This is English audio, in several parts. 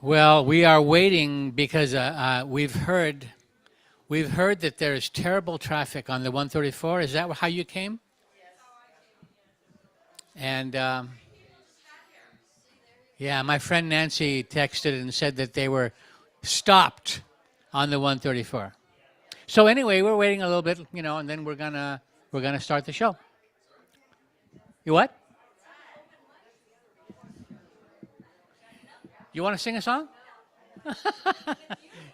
Well, we are waiting because we've heard that there is terrible traffic on the 134. Is that how you came? And yeah, my friend Nancy texted and said that they were stopped on the 134. So anyway, we're waiting a little bit, and then we're gonna start the show. You what? You want to sing a song?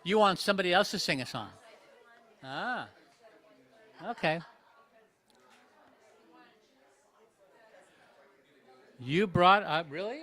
You want somebody else to sing a song? Ah, okay. You brought up really?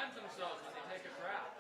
defend themselves when they take a crap.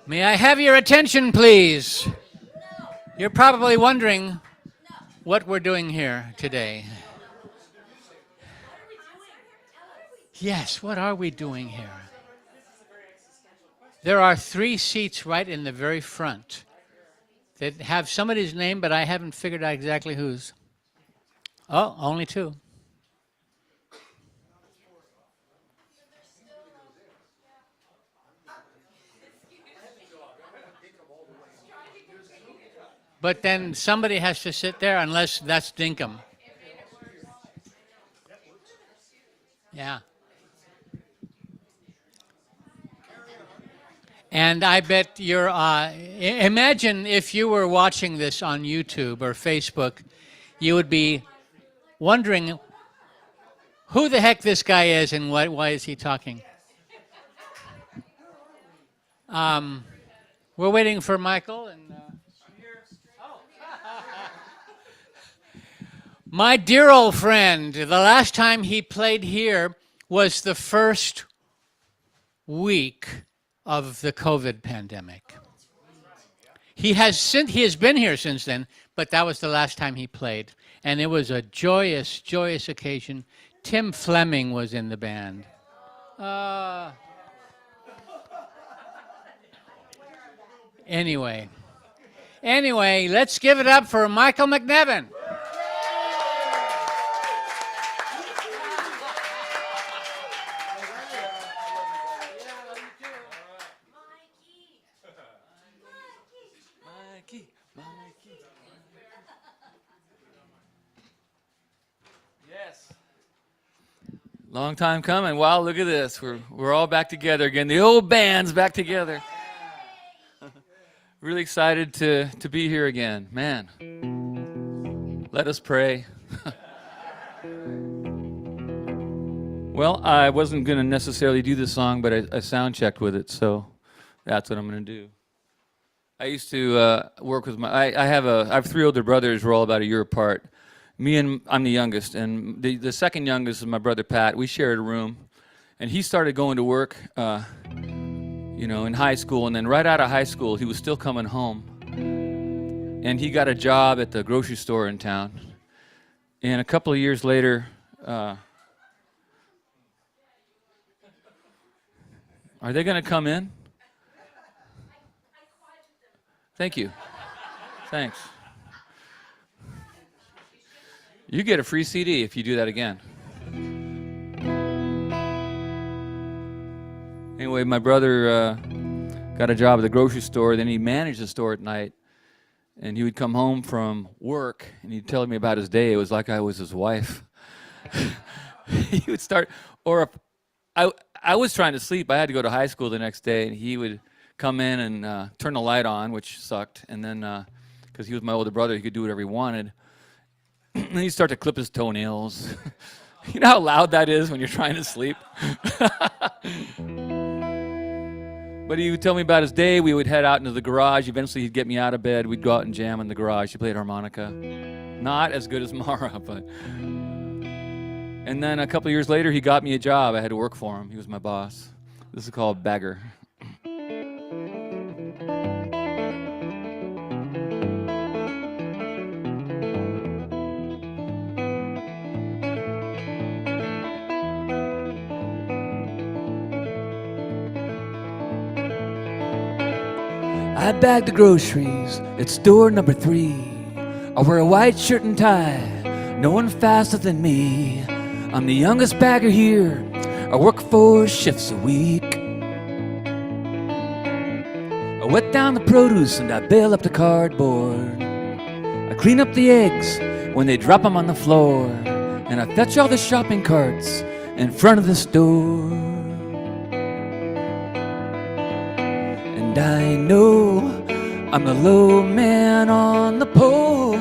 May I have your attention, please? You're probably wondering what we're doing here today. Yes, what are we doing here? There are 3 seats right in the very front that have somebody's name, but I haven't figured out exactly whose. Oh, only 2. But then somebody has to sit there unless that's Dinkum. Yeah. And I bet you're, imagine if you were watching this on YouTube or Facebook, you would be wondering who the heck this guy is and why is he talking. We're waiting for Michael. And my dear old friend, the last time he played here was the first week of the COVID pandemic. He has been here since then, but that was the last time he played. And it was a joyous, joyous occasion. Tim Fleming was in the band. Anyway, let's give it up for Michael McNevin. Yes. Long time coming. Wow, look at this. We're all back together again. The old band's back together. Really excited to be here again. Man. Let us pray. Well, I wasn't going to necessarily do this song, but I sound checked with it, so that's what I'm going to do. I used to work with I have 3 older brothers. We're all about a year apart. I'm the youngest, and the second youngest is my brother Pat. We shared a room, and he started going to work, in high school, and then right out of high school, he was still coming home, and he got a job at the grocery store in town. And a couple of years later, are they going to come in? Thank you. Thanks. You get a free CD if you do that again. Anyway, my brother got a job at the grocery store. Then he managed the store at night. And he would come home from work, and he'd tell me about his day. It was like I was his wife. He would start, or if I was trying to sleep. I had to go to high school the next day, and he would come in and turn the light on, which sucked. And then, because he was my older brother, he could do whatever he wanted. And he'd start to clip his toenails. You know how loud that is when you're trying to sleep? But he would tell me about his day. We would head out into the garage. Eventually, he'd get me out of bed. We'd go out and jam in the garage. He played harmonica. Not as good as Mara, but... And then a couple of years later, he got me a job. I had to work for him. He was my boss. This is called Bagger. I bag the groceries at store number 3. I wear a white shirt and tie, no one faster than me. I'm the youngest bagger here, I work 4 shifts a week. I wet down the produce and I bale up the cardboard. I clean up the eggs when they drop them on the floor. And I fetch all the shopping carts in front of the store. And I know I'm the low man on the pole.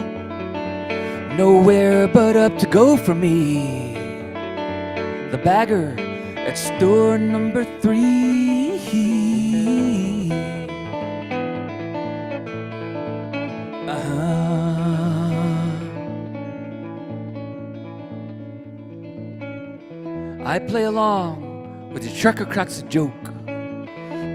Nowhere but up to go for me. The bagger at store number 3. I play along with the trucker cracks a joke.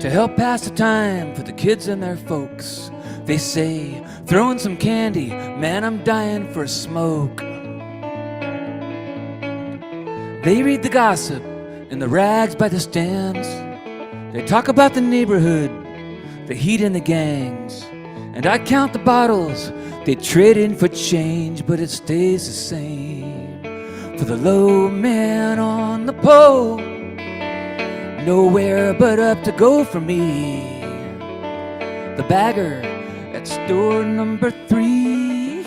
to help pass the time for the kids and their folks. They say, throw in some candy, man, I'm dying for a smoke. They read the gossip in the rags by the stands. They talk about the neighborhood, the heat and the gangs. And I count the bottles they trade in for change, but it stays the same for the low man on the pole. Nowhere but up to go for me, the bagger at store number 3.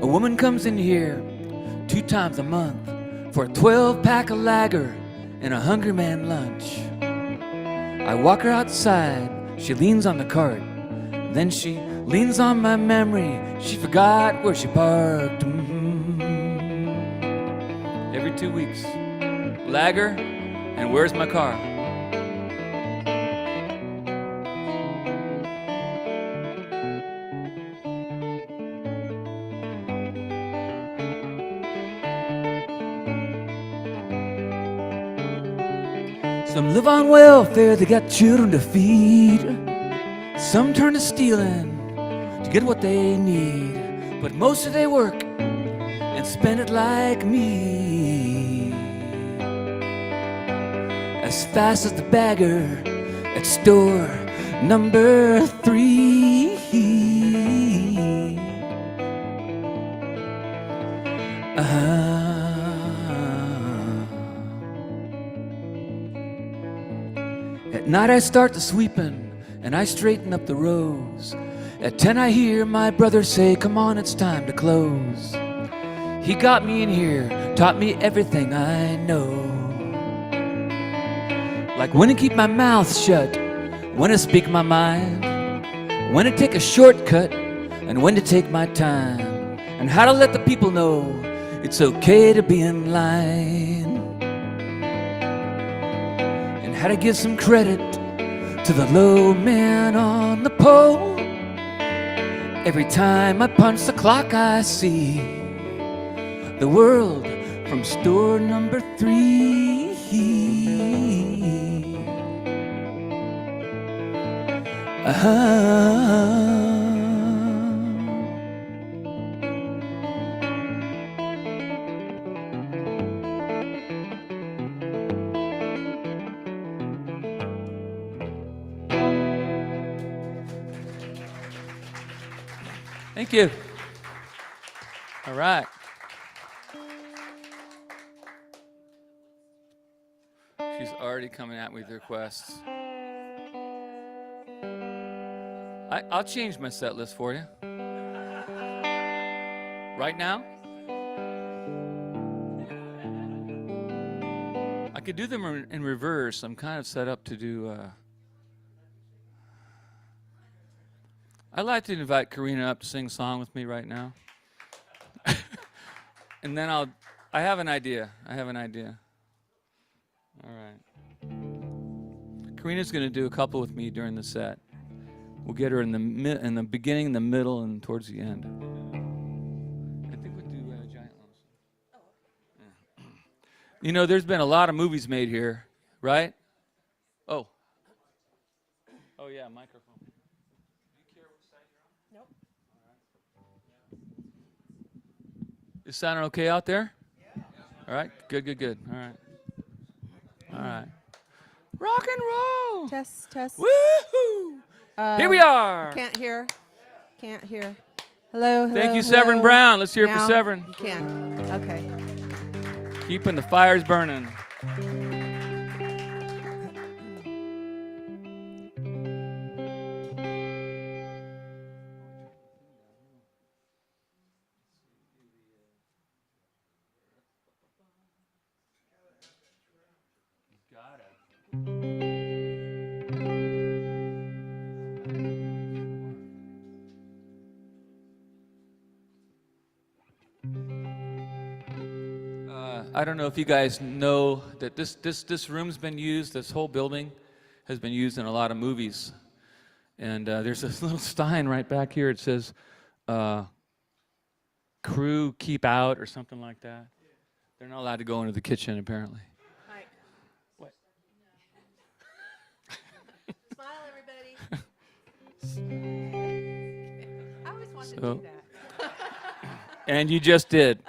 A woman comes in here 2 times a month for a 12-pack of lager and a hungry man lunch. I walk her outside, she leans on the cart, then she leans on my memory, she forgot where she parked. Every 2 weeks, lager and where's my car? Some live on welfare, they got children to feed. Some turn to stealing to get what they need. But most of they work and spend it like me, as fast as the bagger at store number 3. At night I start the sweeping and I straighten up the rows. At 10 I hear my brother say, come on, it's time to close. He got me in here, taught me everything I know, like when to keep my mouth shut, when to speak my mind, when to take a shortcut, and when to take my time, and how to let the people know it's okay to be in line, and how to give some credit to the low man on the pole. Every time I punch the clock I see the world from store number 3. Thank you. All right. She's already coming at me with requests. I'll change my set list for you. Right now? I could do them in reverse. I'm kind of set up to do... I'd like to invite Karina up to sing a song with me right now. And then I have an idea. All right. Karina's going to do a couple with me during the set. We'll get her in the beginning, the middle, and towards the end. I think we'll do Giant Lonesome. Yeah. You know, there's been a lot of movies made here, right? Oh. Oh, yeah, microphone. Do you care which side you're on? Nope. All right. Is sounding okay out there? Yeah. All right, good. All right. Rock and roll. Test. Woohoo! Here we are. Can't hear. Hello. Thank you, Severin Brown. Let's hear it for Now Severin. You can. Okay. Keeping the fires burning. I don't know if you guys know that this room's been used, this whole building has been used in a lot of movies. And there's this little sign right back here. It says, crew keep out or something like that. They're not allowed to go into the kitchen, apparently. Mike. What? Smile, everybody. I always wanted to So- do that. And you just did.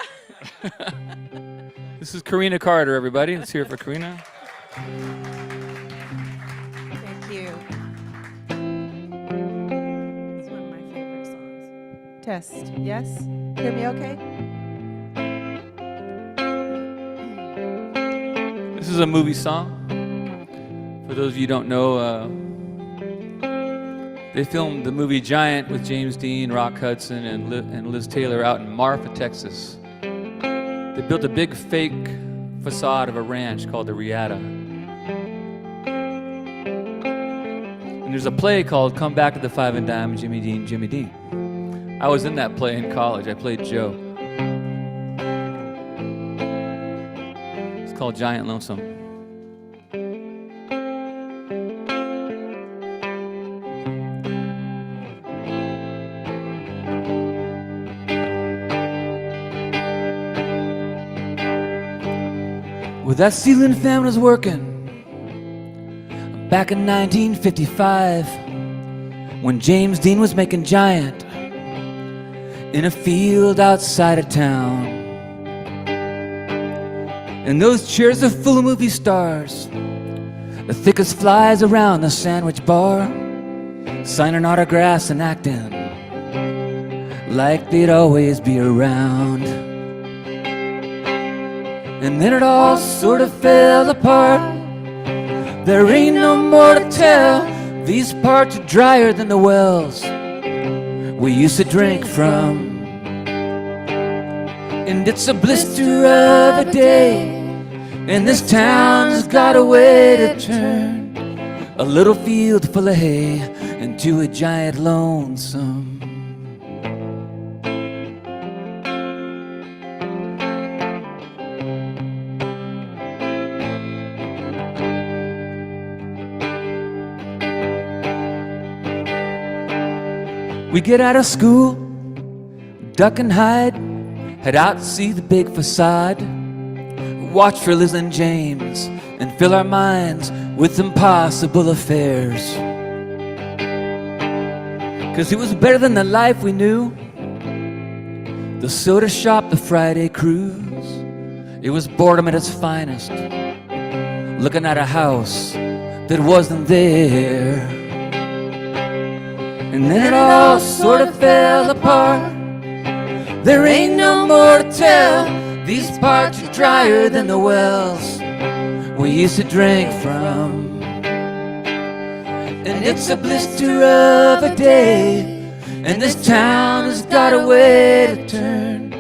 This is Karina Carter, everybody. Let's hear it for Karina. Thank you. It's one of my favorite songs. Test. Yes? Hear me okay? This is a movie song. For those of you who don't know, they filmed the movie Giant with James Dean, Rock Hudson, and Liz Taylor out in Marfa, Texas. They built a big fake facade of a ranch called the Riata. And there's a play called Come Back to the Five and Dime, Jimmy Dean, Jimmy Dean. I was in that play in college. I played Joe. It's called Giant Lonesome. Well, that ceiling fan was working back in 1955 when James Dean was making Giant in a field outside of town. And those chairs are full of movie stars, the thick as flies around the sandwich bar, signing autographs and acting like they'd always be around. And then it all sort of fell apart. There ain't no more to tell. These parts are drier than the wells we used to drink from. And it's a blister of a day, and this town's got a way to turn a little field full of hay into a giant lonesome. We get out of school, duck and hide, head out to see the big facade, watch for Liz and James, and fill our minds with impossible affairs. 'Cause it was better than the life we knew, the soda shop, the Friday cruise. It was boredom at its finest, looking at a house that wasn't there. And then it all sort of fell apart. There ain't no more to tell. These parts are drier than the wells we used to drink from. And it's a blister of a day, and this town has got a way to turn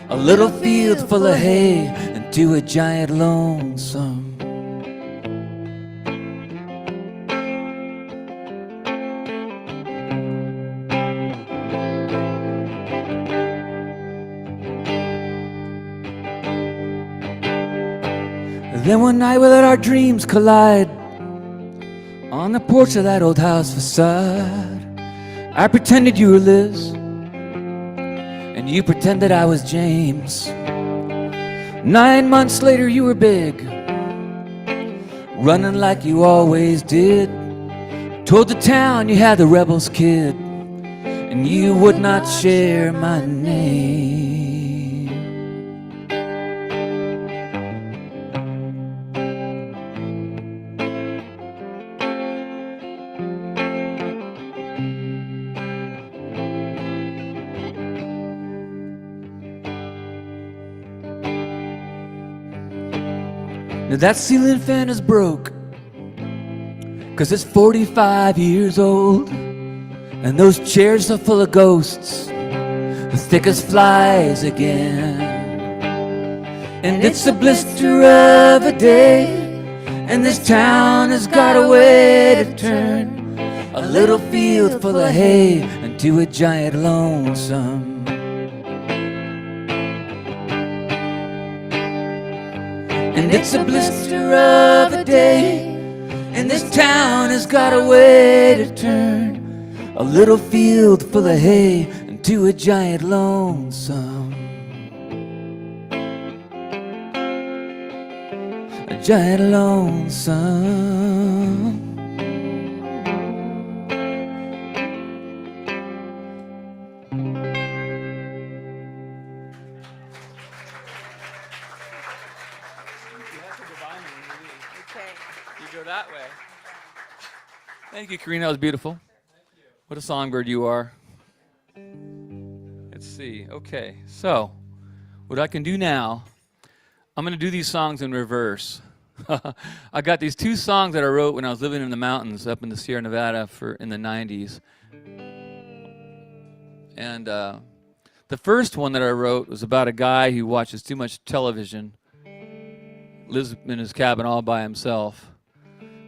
a little field full of hay into a giant lonesome. Then one night we let our dreams collide on the porch of that old house facade. I pretended you were Liz, and you pretended I was James. 9 months later you were big, running like you always did. Told the town you had the rebel's kid, and you would not share my name. Now that ceiling fan is broke, 'cause it's 45 years old, and those chairs are full of ghosts, as thick as flies again. And it's a blister of a day, and this town has got a way to turn a little field full of hay into a giant lonesome. And it's a blister of a day, and this town has got a way to turn a little field full of hay to a giant lonesome. A giant lonesome. You go that way. Thank you, Karina. That was beautiful. What a songbird you are. Let's see. Okay, so what I can do now, I'm going to do these songs in reverse. I got these two songs that I wrote when I was living in the mountains up in the Sierra Nevada in the 90s. And the first one that I wrote was about a guy who watches too much television, lives in his cabin all by himself,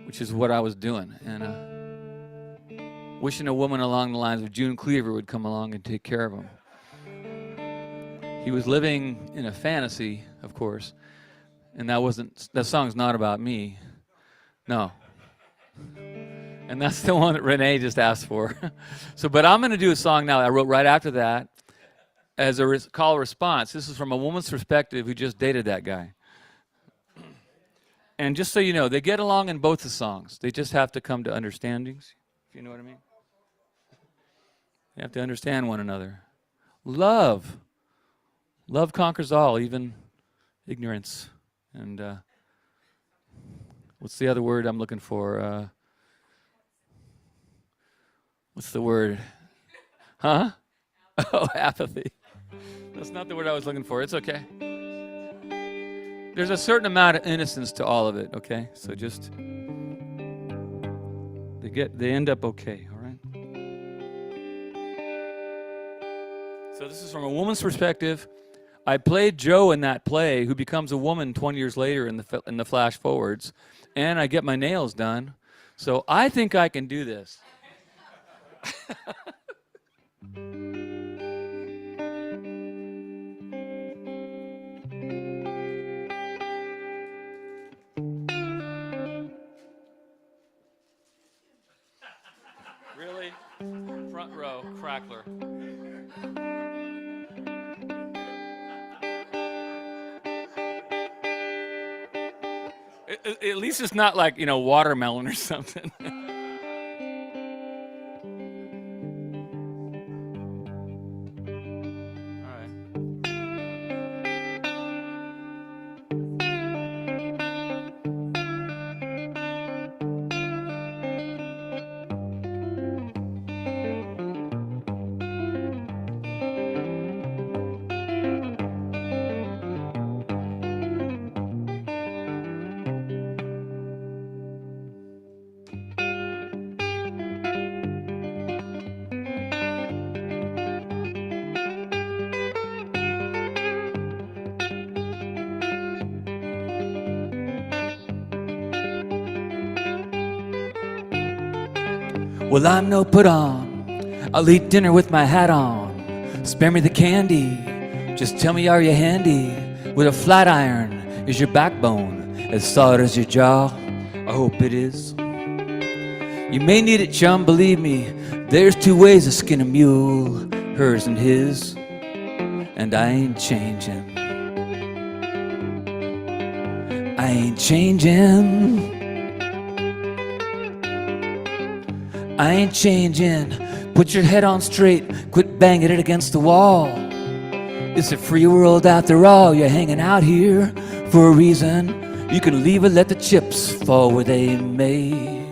which is what I was doing. And wishing a woman along the lines of June Cleaver would come along and take care of him. He was living in a fantasy, of course, and that song's not about me. No. And that's the one that Renee just asked for. But I'm going to do a song now I wrote right after that as a call response. This is from a woman's perspective who just dated that guy. And just so you know, they get along in both the songs. They just have to come to understandings, if you know what I mean. They have to understand one another. Love. Love conquers all, even ignorance. And what's the other word I'm looking for? What's the word? Huh? Oh, apathy. That's not the word I was looking for. It's okay. There's a certain amount of innocence to all of it, okay? So just they end up okay, all right? So this is from a woman's perspective. I played Joe in that play, who becomes a woman 20 years later in the flash forwards, and I get my nails done. So I think I can do this. Really? Front row, crackler. At least it's not like, watermelon or something. Well, I'm no put on. I'll eat dinner with my hat on. Spare me the candy. Just tell me, are you handy? With a flat iron, is your backbone as solid as your jaw? I hope it is. You may need it, chum, believe me. There's two ways to skin a mule, hers and his. And I ain't changing. I ain't changing. I ain't changing. Put your head on straight. Quit banging it against the wall. It's a free world after all. You're hanging out here for a reason. You can leave or let the chips fall where they may.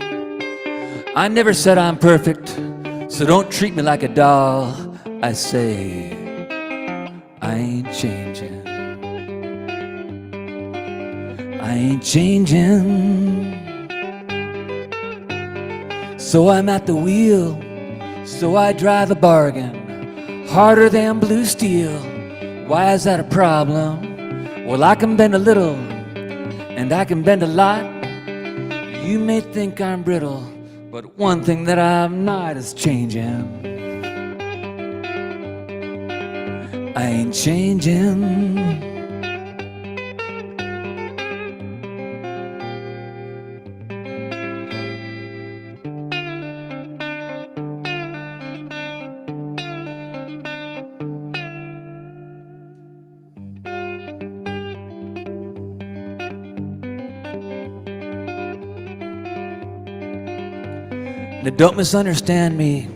I never said I'm perfect, so don't treat me like a doll. I say I ain't changing. I ain't changing. So I'm at the wheel, so I drive a bargain, harder than blue steel. Why is that a problem? Well, I can bend a little, and I can bend a lot. You may think I'm brittle, but one thing that I'm not is changing. I ain't changing. Now don't misunderstand me.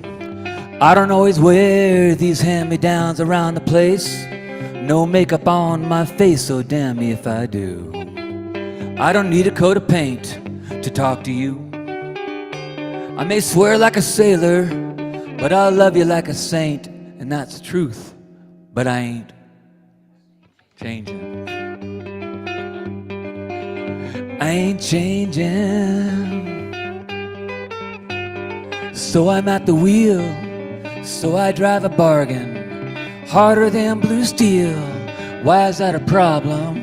I don't always wear these hand-me-downs around the place. No makeup on my face, so damn me if I do. I don't need a coat of paint to talk to you. I may swear like a sailor, but I'll love you like a saint, and that's the truth. But I ain't changing. I ain't changing. So I'm at the wheel, so I drive a bargain, harder than blue steel. Why is that a problem?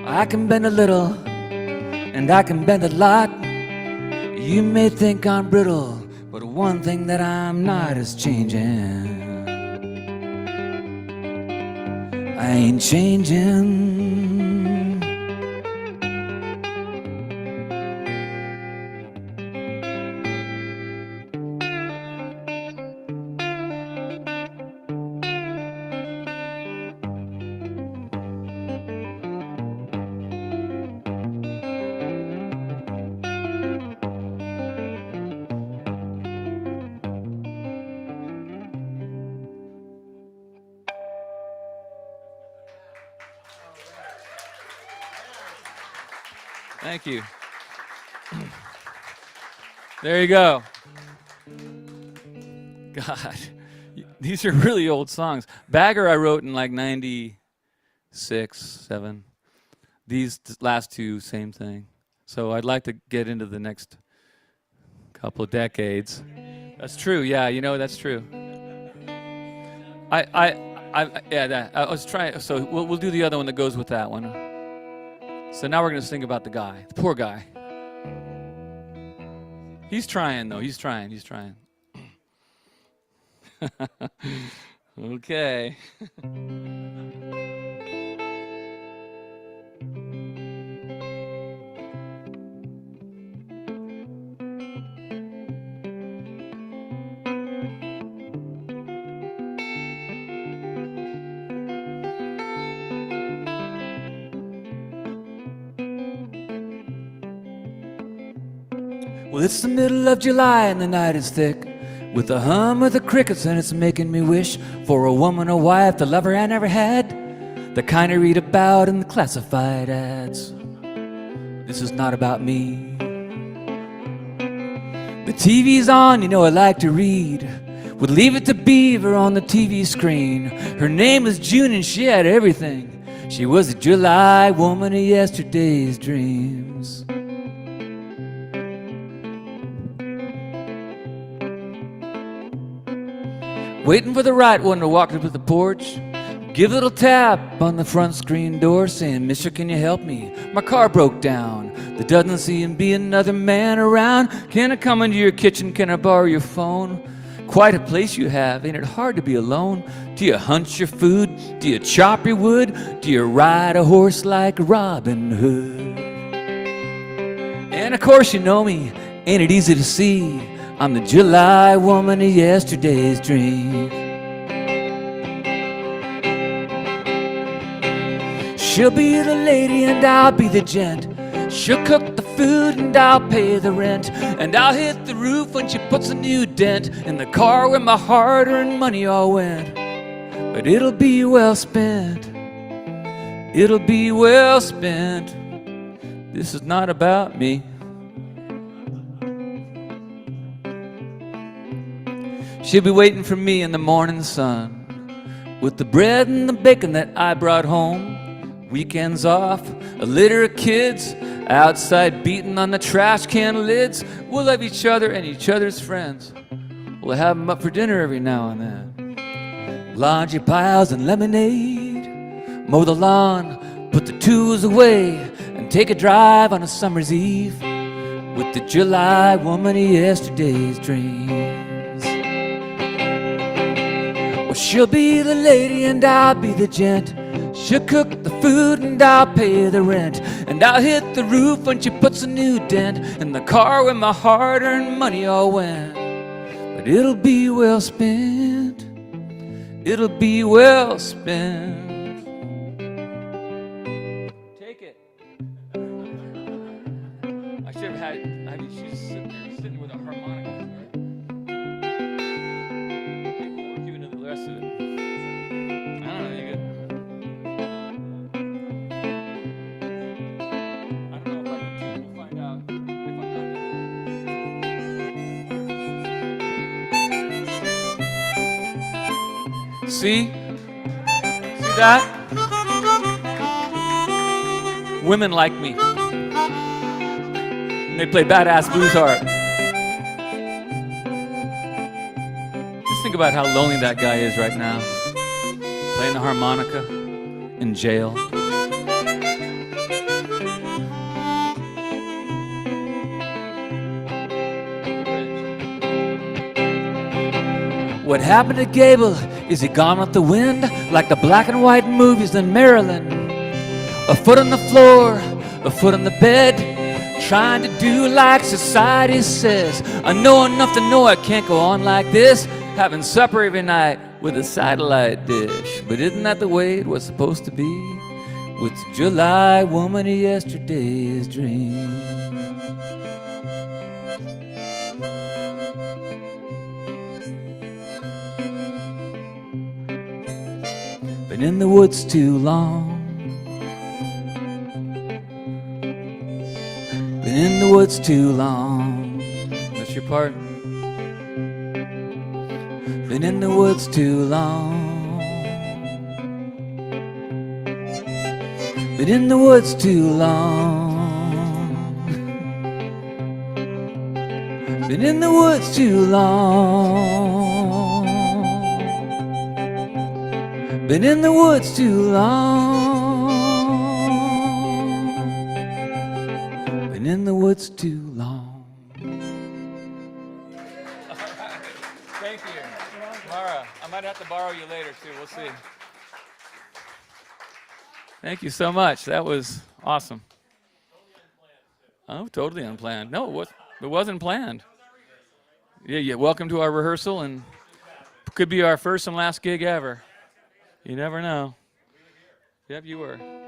I can bend a little, and I can bend a lot. You may think I'm brittle, but one thing that I'm not is changing. I ain't changing. Thank you. There you go. God, these are really old songs. Bagger I wrote in like 96, 7. These last two, same thing. So I'd like to get into the next couple of decades. That's true, yeah, you know, that's true. I was trying, so we'll do the other one that goes with that one. So now we're going to sing about the guy, the poor guy. He's trying, though. He's trying. Okay. Well, it's the middle of July and the night is thick, with the hum of the crickets, and it's making me wish for a woman, a wife, the lover I never had, the kind I read about in the classified ads. This is not about me. The TV's on, you know I like to read, would Leave It to Beaver on the TV screen. Her name was June and she had everything. She was a July woman of yesterday's dreams. Waiting for the right one to walk up to the porch, give a little tap on the front screen door, saying, "Mister, can you help me? My car broke down. There doesn't seem to be another man around. Can I come into your kitchen? Can I borrow your phone? Quite a place you have. Ain't it hard to be alone? Do you hunt your food? Do you chop your wood? Do you ride a horse like Robin Hood? And of course you know me. Ain't it easy to see? I'm the July woman of yesterday's dream. She'll be the lady and I'll be the gent. She'll cook the food and I'll pay the rent. And I'll hit the roof when she puts a new dent in the car where my hard-earned money all went. But it'll be well spent. It'll be well spent. This is not about me. She'll be waiting for me in the morning sun with the bread and the bacon that I brought home. Weekends off, a litter of kids outside beating on the trash can lids. We'll love each other and each other's friends. We'll have them up for dinner every now and then. Laundry piles and lemonade, mow the lawn, put the tools away, and take a drive on a summer's eve with the July woman of yesterday's dreams. Well, she'll be the lady and I'll be the gent. She'll cook the food and I'll pay the rent. And I'll hit the roof when she puts a new dent in the car where my hard-earned money all went. But it'll be well spent. It'll be well spent. Take it. I should have had, she's sitting with a harmonica. rest of it. I don't know. You get. I don't know if I can too. We'll find out if I'm not. See that? Women like me. And they play badass blues harp. Just think about how lonely that guy is right now. Playing the harmonica in jail. What happened to Gable? Is he gone with the wind? Like the black and white movies in Maryland. A foot on the floor, a foot on the bed, trying to do like society says. I know enough to know I can't go on like this, having supper every night with a satellite dish. But isn't that the way it was supposed to be? With the July woman of yesterday's dream. Been in the woods too long. Been in the woods too long. That's your part. Been in the woods too long. Been in the woods too long. Been in the woods too long. Been in the woods too long. Been in the woods too long. Thank you. Mara, I might have to borrow you later too. We'll see. Thank you so much. That was awesome. Oh, totally unplanned. No, it wasn't planned. Yeah, welcome to our rehearsal, and could be our first and last gig ever. You never know. Yep, you were. Michael,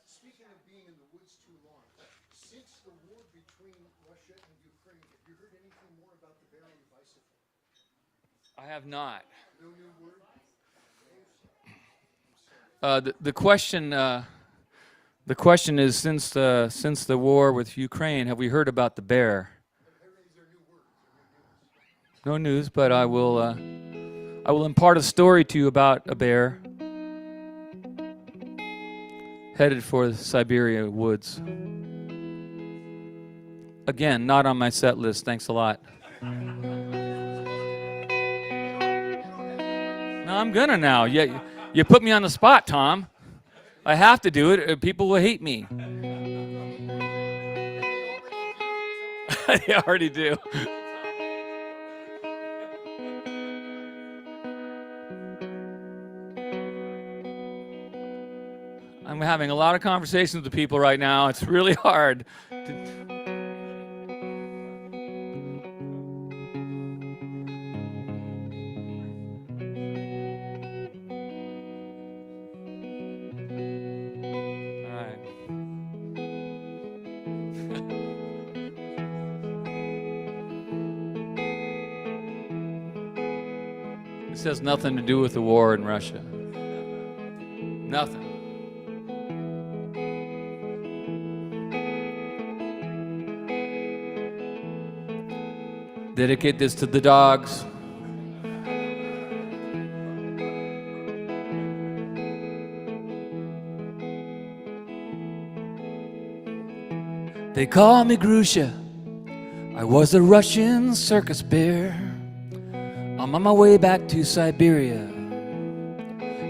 speaking of being in the woods too long, since the war between Russia and Ukraine, have you heard anything more about the Bering bicycle? I have not. No new word? The question is, since the war with Ukraine, have we heard about the bear? No news, but I will impart a story to you about a bear headed for the Siberia woods. Again, not on my set list. Thanks a lot. No, I'm gonna now. Yeah, you put me on the spot, Tom. I have to do it. People will hate me. They already do. I'm having a lot of conversations with people right now. It's really hard. All right. This has nothing to do with the war in Russia. Nothing. Dedicate this to the dogs. They call me Grusha. I was a Russian circus bear. I'm on my way back to Siberia.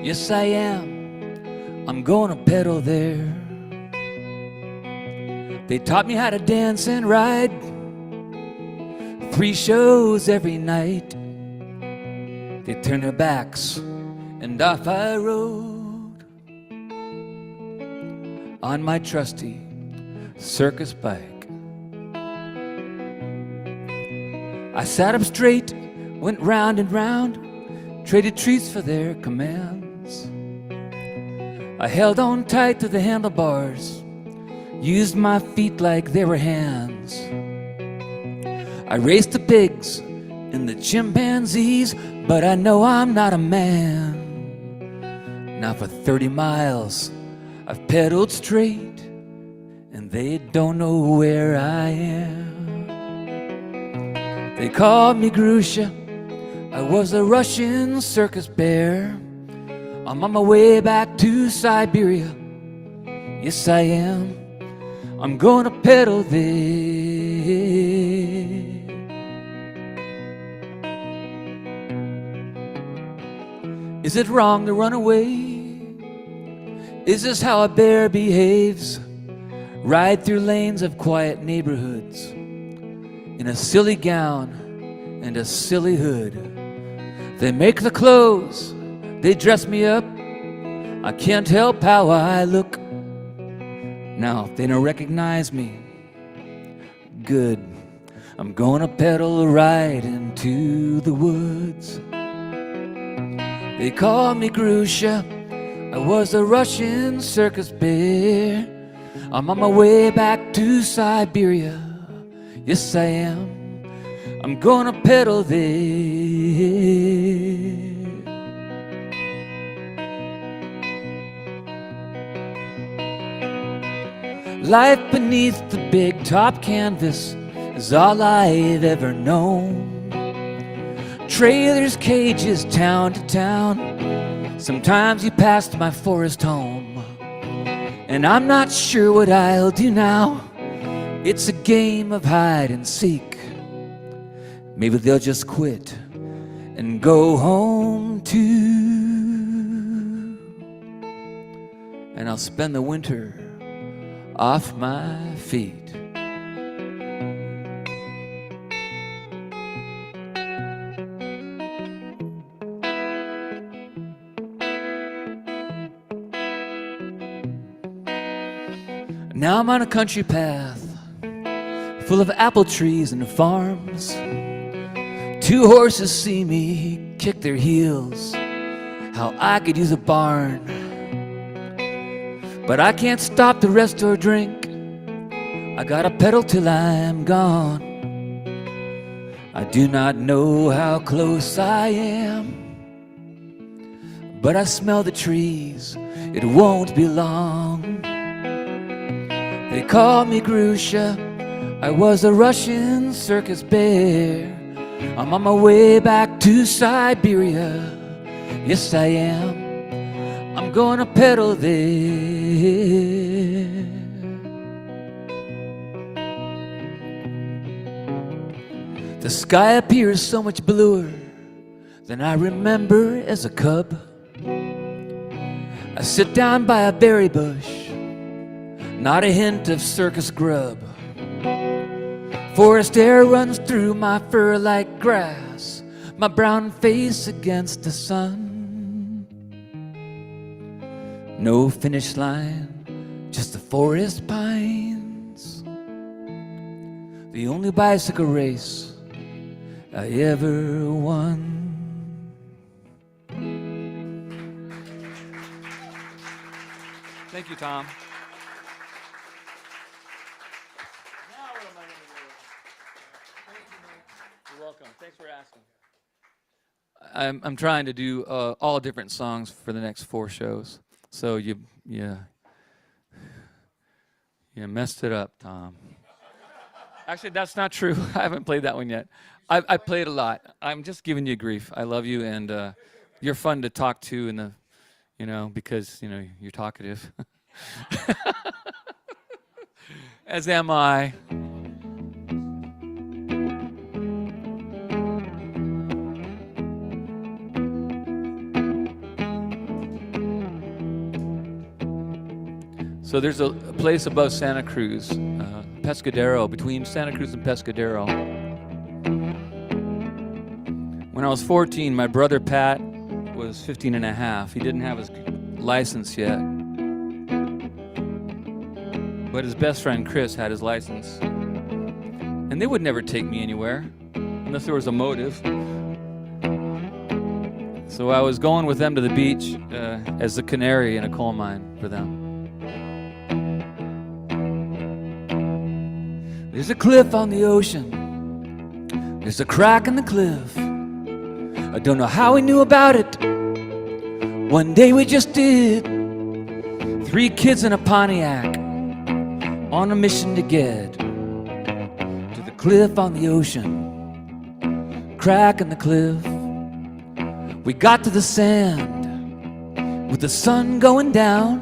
Yes, I am. I'm going to pedal there. They taught me how to dance and ride. 3 shows every night. They turned their backs and off I rode on my trusty circus bike. I sat up straight, went round and round, traded treats for their commands. I held on tight to the handlebars, used my feet like they were hands. I raced the pigs and the chimpanzees, but I know I'm not a man. Now for 30 miles I've pedaled straight, and they don't know where I am. They called me Grusha, I was a Russian circus bear. I'm on my way back to Siberia. Yes, I am. I'm gonna pedal there. Is it wrong to run away? Is this how a bear behaves? Ride through lanes of quiet neighborhoods in a silly gown and a silly hood. They make the clothes, they dress me up. I can't help how I look. Now, if they don't recognize me, good. I'm gonna pedal right into the woods. They call me Grusha, I was a Russian circus bear. I'm on my way back to Siberia. Yes, I am. I'm gonna pedal there. Life beneath the big top canvas is all I've ever known. Trailers, cages, town to town. Sometimes you passed my forest home, and I'm not sure what I'll do now. It's a game of hide and seek. Maybe they'll just quit and go home too, and I'll spend the winter off my feet. Now I'm on a country path full of apple trees and farms. Two horses see me kick their heels. How I could use a barn. But I can't stop to rest or drink. I gotta pedal till I'm gone. I do not know how close I am, but I smell the trees, it won't be long. They call me Grusha, I was a Russian circus bear. I'm on my way back to Siberia. Yes, I am. I'm gonna pedal there. The sky appears so much bluer than I remember as a cub. I sit down by a berry bush, not a hint of circus grub. Forest air runs through my fur like grass, my brown face against the sun. No finish line, just the forest pines. The only bicycle race I ever won. Thank you, Tom. Now what am I going to do? You're welcome. Thanks for asking. I'm trying to do all different songs for the next 4 shows. So you messed it up, Tom. Actually, that's not true. I haven't played that one yet. I played a lot. I'm just giving you grief. I love you, and you're fun to talk to, in the, because you're talkative. As am I. So there's a place above Santa Cruz, Pescadero, between Santa Cruz and Pescadero. When I was 14, my brother Pat was 15 and a half. He didn't have his license yet. But his best friend Chris had his license. And they would never take me anywhere, unless there was a motive. So I was going with them to the beach as a canary in a coal mine for them. There's a cliff on the ocean. There's a crack in the cliff. I don't know how we knew about it. One day we just did. 3 kids in a Pontiac on a mission to get to the cliff on the ocean. Crack in the cliff. We got to the sand with the sun going down.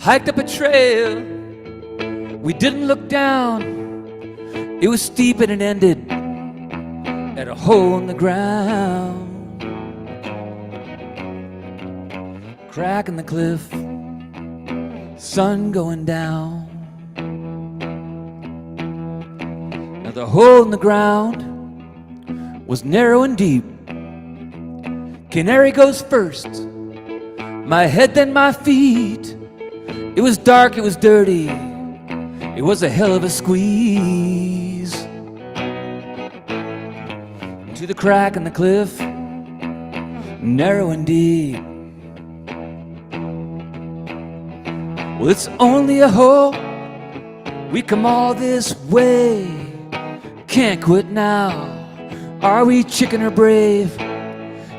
Hiked up a trail. We didn't look down. It was steep and it ended at a hole in the ground. Crack in the cliff, sun going down. Now the hole in the ground was narrow and deep. Canary goes first, my head then my feet. It was dark, it was dirty, it was a hell of a squeeze. To the crack in the cliff, narrow and deep. Well, it's only a hole, we come all this way. Can't quit now, are we chicken or brave?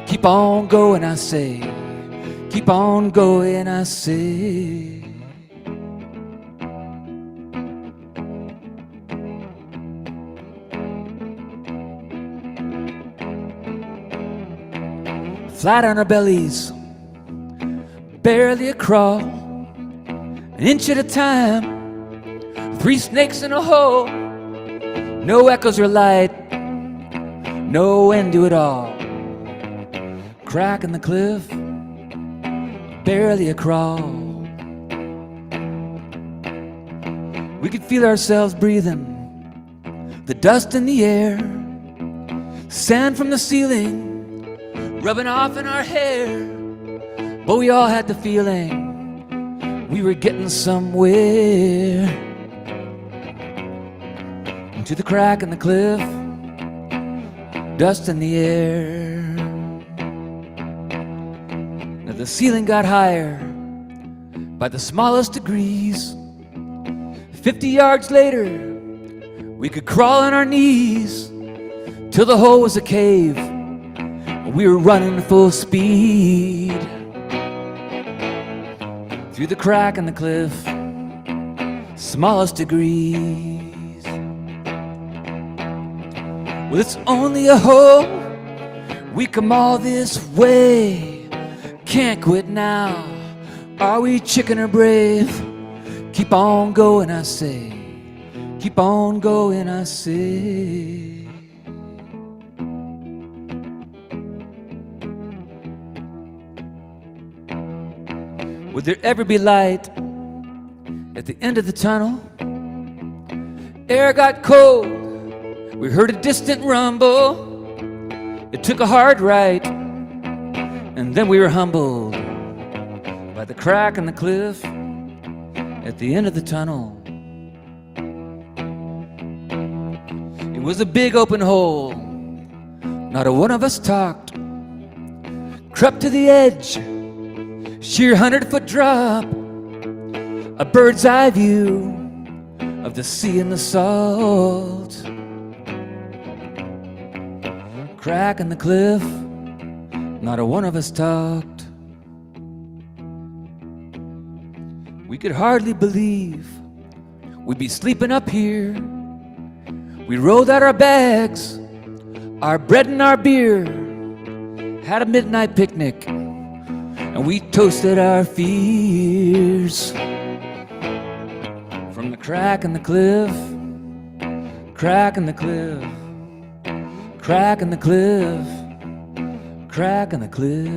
Keep on going, I say, keep on going, I say. Flat on our bellies, barely a crawl, an inch at a time, 3 snakes in a hole. No echoes or light, no end to it all. Crack in the cliff, barely a crawl. We could feel ourselves breathing the dust in the air, sand from the ceiling rubbing off in our hair. But we all had the feeling we were getting somewhere. To the crack in the cliff, dust in the air. Now the ceiling got higher by the smallest degrees. 50 yards later, we could crawl on our knees till the hole was a cave. We were running full speed through the crack in the cliff, smallest degrees. Well, it's only a hole, we come all this way. Can't quit now, are we chicken or brave? Keep on going, I say, keep on going, I say. Would there ever be light at the end of the tunnel? Air got cold, we heard a distant rumble. It took a hard right, and then we were humbled by the crack in the cliff at the end of the tunnel. It was a big open hole, not a one of us talked. Crept to the edge, sheer 100-foot drop, a bird's eye view of the sea and the salt. Crack in the cliff, not a one of us talked. We could hardly believe we'd be sleeping up here. We rolled out our bags, our bread and our beer, had a midnight picnic, and we toasted our fears. From the crack in the cliff, crack in the cliff, crack in the cliff, crack in the cliff.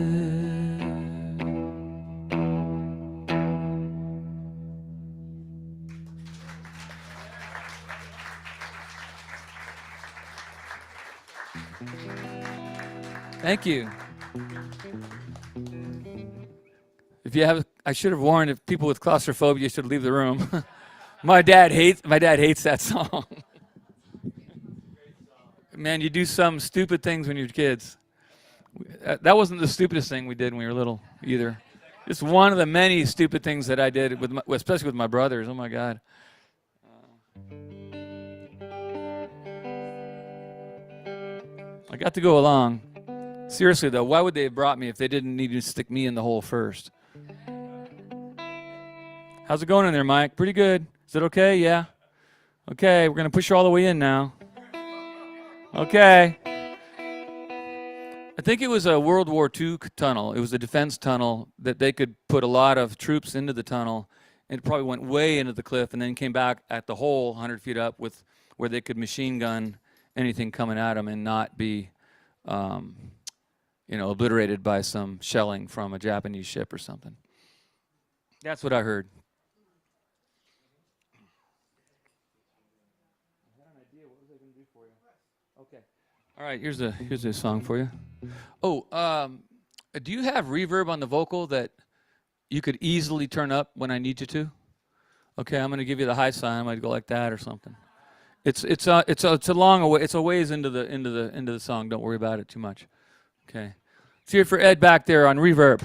Thank you. If you have, I should have warned if people with claustrophobia should leave the room. My dad hates that song. Man, you do some stupid things when you're kids. That wasn't the stupidest thing we did when we were little either. Just one of the many stupid things that I did, especially with my brothers. Oh my God. I got to go along. Seriously, though, why would they have brought me if they didn't need to stick me in the hole first? How's it going in there, Mike? Pretty good. Is it okay? Yeah? Okay, we're going to push you all the way in now. Okay. I think it was a World War II tunnel. It was a defense tunnel that they could put a lot of troops into the tunnel, and it probably went way into the cliff and then came back at the hole 100 feet up with where they could machine gun anything coming at them and not be obliterated by some shelling from a Japanese ship or something. That's what I heard. I had an idea. What was I going to do for you? Okay. All right, here's a song for you. Oh, do you have reverb on the vocal that you could easily turn up when I need you to? Okay, I'm going to give you the high sign. I might go like that or something. It's a long way. It's a ways into the song. Don't worry about it too much. Okay. Let's hear it for Ed back there on reverb.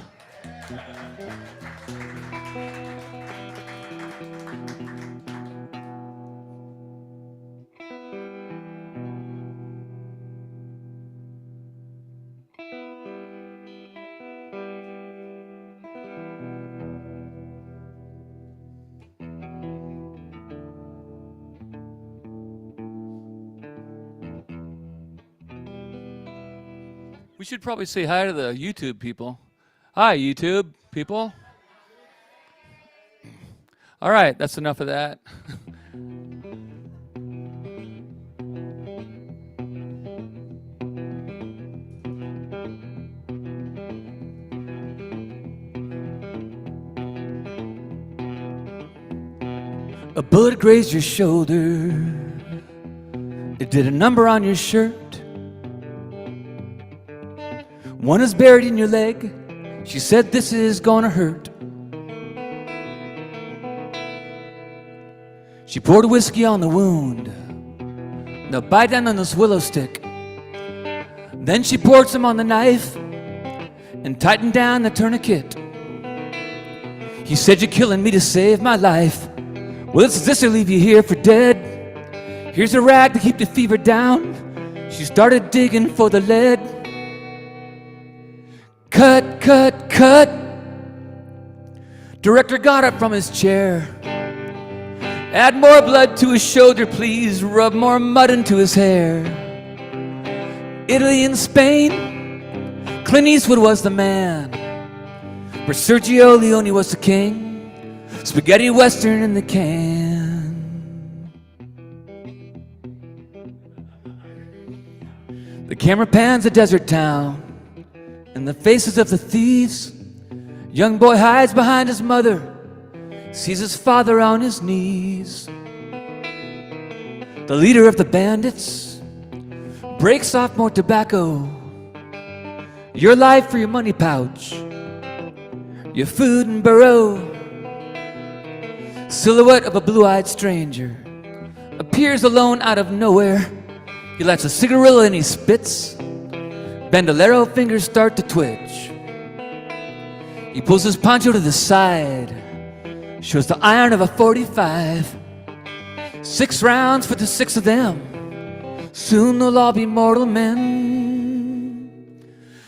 We should probably say hi to the YouTube people. Hi, YouTube people. All right, that's enough of that. A bullet grazed your shoulder. It did a number on your shirt. One is buried in your leg. She said this is gonna hurt. She poured whiskey on the wound. Now bite down on this willow stick. Then she poured some on the knife and tightened down the tourniquet. He said, you're killing me to save my life. Well, it's this or leave you here for dead. Here's a rag to keep the fever down. She started digging for the lead. Cut, cut, cut. Director got up from his chair. Add more blood to his shoulder, please. Rub more mud into his hair. Italy and Spain, Clint Eastwood was the man. For Sergio Leone was the king. Spaghetti Western in the can. The camera pans a desert town. And the faces of the thieves. Young boy hides behind his mother, sees his father on his knees. The leader of the bandits breaks off more tobacco. Your life for your money pouch, your food and burrow. Silhouette of a blue-eyed stranger appears alone out of nowhere. He lights a cigarillo and he spits. Bandolero fingers start to twitch. He pulls his poncho to the side, shows the iron of a 45. 6 rounds for the 6 of them. Soon they'll all be mortal men.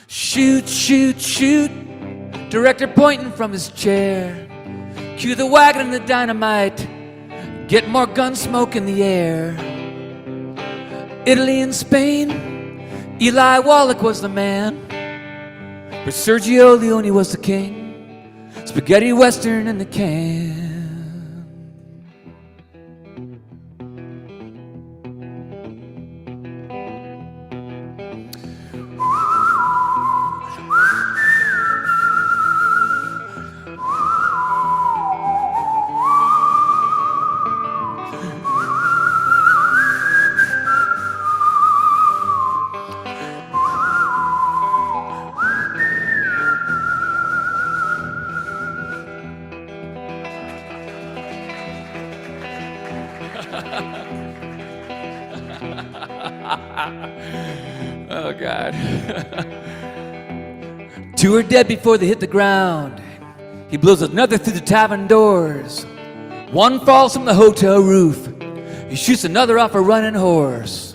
Shoot, shoot, shoot. Director pointing from his chair. Cue the wagon and the dynamite. Get more gun smoke in the air. Italy and Spain, Eli Wallach was the man. For Sergio Leone was the king. Spaghetti Western in the can. Oh, God. 2 are dead before they hit the ground. He blows another through the tavern doors. 1 falls from the hotel roof. He shoots another off a running horse.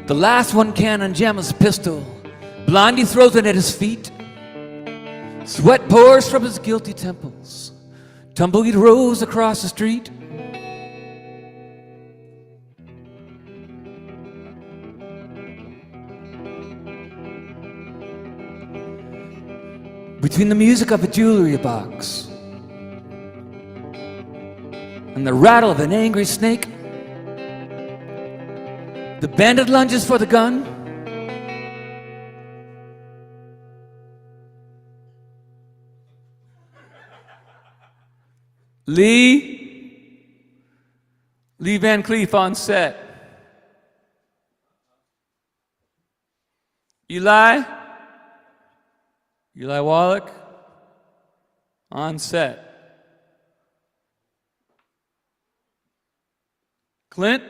The last one can unjam his pistol. Blondie throws it at his feet. Sweat pours from his guilty temples. Tumbleweed rolls across the street. Between the music of a jewelry box and the rattle of an angry snake, the bandit lunges for the gun. Lee Van Cleef on set. Eli Wallach on set. Clint.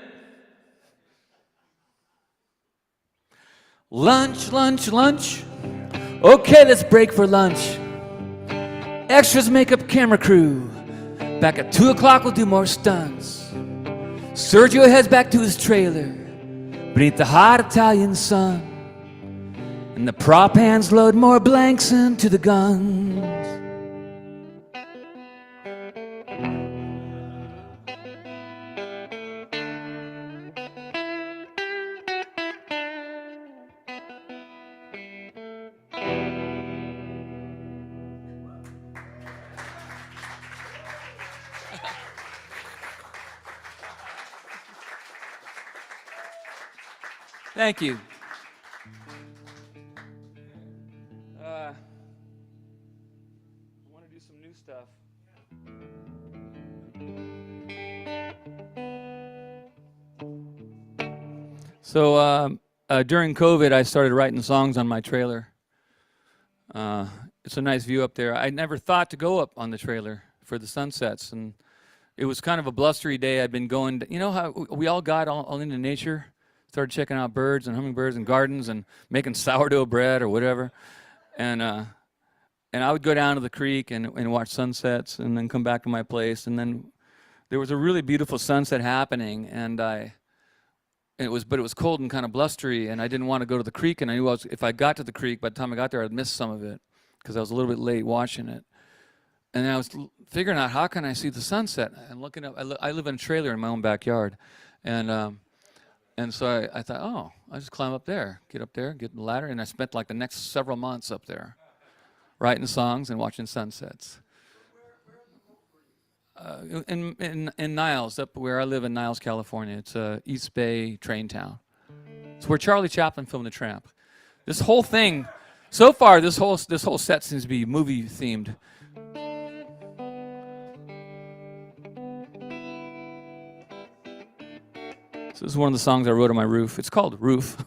Lunch. Okay, let's break for lunch. Extras, makeup, camera crew. Back at 2 o'clock, we'll do more stunts. Sergio heads back to his trailer beneath the hot Italian sun. And the prop hands load more blanks into the guns. Thank you. I want to do some new stuff. So during COVID, I started writing songs on my trailer. It's a nice view up there. I never thought to go up on the trailer for the sunsets, and it was kind of a blustery day. I'd been going, you know how we all got all into nature, started checking out birds and hummingbirds and gardens and making sourdough bread or whatever, and I would go down to the creek and watch sunsets and then come back to my place, and then there was a really beautiful sunset happening, it was cold and kind of blustery, and I didn't want to go to the creek, and I knew if I got to the creek, by the time I got there, I'd miss some of it because I was a little bit late watching it. And I was figuring out, how can I see the sunset? And looking up, I live in a trailer in my own backyard, and so I thought, oh, I'll just climb up there, get the ladder, and I spent like the next several months up there, writing songs and watching sunsets. In Niles, up where I live in Niles, California. It's East Bay train town. It's where Charlie Chaplin filmed The Tramp. This whole thing, so far, this whole set seems to be movie themed. So this is one of the songs I wrote on my roof. It's called Roof.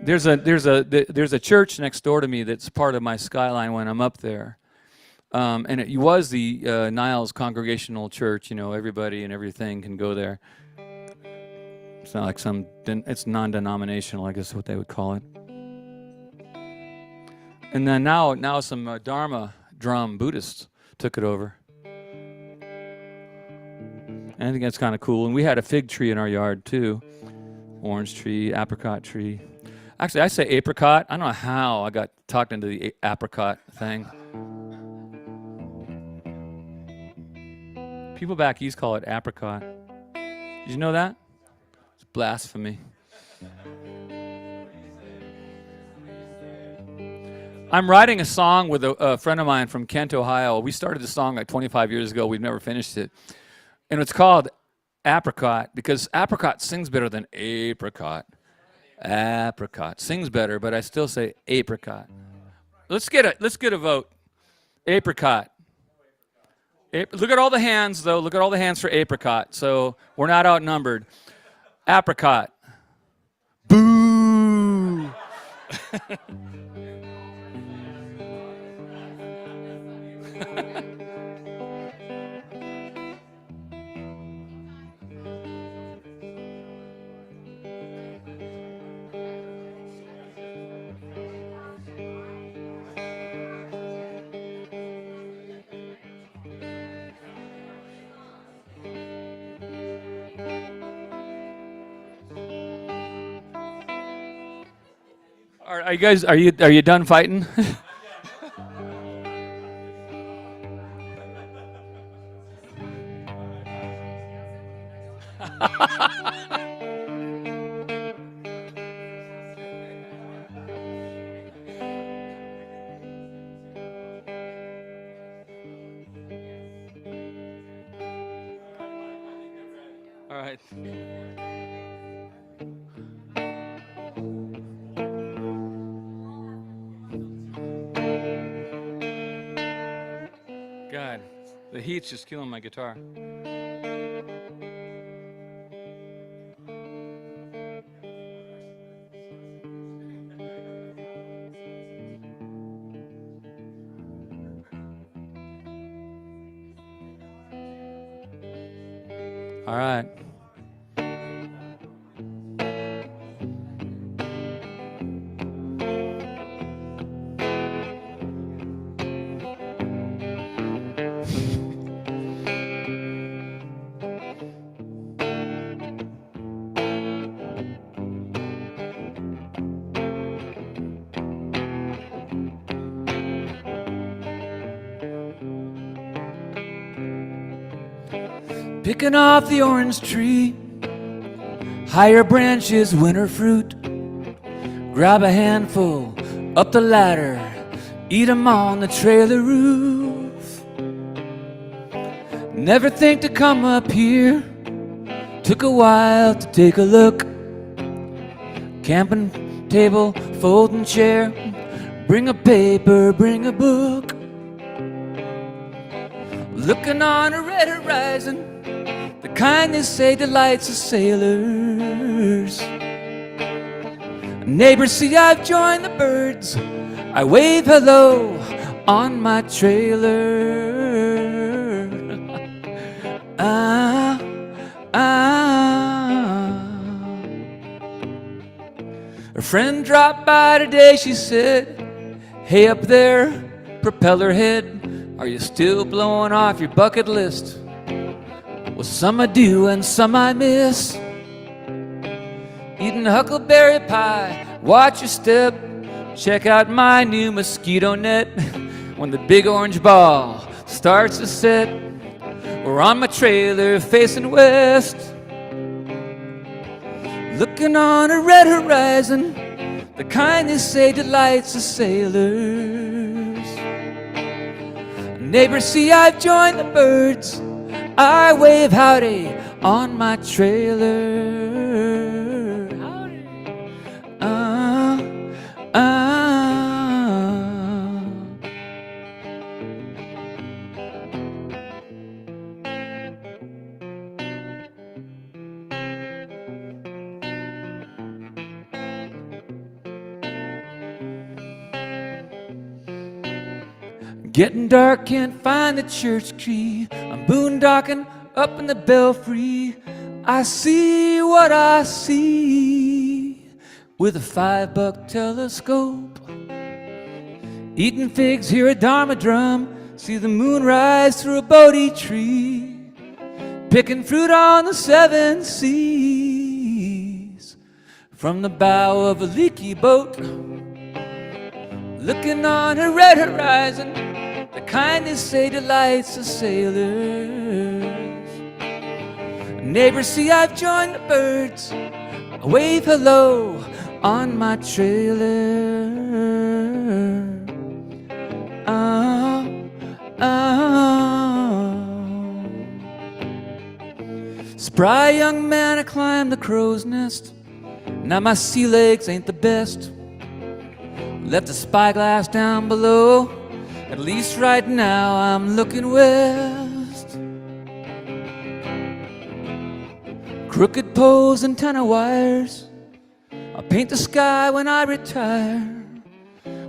There's a church next door to me that's part of my skyline when I'm up there, and it was the Niles Congregational Church. You know, everybody and everything can go there. It's not like it's non-denominational, I guess is what they would call it. And then now some Dharma drum Buddhists took it over. And I think that's kind of cool. And we had a fig tree in our yard too, orange tree, apricot tree. Actually, I say apricot. I don't know how I got talked into the apricot thing. People back east call it apricot. Did you know that? It's blasphemy. I'm writing a song with a friend of mine from Kent, Ohio. We started the song like 25 years ago. We've never finished it. And it's called Apricot because apricot sings better than apricot. Apricot sings better, but I still say apricot. Let's get a vote. Apricot. Look at all the hands, though. Look at all the hands for apricot. So we're not outnumbered. Apricot. Boo. Are you guys? Are you done fighting? All right. God, the heat's just killing my guitar. All right. Picking off the orange tree, higher branches, winter fruit. Grab a handful up the ladder, eat 'em on the trailer roof. Never think to come up here, took a while to take a look. Camping table, folding chair, bring a paper, bring a book. Looking on a red horizon, the kind they say delights the sailors. Neighbors see I've joined the birds, I wave hello on my trailer. Ah, ah. A friend dropped by today, she said, hey up there, propeller head, are you still blowing off your bucket list? Well, some I do and some I miss. Eating huckleberry pie, watch your step. Check out my new mosquito net. When the big orange ball starts to set, we're on my trailer facing west. Looking on a red horizon, the kind they say delights the sailors. Neighbors see I've joined the birds, I wave howdy on my trailer. Howdy. Getting dark, can't find the church key. I'm boondocking up in the belfry. I see what I see with a $5 telescope. Eating figs, hear a dharma drum, see the moon rise through a Bodhi tree. Picking fruit on the 7 seas from the bow of a leaky boat. Looking on a red horizon, the kind they say delights the sailors. Neighbors see I've joined the birds, I wave hello on my trailer. Spry young man, I climbed the crow's nest. Now my sea legs ain't the best. Left the spyglass down below. At least right now I'm looking west. Crooked poles, antenna wires, I'll paint the sky when I retire.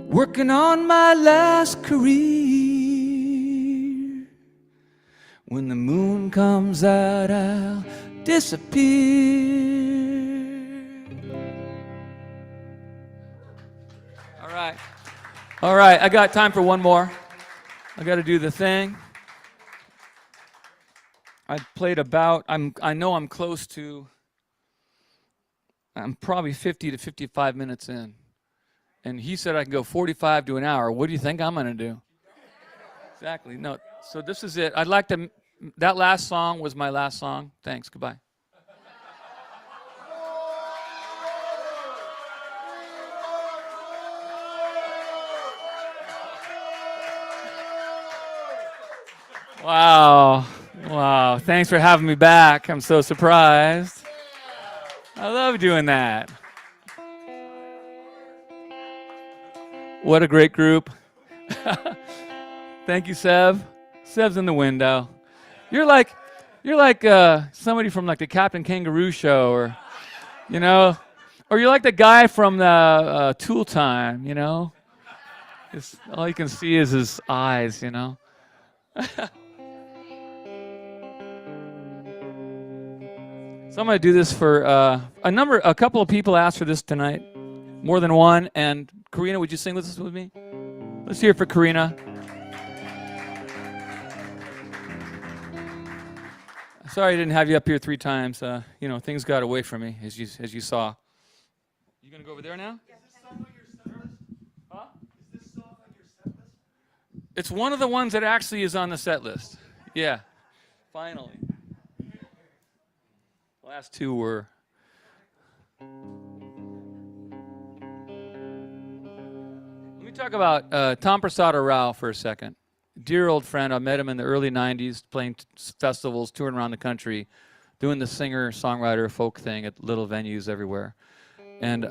Working on my last career. When the moon comes out, I'll disappear. All right, I got time for one more. I got to do the thing. I played about, I know I'm close to, I'm probably 50 to 55 minutes in. And he said I can go 45 to an hour. What do you think I'm going to do? Exactly. No. So this is it. I'd like to. That last song was my last song. Thanks. Goodbye. Wow. Wow. Thanks for having me back. I'm so surprised. I love doing that. What a great group. Thank you, Sev. Sev's in the window. You're like somebody from like the Captain Kangaroo show, or or you're like the guy from the Tool Time, all you can see is his eyes, So I'm going to do this for a couple of people asked for this tonight, more than one. And Karina, would you sing this with me? Let's hear it for Karina. Sorry I didn't have you up here 3 times. Things got away from me, as you saw. You going to go over there now? Is this song on your set list? Huh? Is this song on your set list? It's one of the ones that actually is on the set list. Yeah, finally. Last 2 were. Let me talk about Tom Prasada Rao for a second. Dear old friend. I met him in the early 90s, playing festivals, touring around the country, doing the singer-songwriter folk thing at little venues everywhere. And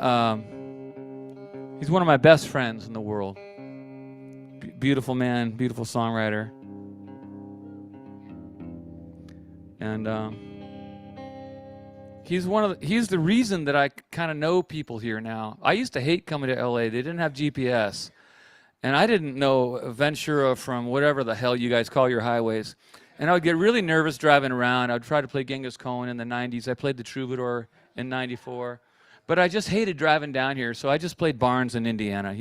he's one of my best friends in the world. Beautiful man, beautiful songwriter. And he's the reason that I kind of know people here now. I used to hate coming to LA. They didn't have GPS. And I didn't know Ventura from whatever the hell you guys call your highways. And I would get really nervous driving around. I would try to play Genghis Khan in the 90s. I played the Troubadour in 94. But I just hated driving down here, so I just played Barnes in Indiana,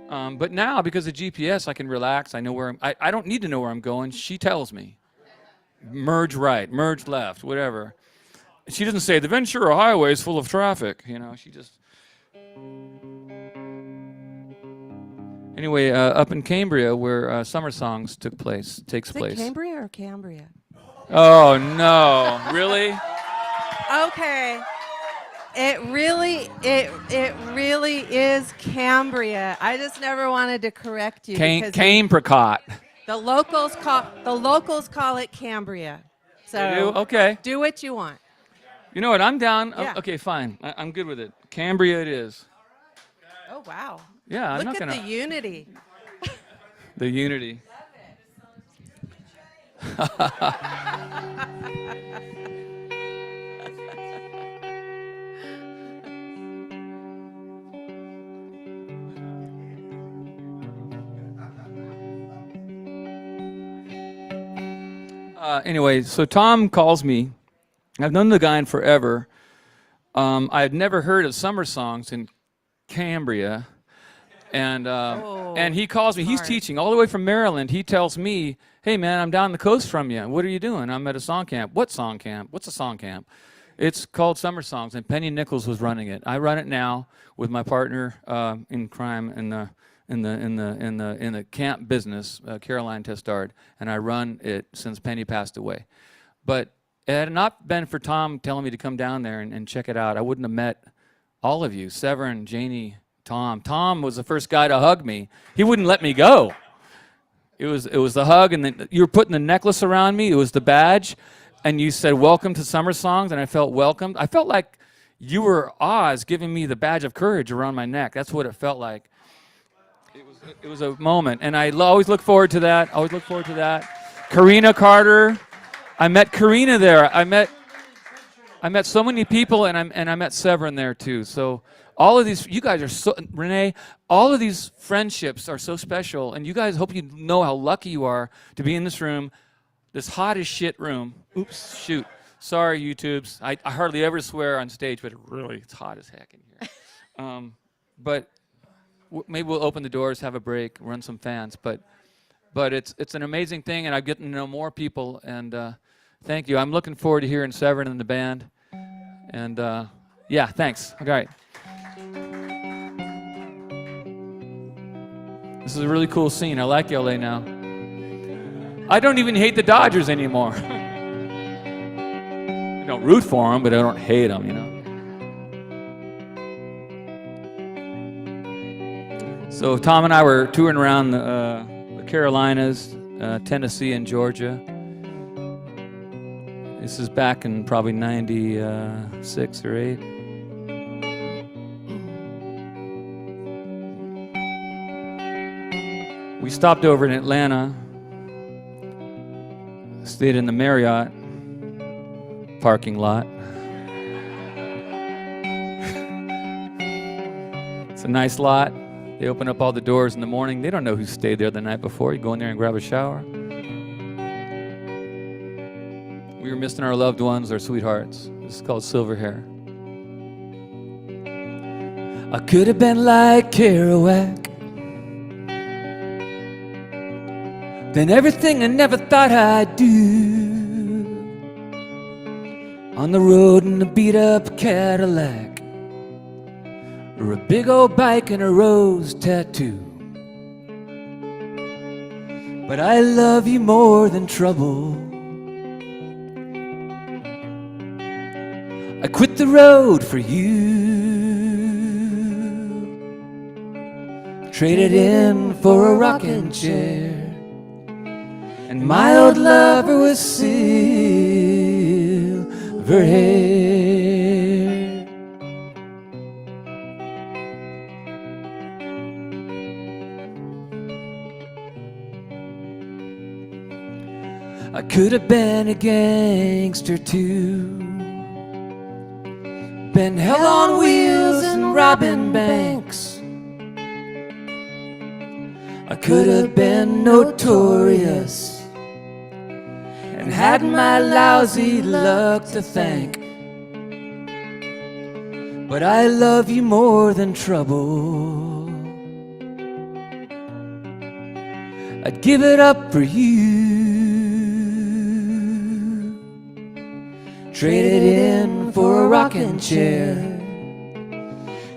But now, because of GPS, I can relax. I know where I don't need to know where I'm going. She tells me. Merge right, merge left, whatever. She doesn't say, the Ventura Highway is full of traffic. She just... Anyway, up in Cambria, where Summer Songs takes Is place. it Cambria or Cambria? Oh, no. Really? Okay. It really is Cambria. I just never wanted to correct you because Campricot. the locals call it Cambria. So You do? Okay. do what you want. You know what? I'm down. Yeah. Okay, fine. I'm good with it. Cambria it is. Oh wow. Yeah, I'm Look not at gonna. the unity. The unity. Anyway, so Tom calls me. I've known the guy forever. I had never heard of Summer Songs in Cambria. And he calls me. He's smart. teaching all the way from Maryland. He tells me, hey, man, I'm down the coast from you. What are you doing? I'm at a song camp. What song camp? What's a song camp? It's called Summer Songs, and Penny Nichols was running it. I run it now with my partner in crime in the camp business, Caroline Testard, and I run it since Penny passed away. But it had not been for Tom telling me to come down there and check it out, I wouldn't have met all of you, Severin, Janie, Tom. Tom was the first guy to hug me. He wouldn't let me go. It was the hug, and then you were putting the necklace around me. It was the badge, and you said, welcome to Summer Songs, and I felt welcomed. I felt like you were Oz giving me the badge of courage around my neck. That's what it felt like. It was a moment, and I always look forward to that. Always look forward to that. Karina Carter. I met Karina there. I met so many people, and I met Severin there too. So all of these, you guys are so, Renee, all of these friendships are so special, and you guys, hope you know how lucky you are to be in this room, this hot as shit room. Oops, shoot. Sorry, YouTubes. I hardly ever swear on stage, but it's hot as heck in here. But maybe we'll open the doors, have a break, run some fans. But it's an amazing thing, and I'm getting to know more people. And thank you. I'm looking forward to hearing Severin and the band. And Yeah, thanks. All right. This is a really cool scene. I like LA now. I don't even hate the Dodgers anymore. I don't root for them, but I don't hate them, you know. So Tom and I were touring around the Carolinas, Tennessee, and Georgia. This is back in probably 96 or 8. We stopped over in Atlanta, stayed in the Marriott parking lot. It's a nice lot. They open up all the doors in the morning. They don't know who stayed there the night before. You go in there and grab a shower. We were missing our loved ones, our sweethearts. This is called Silver Hair. I could have been like Kerouac, done everything I never thought I'd do, on the road in a beat-up Cadillac, or a big old bike and a rose tattoo. But I love you more than trouble. I quit the road for you, traded in for a rocking chair, and my old lover was silver hair. I could have been a gangster too, been hell on wheels and robbing banks. I could have been notorious and had my lousy luck to thank. But I love you more than trouble. I'd give it up for you, traded in for a rocking chair,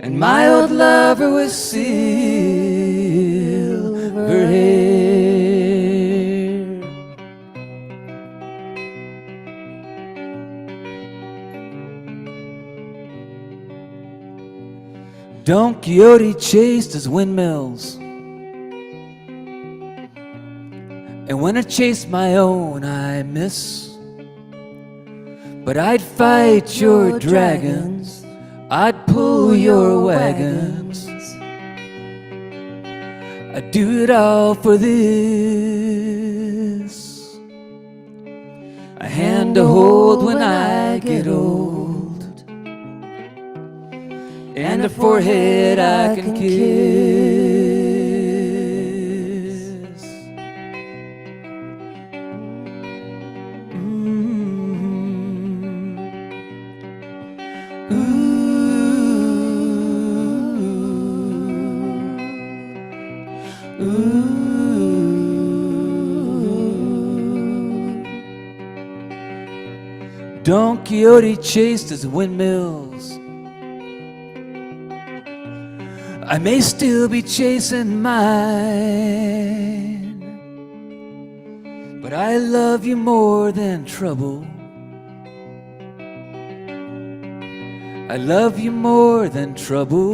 and my old lover was silver hair. Don Quixote chased his windmills, and when I chase my own I miss. But I'd fight your dragons, I'd pull your wagons, I'd do it all for this, a hand to hold when I get old, and a forehead I can kiss. Don Quixote chased his windmills, I may still be chasing mine, but I love you more than trouble. I love you more than trouble.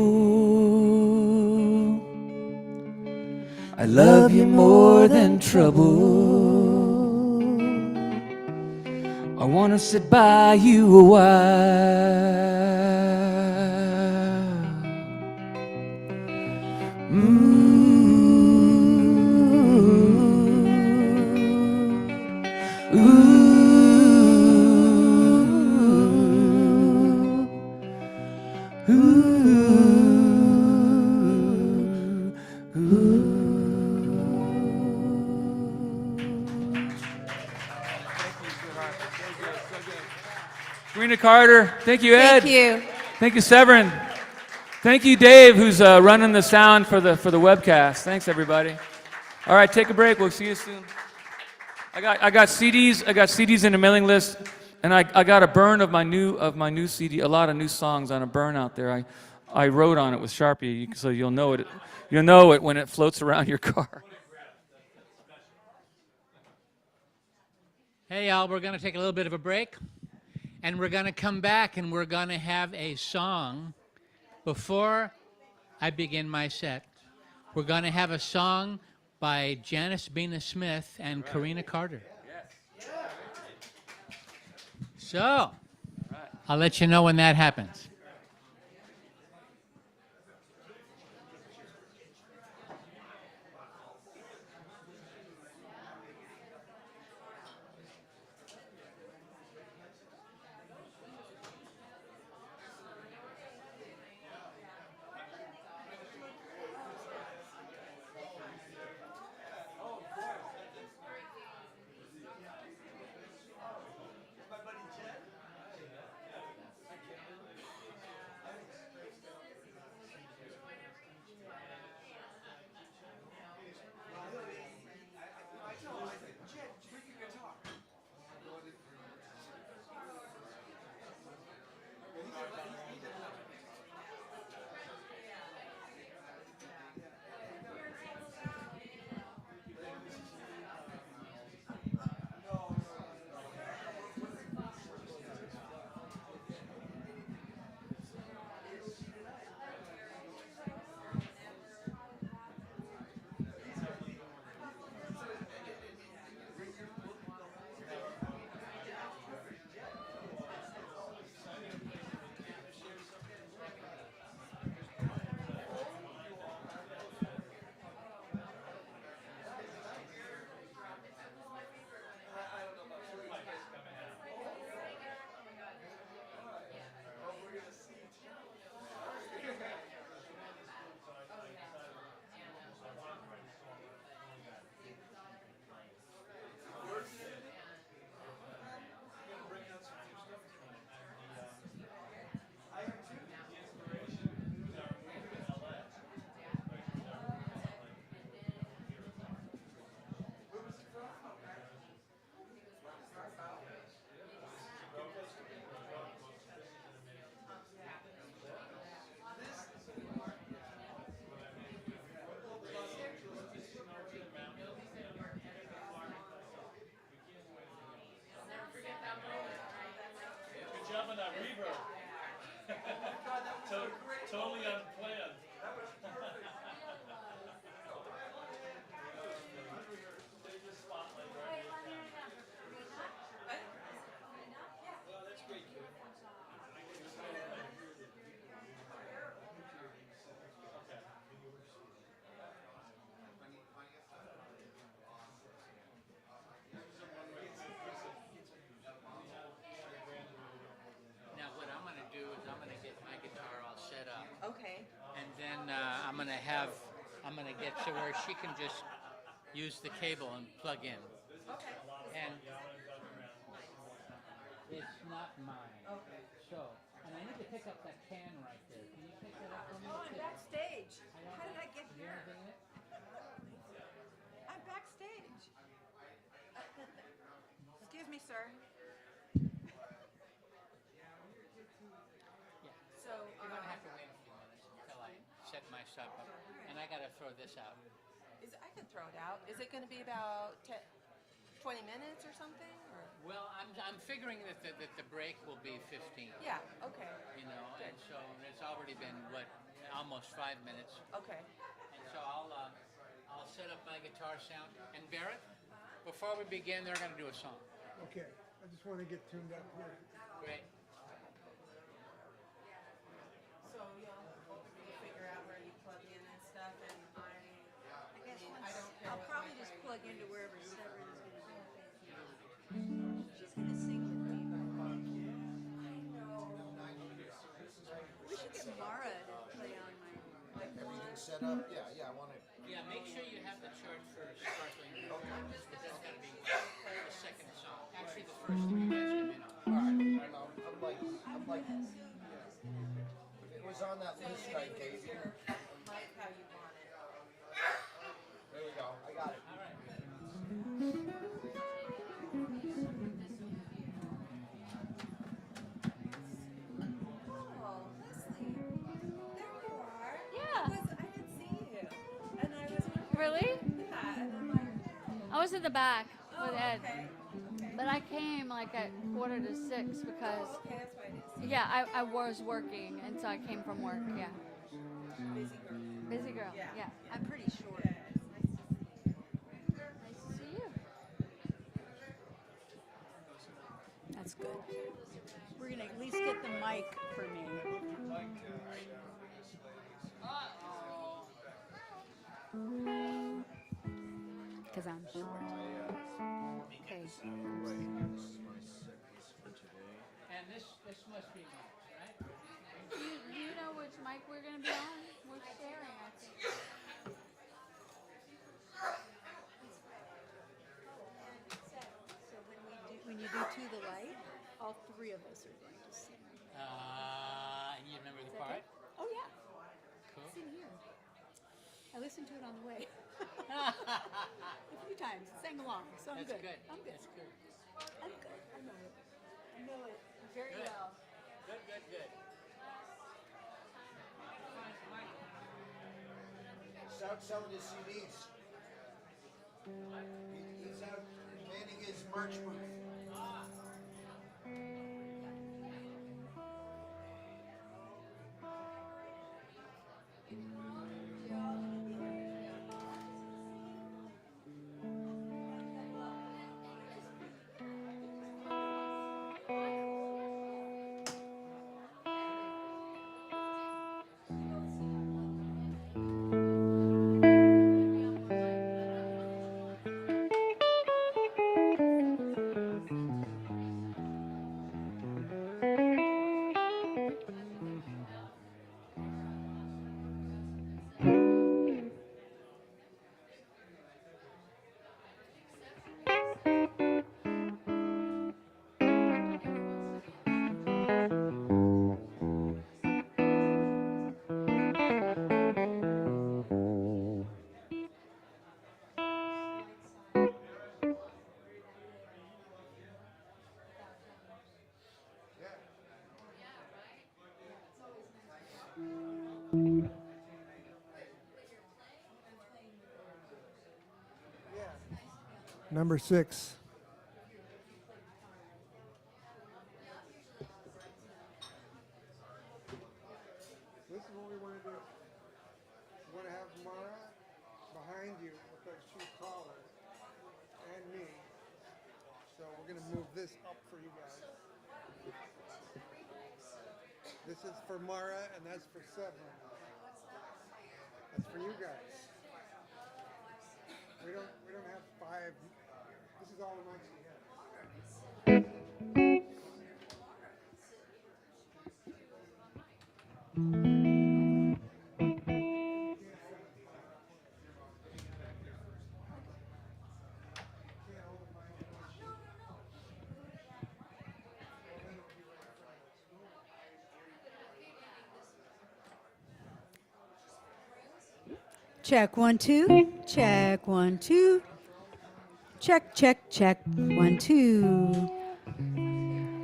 I love you more than trouble. I want to sit by you a while. Karina Carter, thank you, Ed. Thank you. Thank you, Severin. Thank you, Dave, who's running the sound for the webcast. Thanks, everybody. All right, take a break. We'll see you soon. I got CDs. I got CDs in the mailing list And I got a burn of my new CD, a lot of new songs on a burn out there. I wrote on it with Sharpie, so you'll know it. You'll know it when it floats around your car. Hey, y'all, we're going to take a little bit of a break, and we're going to come back, and we're going to have a song before I begin my set. We're going to have a song by Janice Bina Smith and Karina Carter. So, I'll let you know when that happens. Good job on that reverb. Totally unplanned. Now, what I'm going to do is I'm going to get my guitar all set up, Okay. and then I'm going to get to where she can just use the cable and plug in. Okay. And it's not mine. Okay. So, and I need to pick up that can right there. Can you pick that up for me? Oh, I'm backstage. How did I get Is there here? anything in it? I'm backstage. Excuse me, sir. Yeah. So, You're going to have to wait a few minutes until I set my stuff up. And I got to throw this out. I can throw it out. Is it going to be about 20 minutes or something? Or? Well, I'm figuring that the break will be 15. Yeah. Okay. You know, and so it's already been almost 5 minutes. Okay. And so I'll set up my guitar sound. And Barrett, before we begin, they're going to do a song. Okay, I just want to get tuned up here. Great. So you'll figure out where you plug in and stuff, and I don't care. I'll probably just plug into wherever Severin is going to be. She's going to sing with me. We should get Mara to play on my Everything's set up? Yeah, I want to. Yeah, make sure you have the chart for Sparkling River. That's got to be the second song. Actually, the first three you guys come in on. All right, I'm like, it was on that list I gave you. Like how you want it. There we go, I got it. All right. really? I was in the back with Ed, Okay. but I came like at 5:45 because Okay, that's why I didn't see. yeah, I was working, and so I came from work. Yeah, Busy girl. busy girl. Yeah. Yeah, I'm pretty short. Yeah, it's nice to see you. Nice to see you. That's good. We're gonna at least get the mic for me. Because I'm short. Okay. And this must be Mike's, right? Do you know which mic we're gonna be on? We're sharing, I think. So when you do To the Light, all three of us are going to sing. And you remember the part? Oh yeah, Cool. it's in here. I listened to it on the way. A few times, sang along, so I'm That's good. good. I'm good. That's good. I'm good. I know it. I know it very Good. well. Good, good, good. He's out selling his CDs. He's out manning his merch booth. Number 6. This is what we want to do. We want to have Mara behind you with those 2 collars and me. So we're going to move this up for you guys. This is for Mara and that's for Severin. That's for you guys. We don't have 5. This is all the mics we have. Check 1 2. Check 1 2. Check check check 1 2.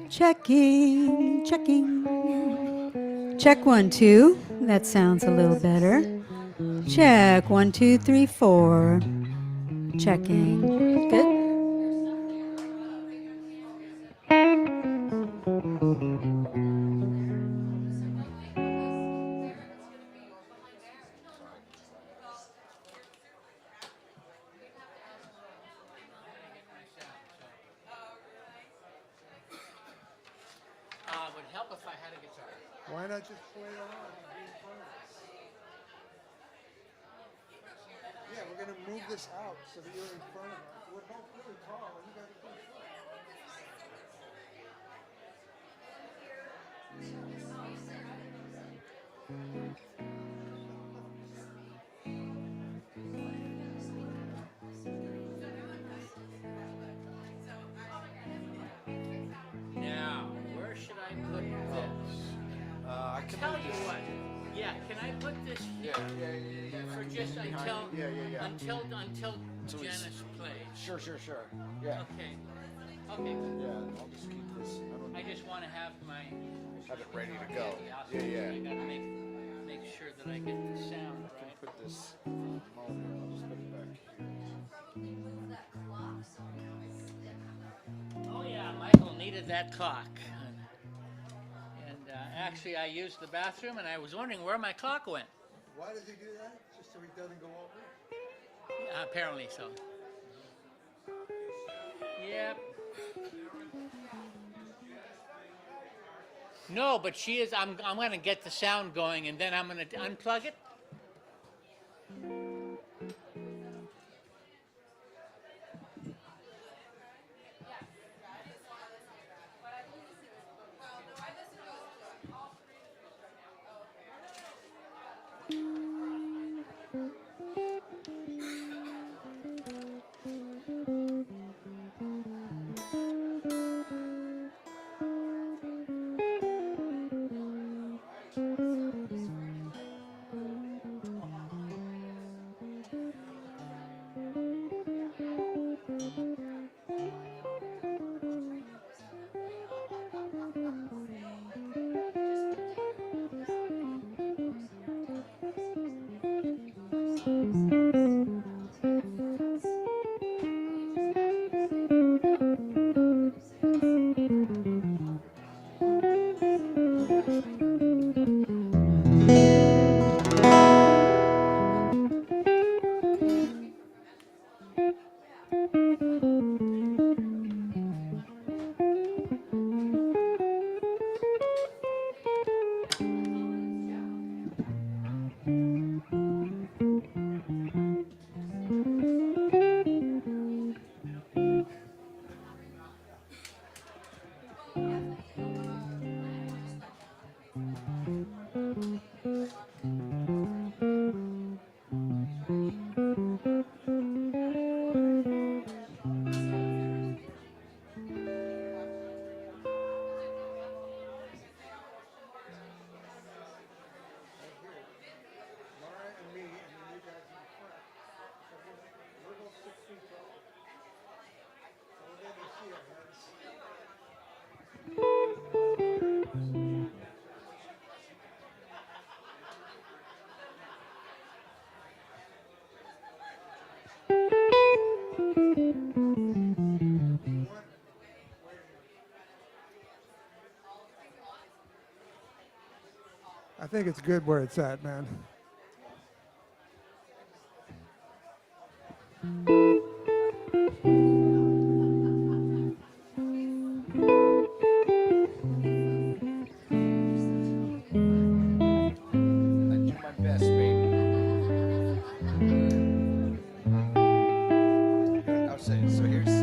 Checking checking. Check 1 2. That sounds a little better. Check 1 2 3 4. Checking. Good. Would help if I had a guitar. Why not just play along and be in front of us? Yeah, we're going to move this out so that you're in front of us. We're both really tall and you guys are pretty short. Now, where should I put this? I can Tell you what. Yeah, can I put this here for just until until So it's- Janice plays? Sure. Yeah. Okay. Okay. Yeah. I'll just keep this. I just want to have my. Have it ready to go. I Yeah. gotta make sure that I get the sound right. Put this. I'll just put it needed that clock. And actually, I used the bathroom, and I was wondering where my clock went. Why does he do that? Just so he doesn't go over? Apparently so. Yep. No, but she is. I'm going to get the sound going, and then I'm going to unplug it. Mara and me, and then you guys in the front. So we're both 6 feet tall. So we'll be able to see our heads. I think it's good where it's at, man. I do my best, baby. I'll say, so here's.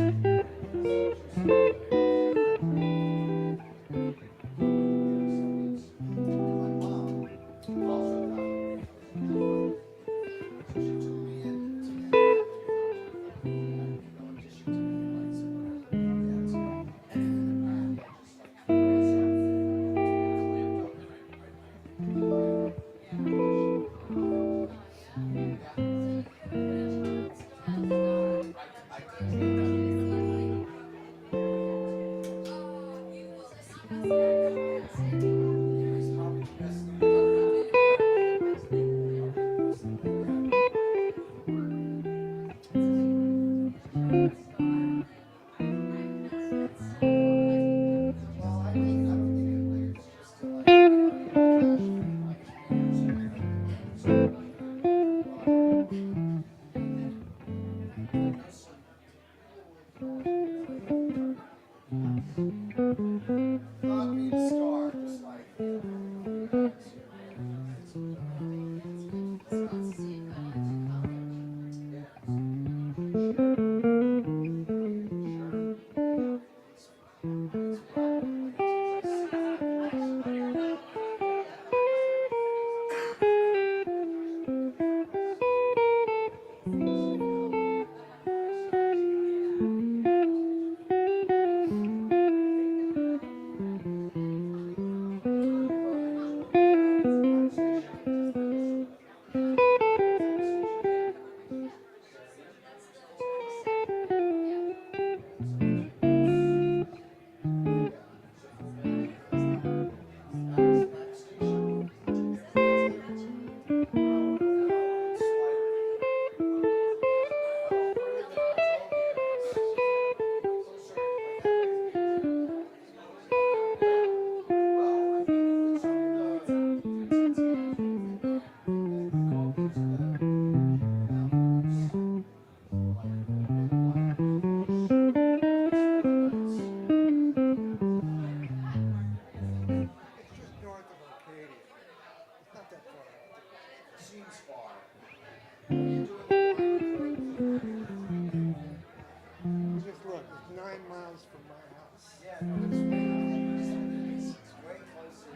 seems far. Just look, it's 9 miles from my house. Yeah, no, it's way closer.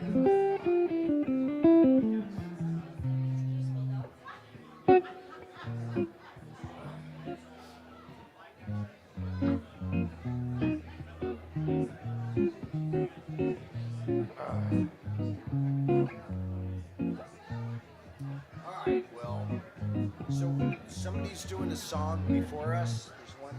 All right, well, so somebody's doing a song before us. There's one.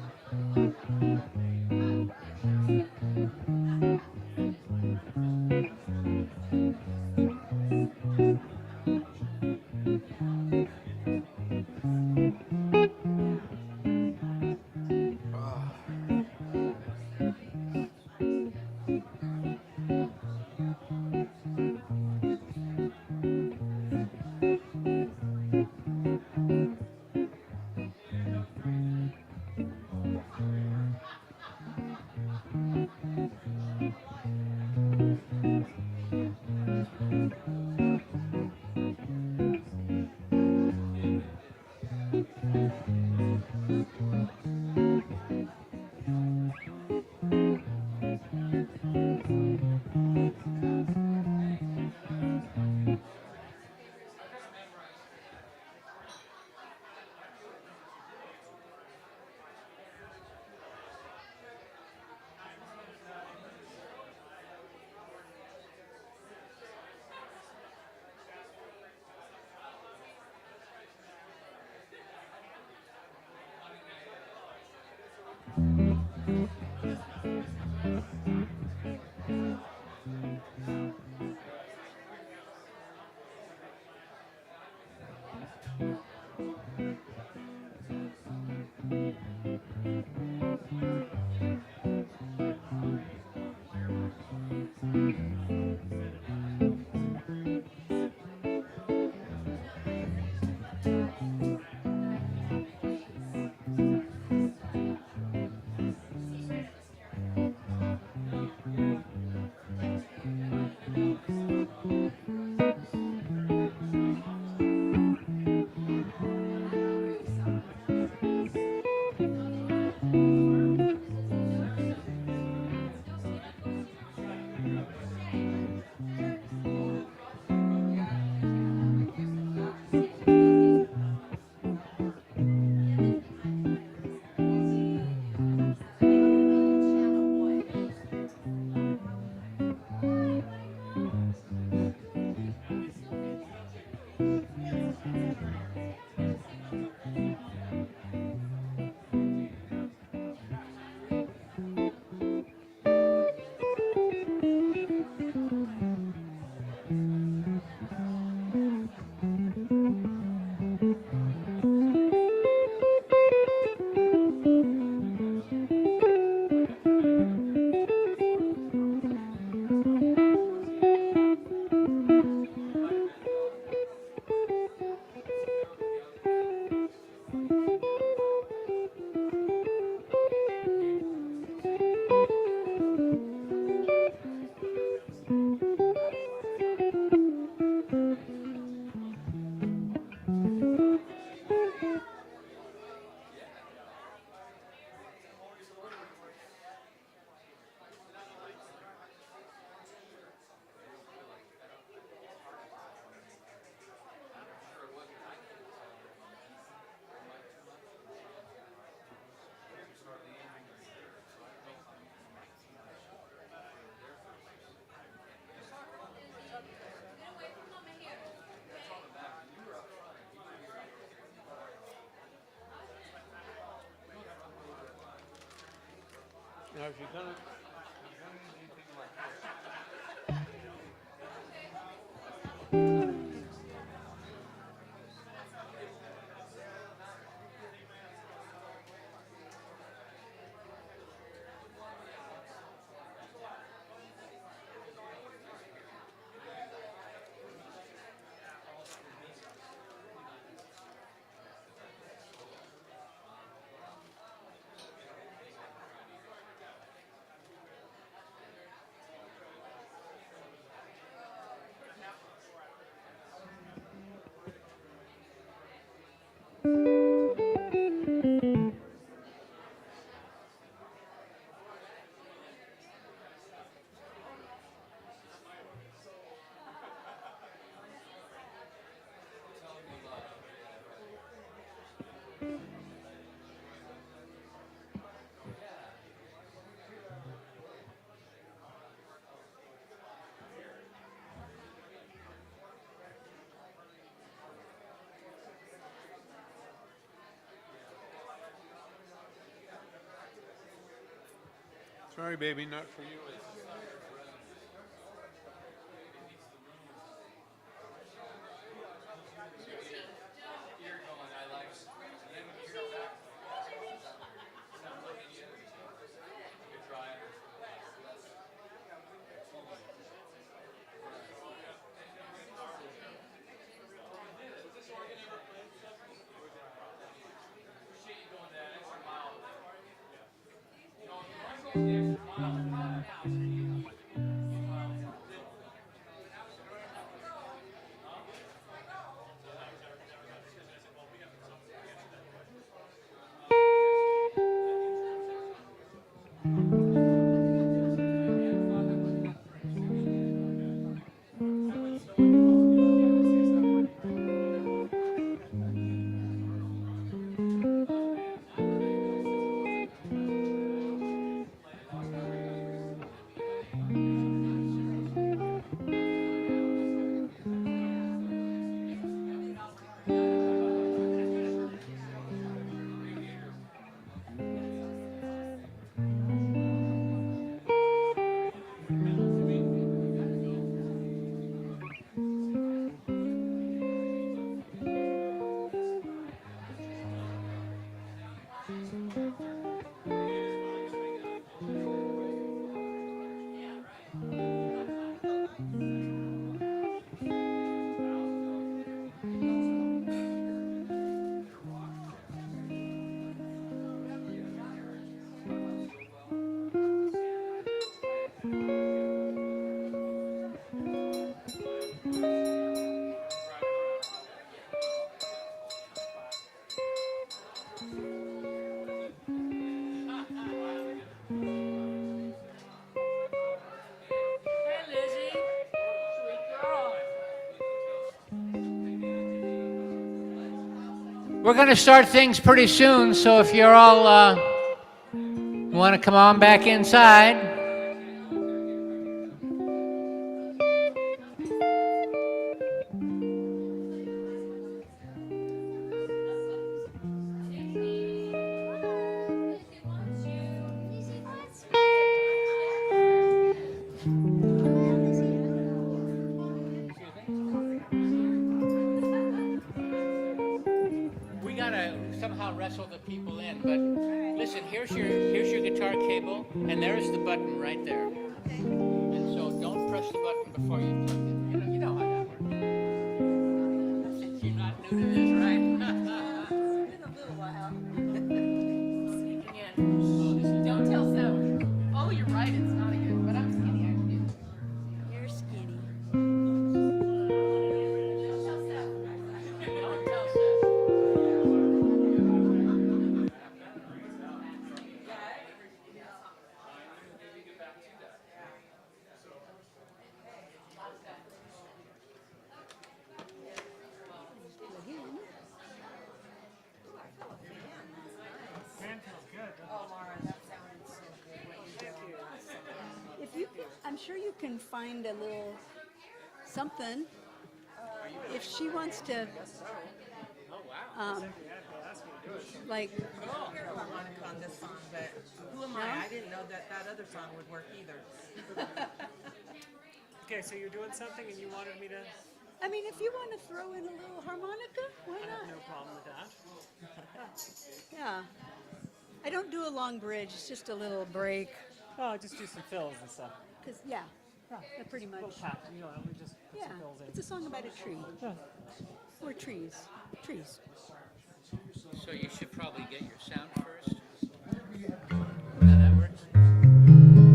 Now, if you're gonna Sorry, baby, not for you. Hey, Lizzie. Sweet girl. We're going to start things pretty soon, so if you're all want to come on back inside. We gotta somehow wrestle the people in, but listen, here's your guitar cable, and there's the button right there. And so don't press the button before you plug it. You know how that works. You're not new to this, right? Been a little while. Sneaking in. Don't tell Sam. Oh, you're right. It's not a good, but I'm skinny. I can do it. You're skinny. Don't tell Sam. Don't tell Seth. Oh, Laura, that sounded so good. What you did on that song. If you, I'm sure you can find a little something. If she wants to, like, Harmonica on this song, but who am I? I didn't know that other song would work either. Okay, so you're doing something and you wanted me to. I mean, if you want to throw in a little harmonica, why I have not? no problem with that. Yeah. I don't do a long bridge. It's just a little break. Oh, just do some fills and stuff. Cause yeah, pretty A little much. pat, you know, we just put Yeah, some fills in. it's a song about a tree Yeah. or trees. Trees. So you should probably get your sound first. How that works?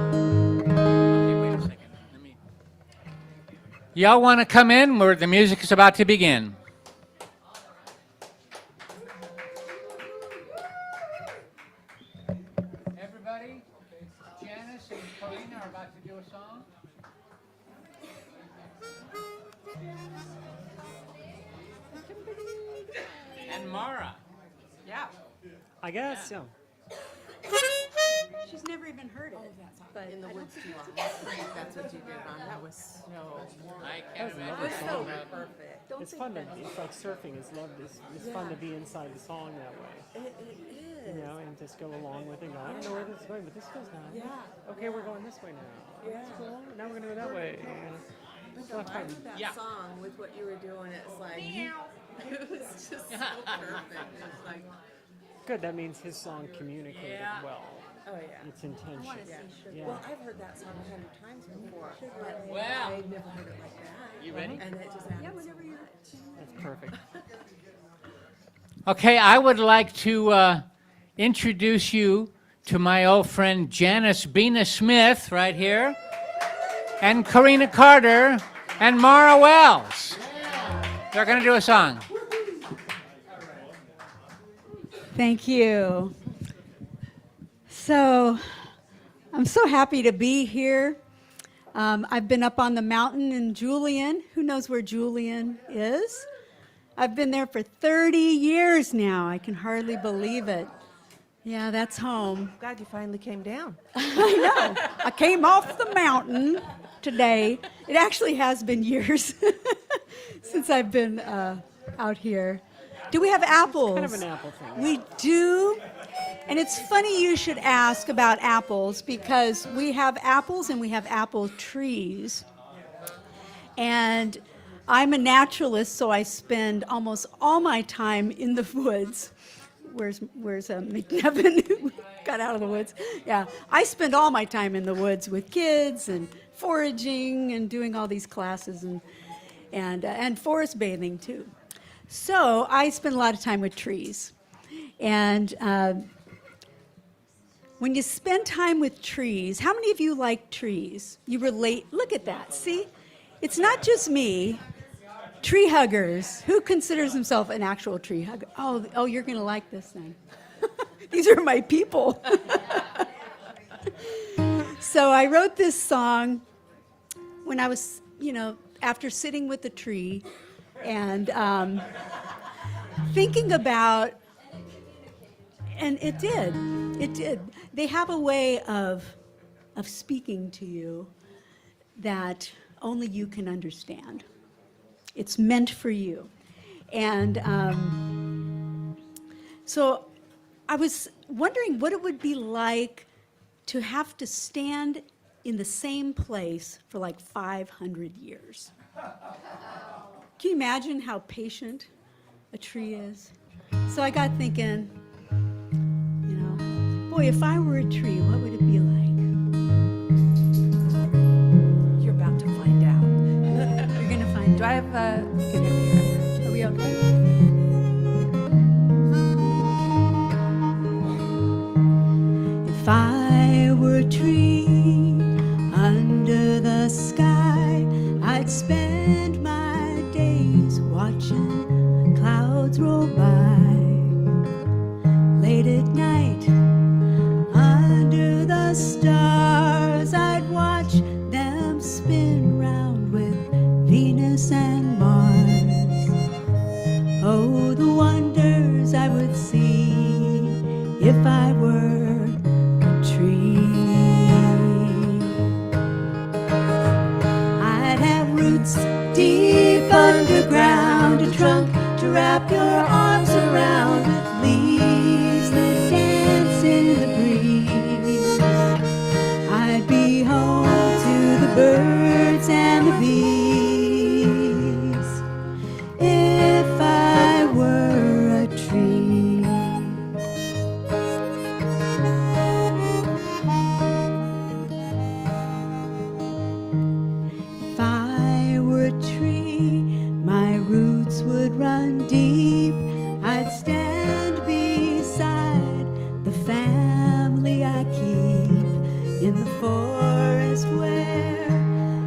Okay, wait a second. Y'all want to come in? Where the music is about to begin. Mara. Yeah. I guess, yeah. She's never even heard it. But In the woods too long. That's what you did on. That was so. I can't That was imagine. another song. Perfect. It's fun to, it's like surfing is loved. It's fun to be inside the song that way. It is. You know, and just go along with it and go, I don't know where this is going, but this goes down. Yeah. Okay, we're going this way now. Yeah. That's cool. Now we're going to go that way. And But the line of that Yeah. song with what you were doing, it's like, it was just so perfect. It's like, good, that means his song communicated Yeah. well. oh yeah. Its intention. Yeah. Well, I've heard that song 100 times before, but Well. I've never heard it like that. You ready? And it just added so much. That's perfect. Okay, I would like to introduce you to my old friend Janice Bina Smith right here, and Karina Carter, and Mara Wells. They're going to do a song. thank you. So, I'm so happy to be here. I've been up on the mountain in Julian. Who knows where Julian is? I've been there for 30 years now. I can hardly believe it. Yeah, that's home. Glad you finally came down. I know. I came off the mountain today. It actually has been years since I've been out here. Do we have apples? Kind of an apple thing. We do. And it's funny you should ask about apples because we have apples and we have apple trees. And I'm a naturalist, so I spend almost all my time in the woods. Where's McNevin who got out of the woods? Yeah, I spend all my time in the woods with kids and foraging and doing all these classes and forest bathing too. So I spend a lot of time with trees. And when you spend time with trees, how many of you like trees? You relate. Look at that. See? It's not just me. Tree huggers. Who considers himself an actual tree hugger? Oh, you're going to like this then. These are my people. So I wrote this song when I was, after sitting with a tree and thinking about, and it did. They have a way of speaking to you that only you can understand. It's meant for you. And so I was wondering what it would be like to have to stand in the same place for like 500 years. Can you imagine how patient a tree is? So I got thinking, boy, if I were a tree, what would it be like? You're about to find out. You're going to find Do I out. have you can hear me, right? Are we okay? If I were a tree under the sky, I'd spend my days watching clouds roll by. Late at night, under the stars, I'd watch them spin round with Venus and Mars. Oh, the wonders I would see if I were a tree. I'd have roots deep underground, a trunk to wrap your arms around, with leaves that dance in the breeze. I'd be home to the birds and the bees if I were a tree. If I were a tree, my roots would run deep. I'd stand beside the family I keep in the forest where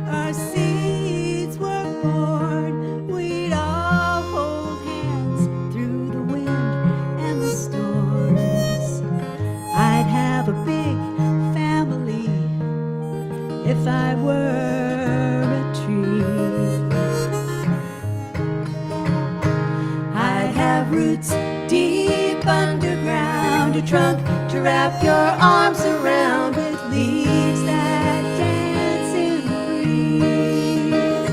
our seeds were born. We'd all hold hands through the wind and the storms. I'd have a big family if I were a tree. I'd have roots a trunk to wrap your arms around with leaves that dance in the breeze.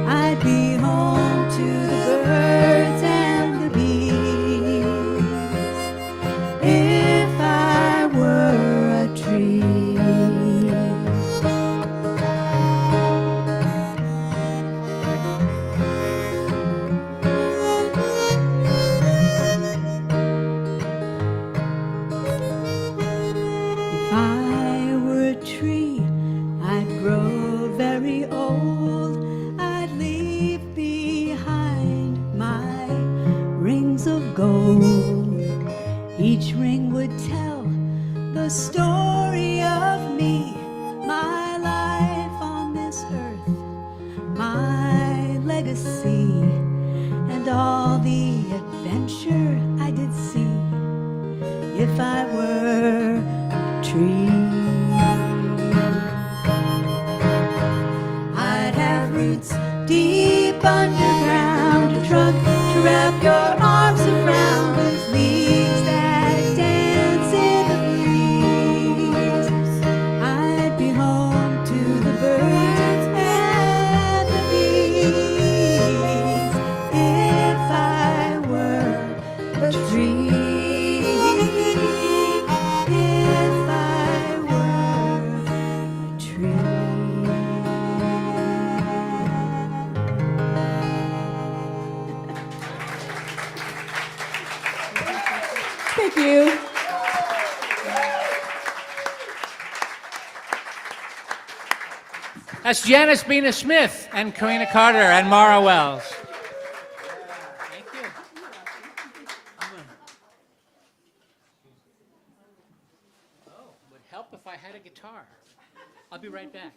I'd be home to the birds and the bees if I were a tree. If I were a tree, I'd grow very old. I'd leave behind my rings of gold. Each ring would tell the story of me, my life on this earth, my legacy, and all the adventure I did see. If I were a tree, I'd have roots deep underground, a trunk to wrap your arms around with leaves that dance in the breeze. I'd be home to the birds and the bees if I were a tree. If I were a tree. Thank you. That's Janice Bina Smith and Karina Carter and Mara Wells. Thank you. Oh, would help if I had a guitar. I'll be right back.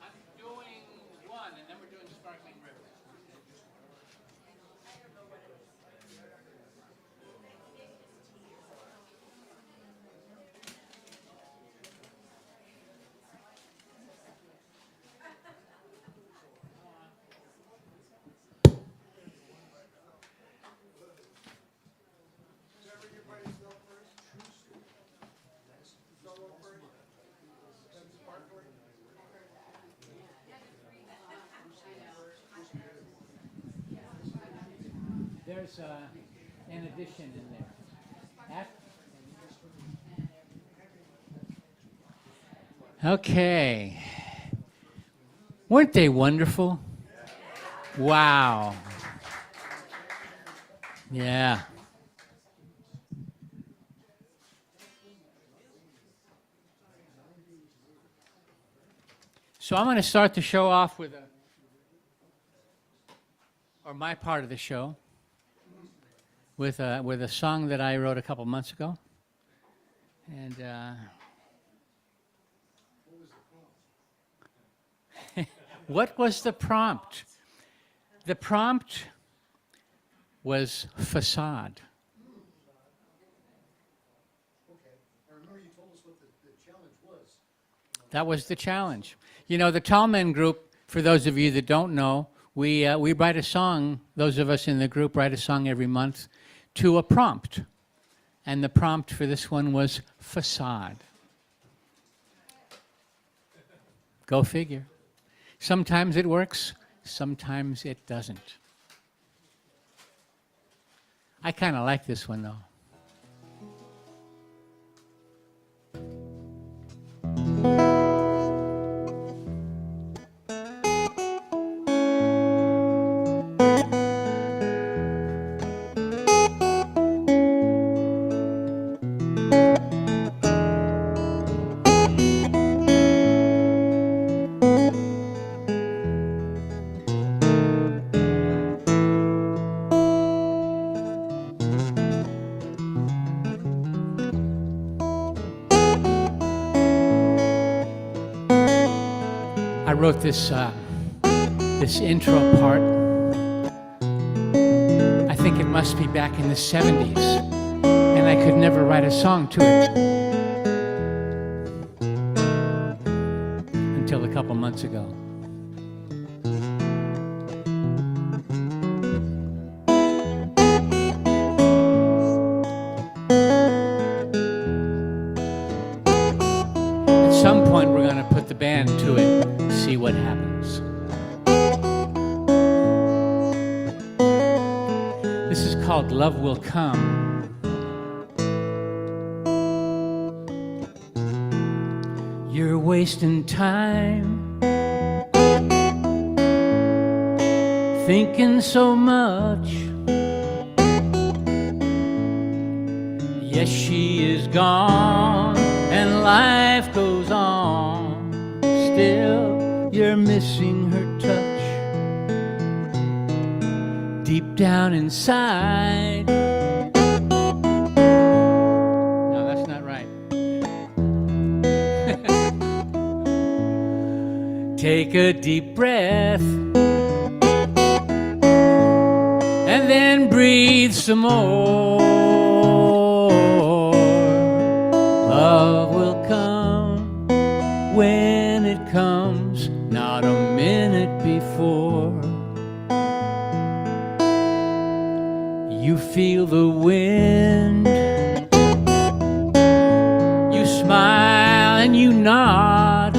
I'm doing one, and then we're doing Sparkling River. There's an addition in there. Okay. Weren't they wonderful? Wow. Yeah. So I'm going to start the show off with or my part of the show, with a song that I wrote a couple months ago. And what was the prompt? The prompt was facade. That was the challenge. You know, the Tallmen Group, for those of you that don't know, we write a song, those of us in the group write a song every month to a prompt. And the prompt for this one was facade. Go figure. Sometimes it works, sometimes it doesn't. I kind of like this one, though. I wrote this intro part. I think must be back in the 70s, and I could never write a song to it until a couple months ago. At some point, we're going to put the band to it, see what happens. This is called Love Will Come. You're wasting time thinking so much. Yes, she is gone and life goes on. Still, you're missing her touch deep down inside. No, that's not right. Take a deep breath and then breathe some more. Love will come when it comes, not a minute before. You feel the wind, you smile and you nod.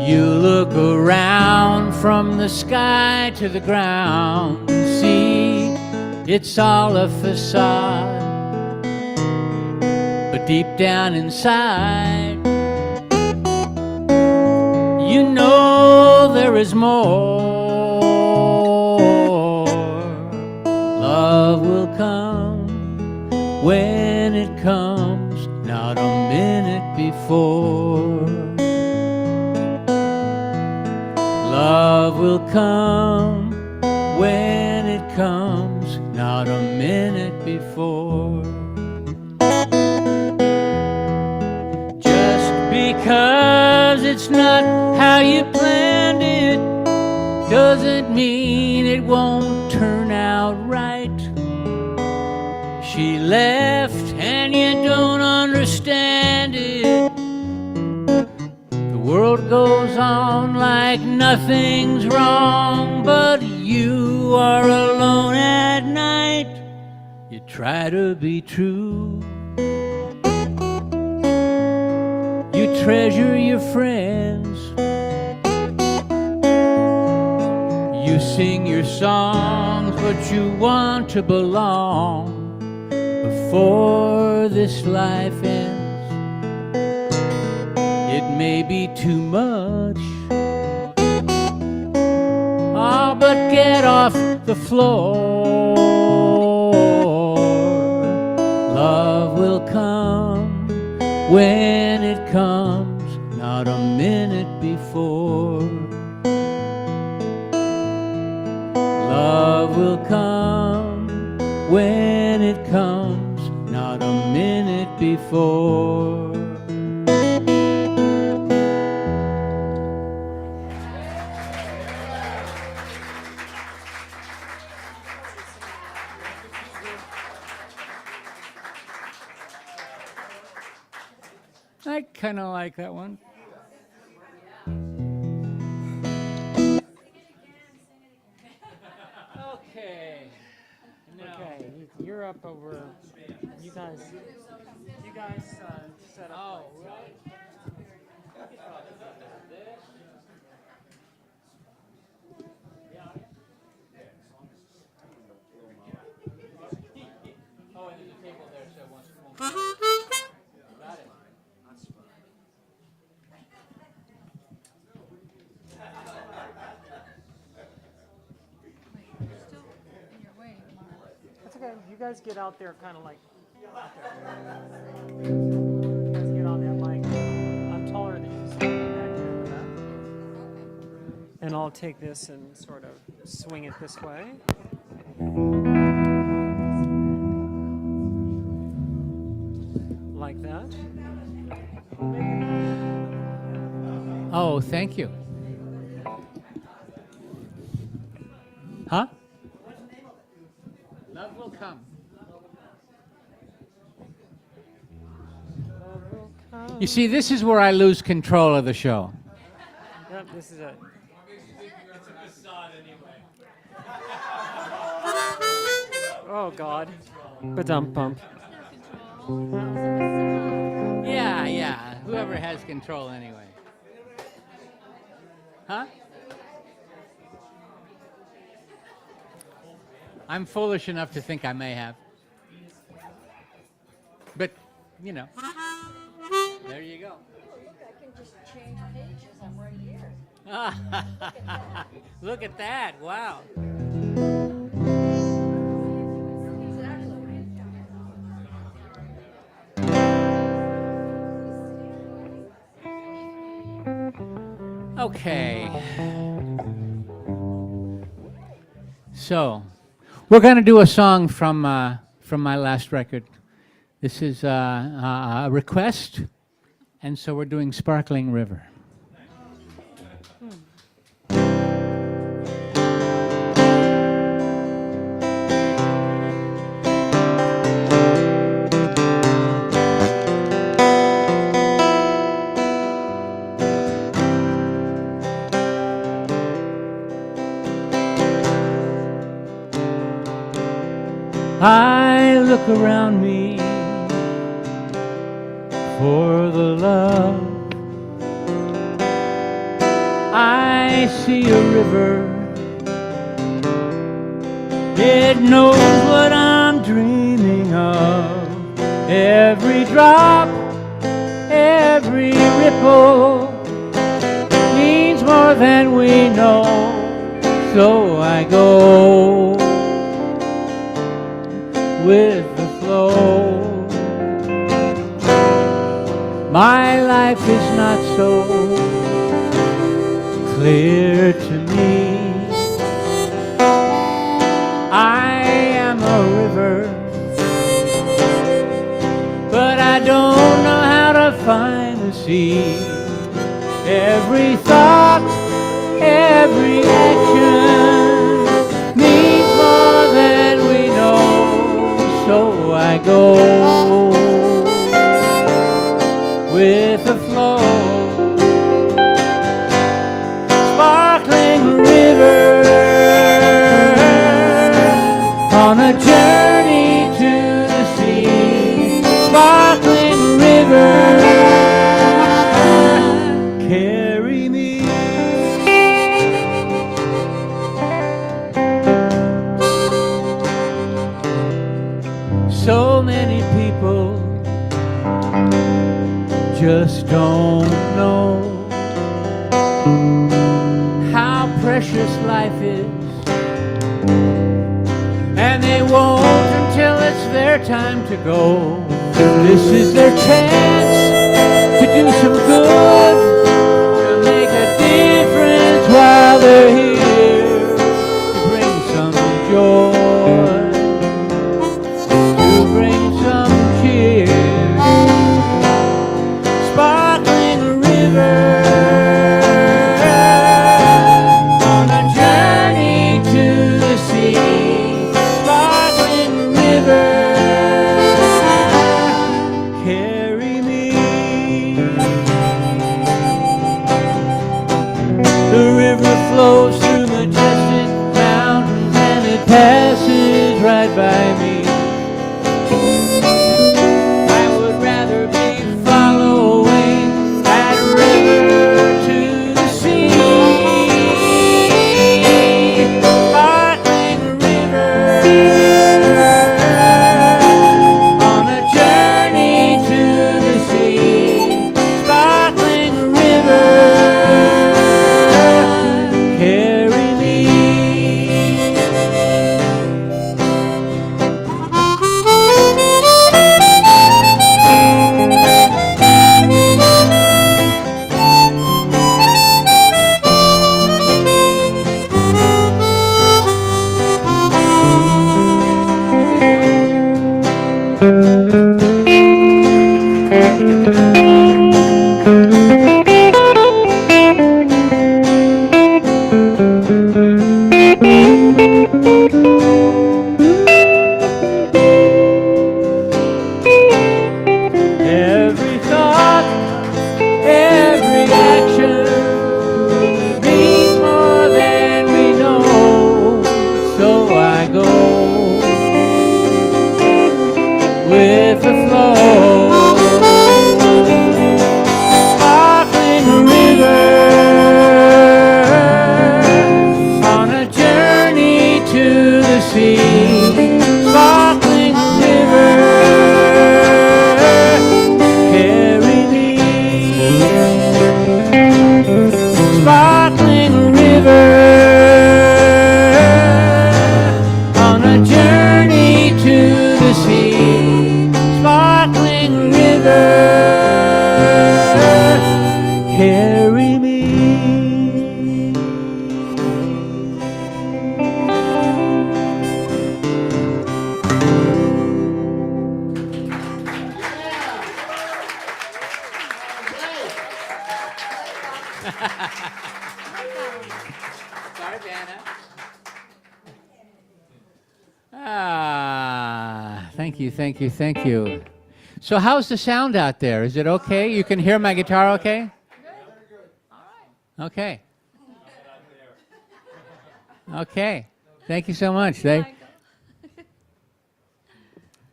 You look around from the sky to the ground and see it's all a facade. But deep down inside, you know there is more. Love will come when it comes, not a minute before. Love will come when it comes, not a minute before. Just because it's not how you planned it doesn't mean it won't turn out right. She left and you don't understand it. The world goes on like nothing's wrong, but you are alone at night. You try to be true. You treasure your friends. You sing your songs, but you want to belong before this life ends. It may be too much. Oh, but get off the floor. Love will come when it comes, not a minute before. Love will come when it comes, not a minute before. I kind of like that one. Okay. Okay, you're up over. You guys set up. Oh, right. Oh, and there's a table there, so it wants to move. Got it. Still in your way, Mark. That's okay. You guys get out there, kind of like. Out there. You guys get on that mic. I'm taller than you, so I'll be back here with that. And I'll take this and sort of swing it this way. Like that. Oh, thank you. Huh? You see, this is where I lose control of the show. Yep, this is it. Oh God. Ba-dum bump. Yeah, yeah. Whoever has control anyway. Huh? I'm foolish enough to think I may have. But, you know. There you go. I can just change pages. I'm right here. Look at that. Wow. Okay. So, we're going to do a song from my last record. This is a request, and so we're doing Sparkling River. I look around me for the love. I see a river. It knows what I'm dreaming of. Every drop, every ripple means more than we know. So I go with the flow. My life is not so clear to me. I am a river, but I don't know how to find the sea. Every thought, every action means more than we know. So I go with the flow. Sparkling river, on a journey to the sea. Sparkling river, carry me. So many people just don't know how precious life is, and they won't until it's their time to go. This is their chance to do some good, to make a difference while they're here, to bring some joy, to bring some cheer. Sparkling river, on a journey to the sea. Sparkling river, carry me. The river flows through majestic mountains, and it passes right by me. I would rather be following that river to the sea. Sparkling river, on a journey to the sea. Sparkling river, carry Sorry, Vanna. Ah, thank you, thank you, thank you. So how's the sound out there? Is it okay? You can hear my guitar okay? Okay. Okay. Thank you so much. Well,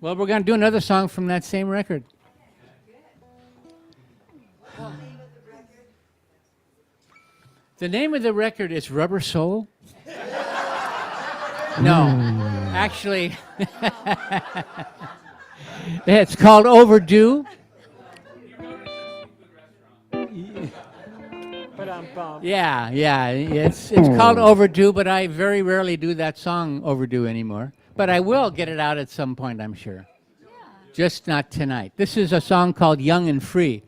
we're going to do another song from that same record. The name of the record is Rubber Soul? No, actually, it's called Overdue. But Yeah, it's called Overdue, but I very rarely do that song Overdue anymore. But I will get it out at some point, I'm sure. Just not tonight. This is a song called Young and Free.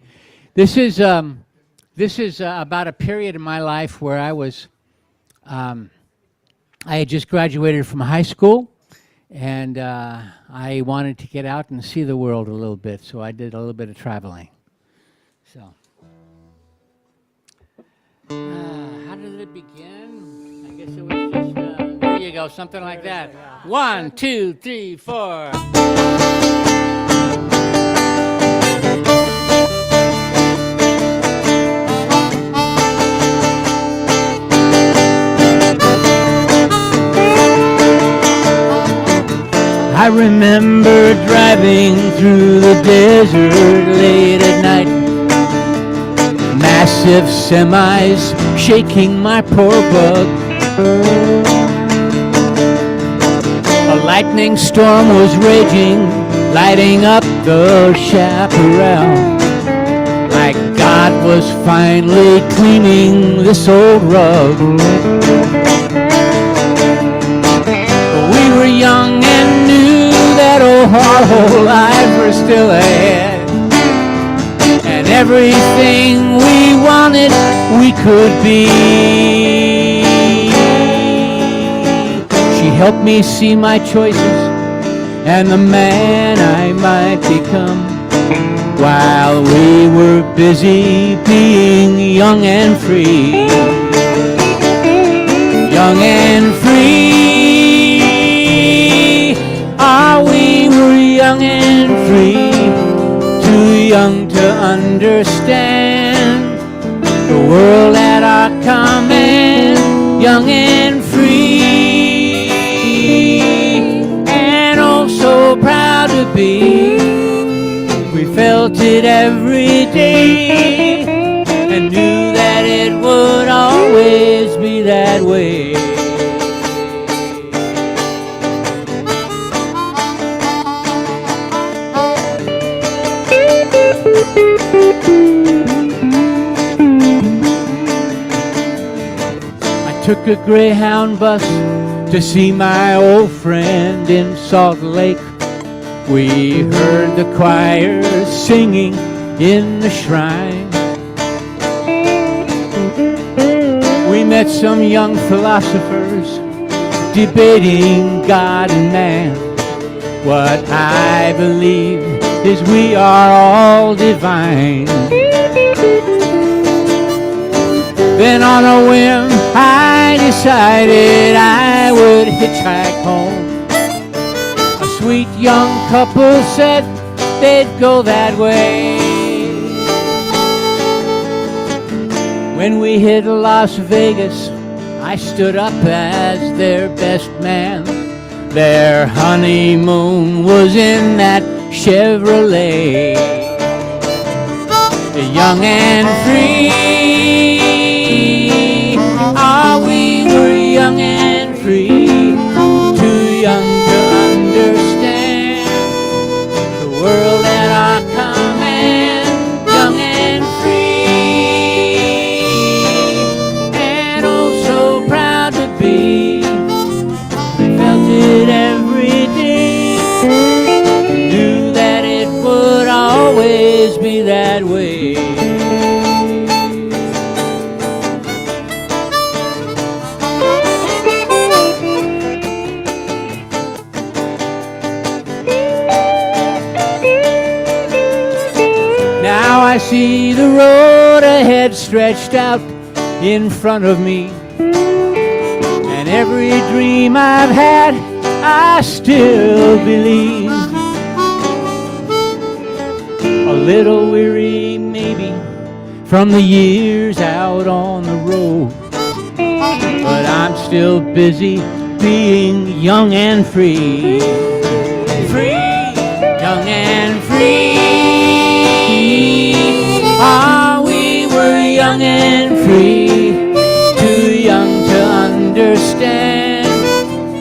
This is about a period in my life where I had just graduated from high school, and I wanted to get out and see the world a little bit, so I did a little bit of traveling. So, how did it begin? I guess it was just, there you go, something like that. 1, 2, 3, 4. I remember driving through the desert late at night. Massive semis shaking my poor bug. A lightning storm was raging, lighting up the chaparral. My God was finally cleaning this old rug. We were young and knew that our whole lives were still ahead, and everything we wanted we could be. She helped me see my choices and the man I might become, while we were busy being young and free. Young and free. Ah, we were young and free, too young to understand the world at our command. Young and free, and oh so proud to be. We felt it every day and knew that it would always be that way. I took a Greyhound bus to see my old friend in Salt Lake. We heard the choir singing in the shrine. We met some young philosophers debating God and man. What I believe is we are all divine. Then on a whim I decided I would hitchhike home. A sweet young couple said they'd go that way. When we hit Las Vegas, I stood up as their best man. Their honeymoon was in that Chevrolet. Young and free, ah, we were young and free, too young to understand the world at our command. Young and free, and oh so proud to be. We felt it every day, knew that it would always be that way. Now I see the road ahead stretched out in front of me. And every dream I've had, I still believe. A little weary maybe from the years out on the road, but I'm still busy being young and free. Free, young and free. Ah, we were young and free, too young to understand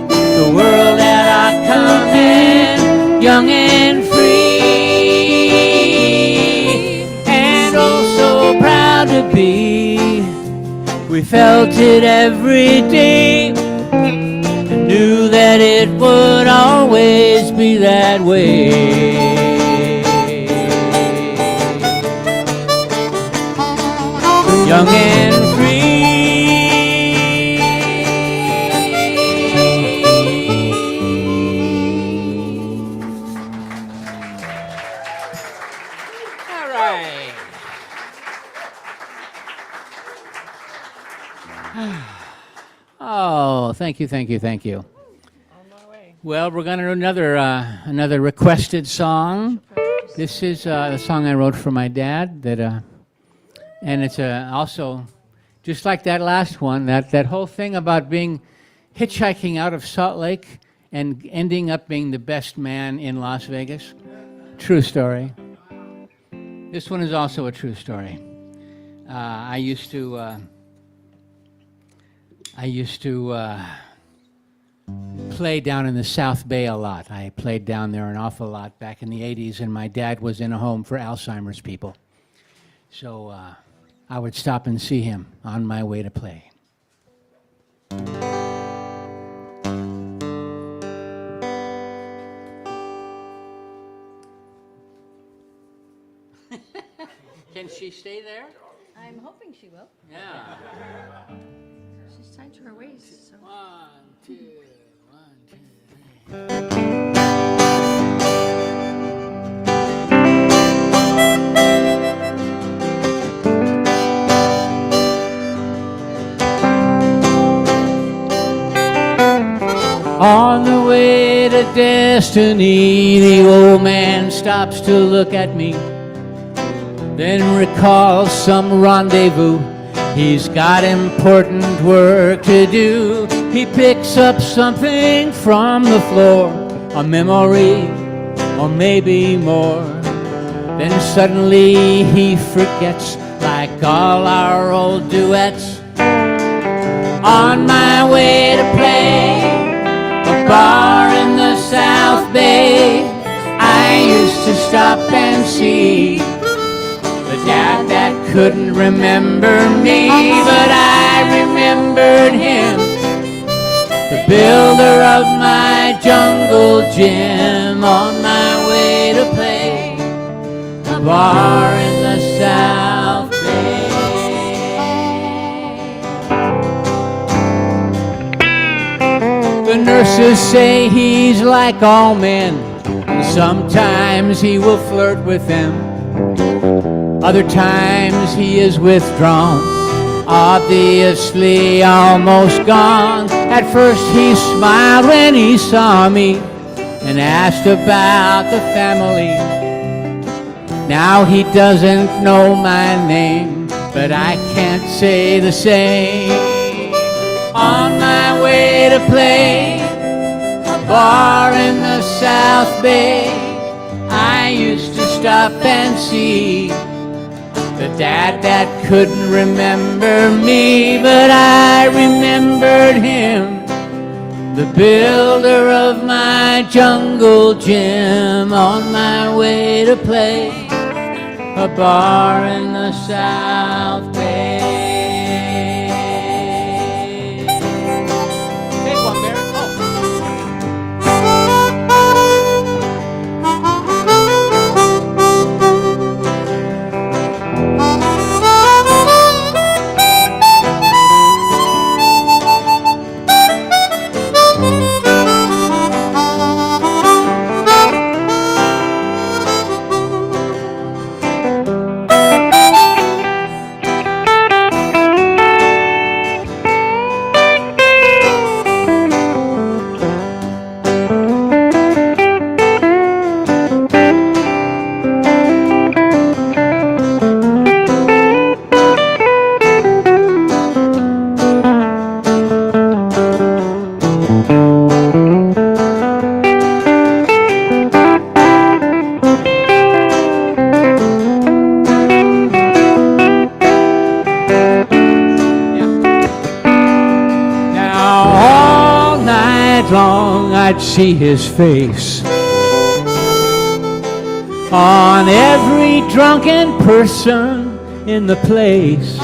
the world at our command. Young and free, and oh so proud to be. We felt it every day, and knew that it would always be that way. Young and free. All right. Oh, thank you, thank you, thank you. On my way. Well, we're going to do another requested song. This is a song I wrote for my dad that, and it's also just like that last one. That whole thing about being hitchhiking out of Salt Lake and ending up being the best man in Las Vegas. True story. This one is also a true story. I used to play down in the South Bay a lot. I played down there an awful lot back in the 80s, and my dad was in a home for Alzheimer's people. So I would stop and see him on my way to play. Can she stay there? I'm hoping she will. Yeah. She's tied to her waist. So. 1, 2, 1, 2, 3. On the way to destiny, the old man stops to look at me, then recalls some rendezvous. He's got important work to do. He picks up something from the floor, a memory, or maybe more. Then suddenly he forgets, like all our old duets. On my way to play a bar in the South Bay, I used to stop and see the dad that couldn't remember me, but I remembered him, the builder of my jungle gym. On my way to play a bar in the South Bay. The nurses say he's like all men, and sometimes he will flirt with them. Other times he is withdrawn, obviously almost gone. At first he smiled when he saw me and asked about the family. Now he doesn't know my name, but I can't say the same. On my way to play a bar in the South Bay, I used to stop and see the dad that couldn't remember me, but I remembered him, the builder of my jungle gym. On my way to play a bar in the South Bay. Take one, Barry. night long I'd see his face on every drunken person in the place.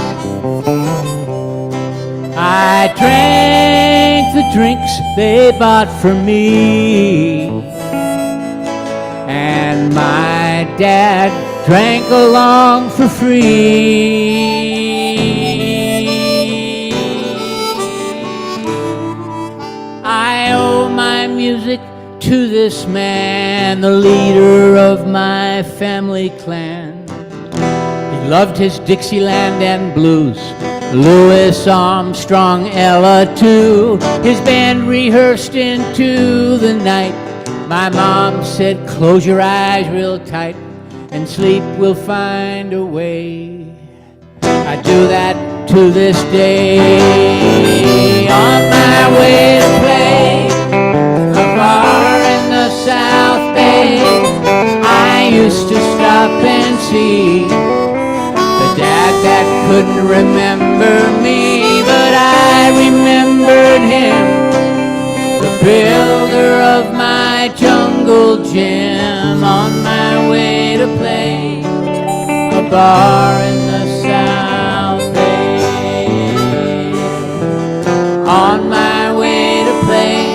I drank the drinks they bought for me, and my dad drank along for free. I owe my music to this man, the leader of my family clan. He loved his Dixieland and blues, Louis Armstrong, Ella too. His band rehearsed into the night. My mom said, close your eyes real tight, and sleep will find a way. I do that to this day. On my way to play a bar in the South Bay, I used to stop and see the dad that couldn't remember me, but I remembered him, the builder of my jungle gym. On my way to play a bar in the South Bay, on my way to play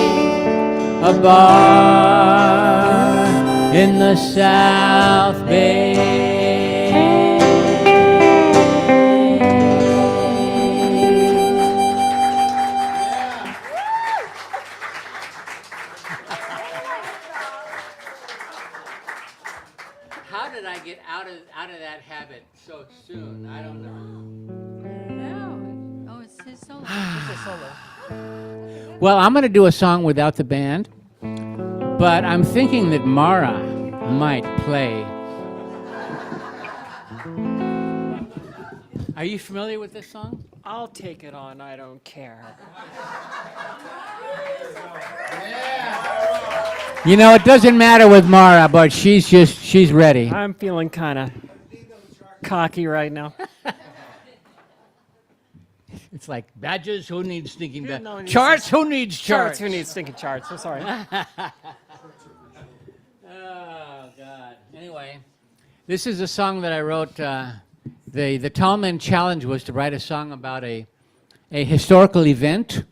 a bar in the South Bay. How did I get out of that habit so soon? I don't know. No. Oh, it's his solo. Well, I'm going to do a song without the band, but I'm thinking that Mara might play. Are you familiar with this song? I'll take it on. I don't care. You know, it doesn't matter with Mara, but she's ready. I'm feeling kind of cocky right now. It's like badges, who needs stinking No, badges? it's- Charts, who needs charts? Who needs stinking charts? I'm sorry. Oh, God. Anyway, this is a song that I wrote. The Tallman Challenge was to write a song about a historical event.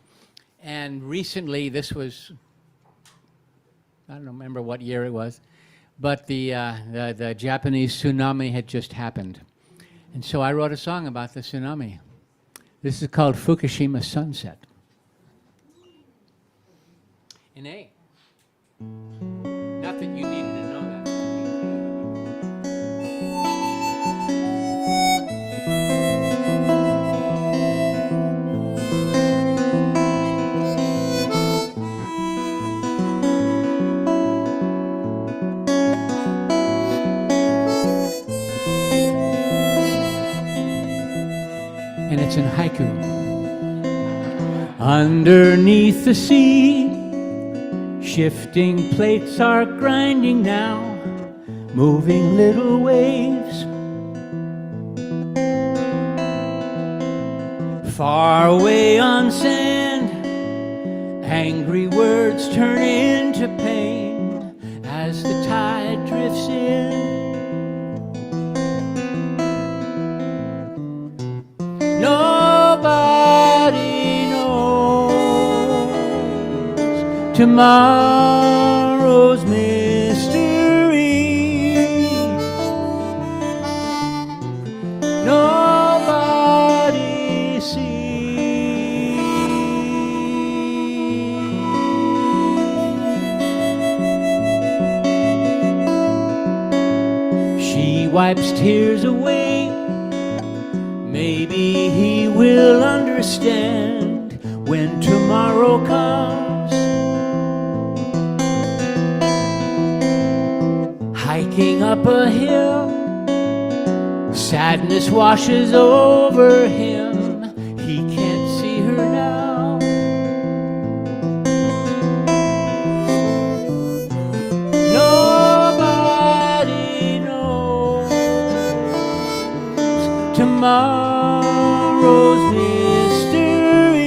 And recently, this was, I don't remember what year it was, but the Japanese tsunami had just happened. And so I wrote a song about the tsunami. This is called Fukushima Sunset. In A. Not that you needed to know that. And it's in haiku. Underneath the sea, shifting plates are grinding now, moving little waves. Far away on sand, angry words turn into pain as the tide drifts in. Nobody knows tomorrow's mystery. Nobody sees. She wipes tears away. Maybe he will understand when tomorrow comes. Hiking up a hill, sadness washes over him. He can't see her now. Nobody knows tomorrow's mystery.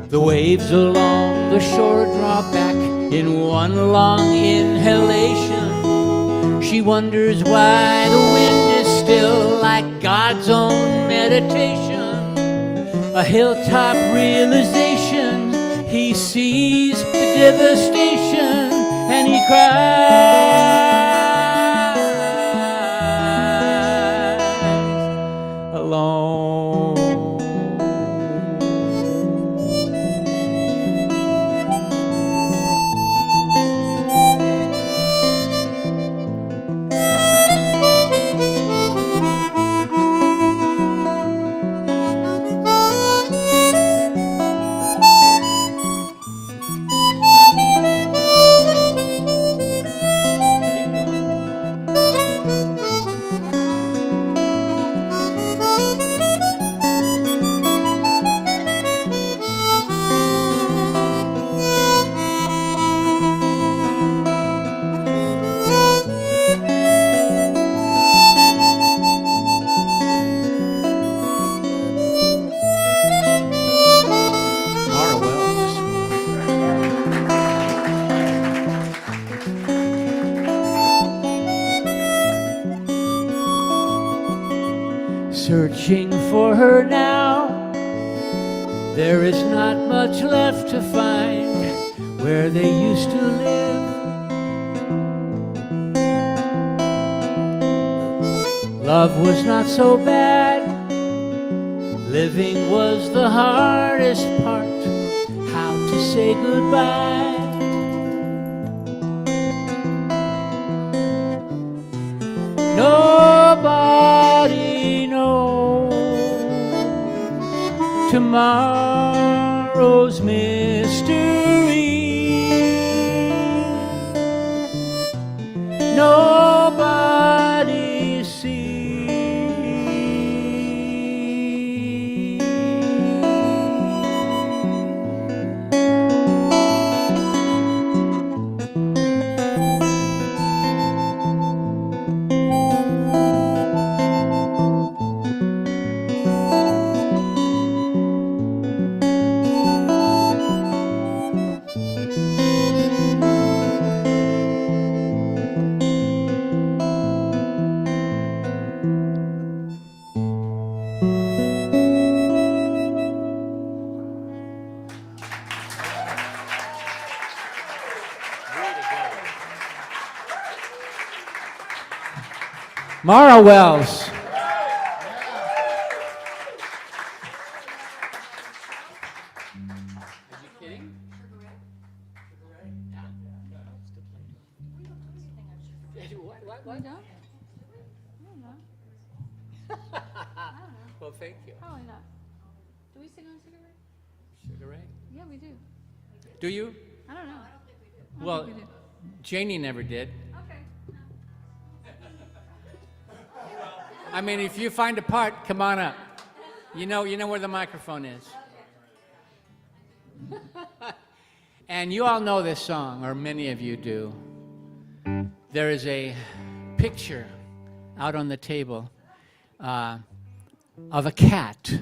The waves along the shore draw back in one long inhalation. She wonders why the wind is still, like God's own meditation. A hilltop realization, he sees the devastation and he cries alone. Mara Wells. Searching for her now, there is not much left to find where they used to live. Love was not so bad, living was the hardest part. How to say goodbye. Nobody knows tomorrow's mystery. Nobody sees. Mara Wells. We don't? I don't know. Well, thank you. Probably not. Do we sing on Sugar Ray? Sugar Ray. Yeah, we do. Do you? I don't know. I don't Well, think we do. Janie never did. Okay. I mean, if you find a part, come on up. You know where the microphone is. And you all know this song, or many of you do. There is a picture out on the table of a cat,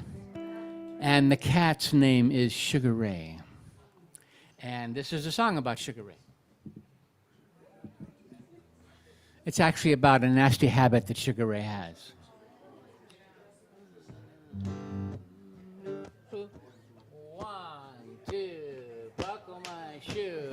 and the cat's name is Sugar Ray. And this is a song about Sugar Ray. It's actually about a nasty habit that Sugar Ray has. One, two, buckle my shoe.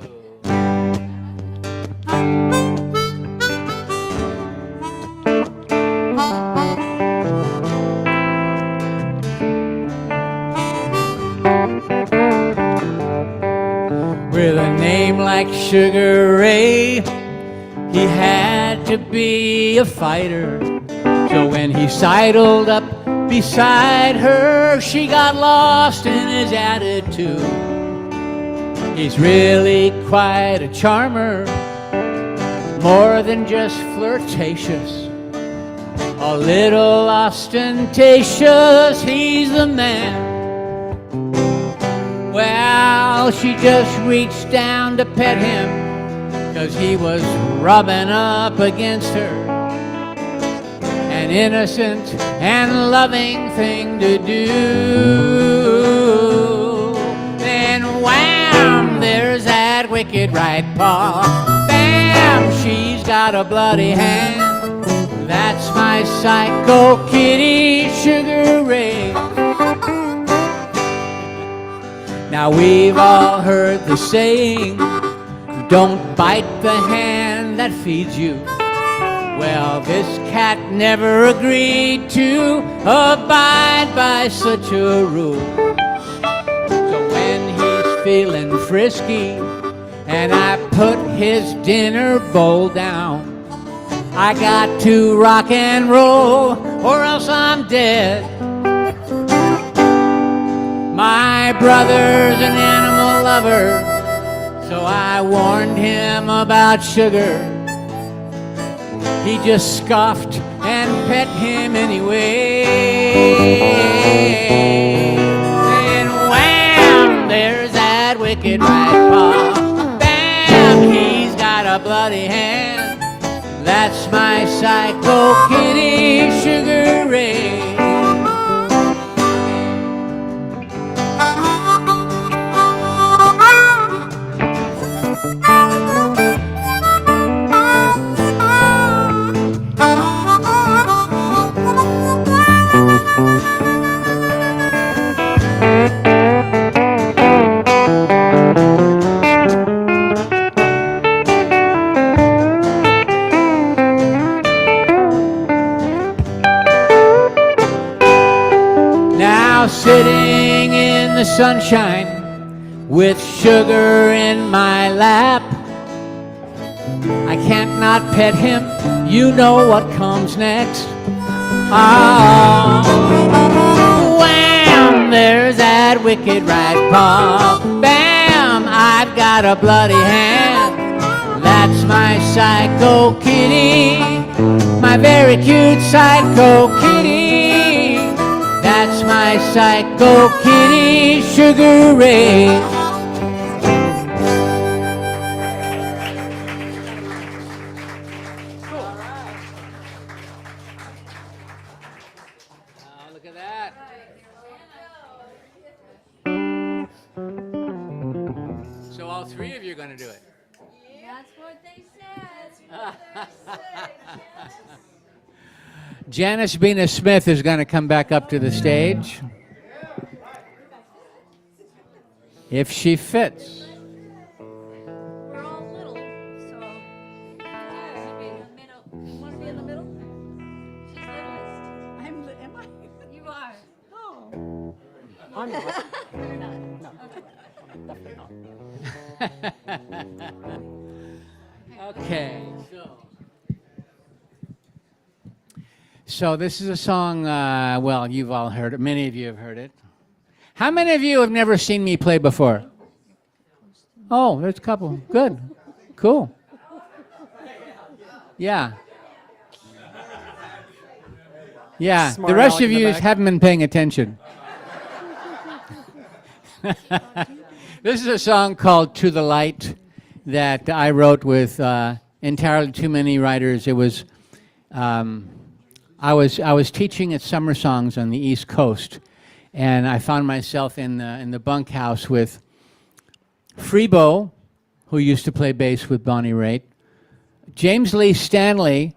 With a name like Sugar Ray, he had to be a fighter. So when he sidled up beside her, she got lost in his attitude. He's really quite a charmer, more than just flirtatious, a little ostentatious. He's the man. Well, she just reached down to pet him, 'cause he was rubbing up against her. An innocent and loving thing to do. Then right paw. Bam, she's got a bloody hand. That's my psycho kitty, Sugar Ray. Now we've all heard the saying, don't bite the hand that feeds you. Well, this cat never agreed to abide by such a rule. So when he's feeling frisky and I put his dinner bowl down, I got to rock and roll or else I'm dead. My brother's an animal lover, so I warned him about Sugar. He just scoffed and pet him anyway. And wham, there's that wicked right paw. Bam, he's got a bloody hand. That's my psycho kitty, Sugar Ray. Sitting in the sunshine with Sugar in my lap, I can't not pet him, you know what comes next. Oh, wham, there's that wicked right paw. Bam, I've got a bloody hand. That's my psycho kitty, my very cute psycho kitty. That's my psycho kitty, Sugar Ray. Look at that. So all three of you are going to do it. That's what they said. Janice Bina Smith is going to come back up to the stage. If she fits. We're all little, so you be in the middle. You want to be in the middle? She's littlest. Am I? You are. Oh. I'm not. You're not. No, definitely not. Okay. So this is a song, well, you've all heard it. Many of you have heard it. How many of you have never seen me play before? Oh, there's a couple. Good. Cool. Yeah. Yeah. Smart The rest aleck of in the you back. haven't been paying attention. This is a song called To the Light that I wrote with entirely too many writers. It was... I was teaching at Summer Songs on the East Coast, and I found myself in the bunkhouse with Freebo, who used to play bass with Bonnie Raitt, James Lee Stanley,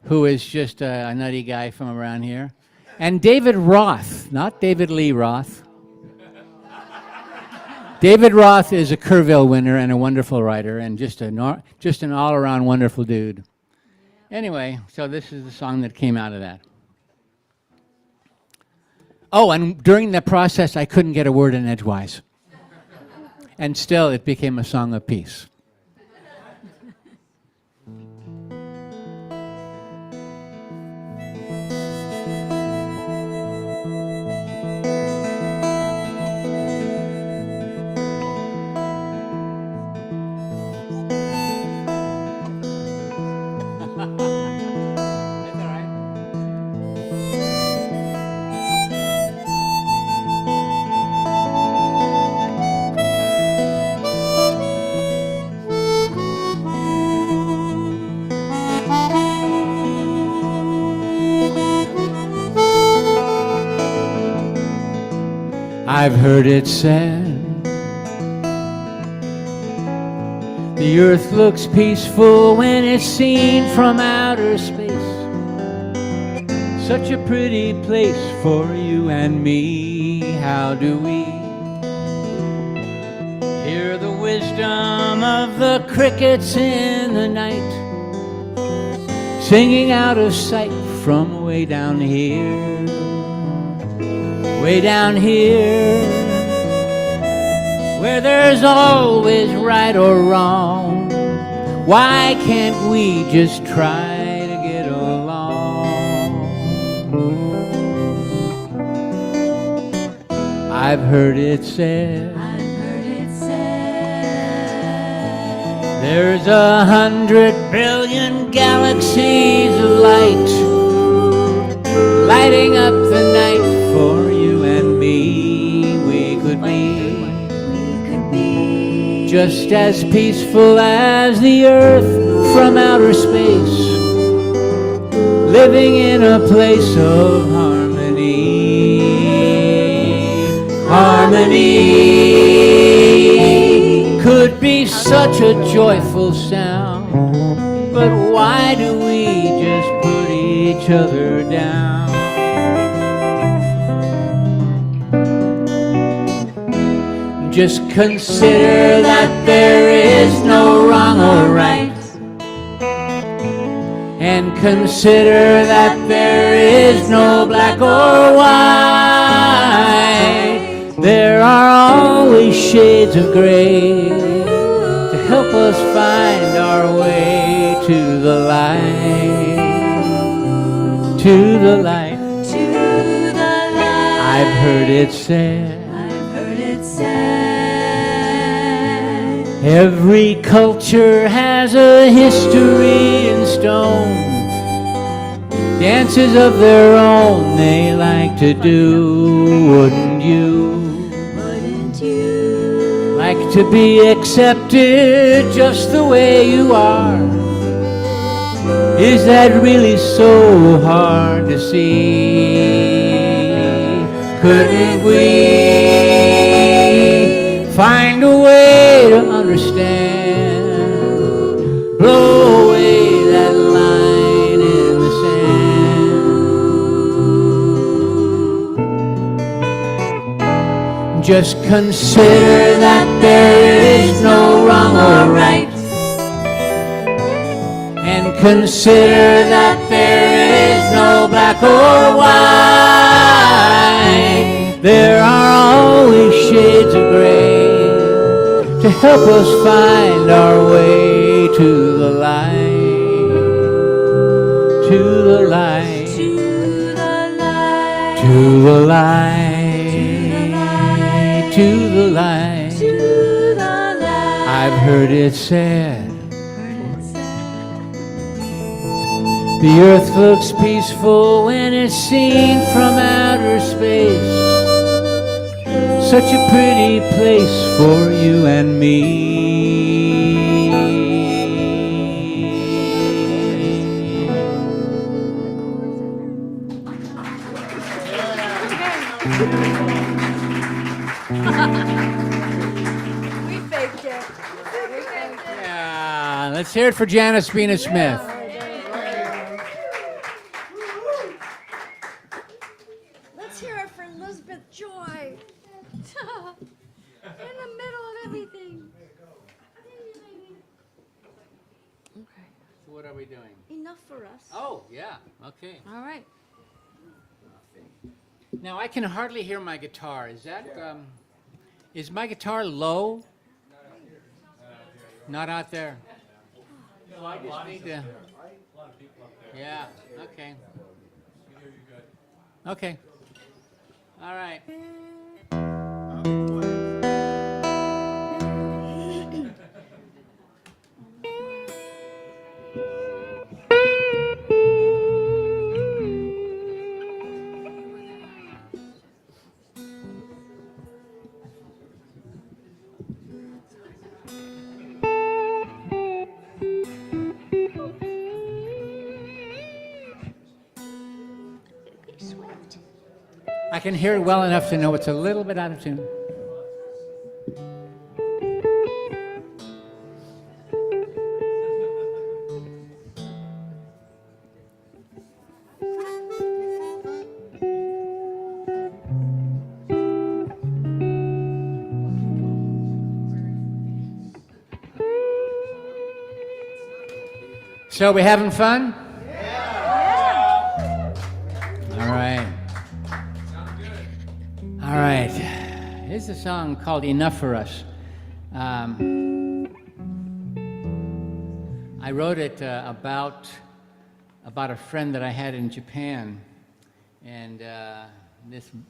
who is just a nutty guy from around here, and David Roth, not David Lee Roth. David Roth is a Kerrville winner and a wonderful writer, and just an all-around wonderful dude. Anyway, so this is the song that came out of that. Oh, and during the process, I couldn't get a word in edgewise. And still, it became a song of peace. That's all right. I've heard it said The earth looks peaceful when it's seen from outer space. Such a pretty place for you and me. How do we hear the wisdom of the crickets in the night, singing out of sight from way down here, way down here, where there's always right or wrong. Why can't we just try to get along? I've heard it said, there's 100 billion galaxies of light, lighting up the night for you and me. We could be just as peaceful as the earth from outer space, living in a place of harmony. Harmony could be such a joyful sound, but why do we just put each other down? Just consider that there is no wrong or right, and consider that there is no black or white. There are always shades of gray to help us find our way to the light, to the light. I've heard it said, every culture has a history in stone, dances of their own they like to do. Wouldn't you like to be accepted just the way you are? Is that really so hard to see? Couldn't we find a way to understand? Blow away that line in the sand. Just consider that there is no wrong or right, and consider that there is no black or white. There are always shades of gray to help us find our way to the light, to the light, to the light, to the light. I've heard it said, the earth looks peaceful when it's seen from outer space. Such a pretty place for you and me. We faked it. Yeah, let's hear it for Janice Bina Smith. Let's hear it for Elizabeth Joy. In the middle of everything. Okay. So what are we doing? Enough for us. Oh, yeah, okay. All right. Now I can hardly hear my guitar. Is my guitar low? Not out there. No, I just need to. Yeah. Okay. Okay. All right. I can hear it well enough to know it's a little bit out of tune. So we having fun? All right. All right. Here's a song called Enough for Us. I wrote it about a friend that I had in Japan, and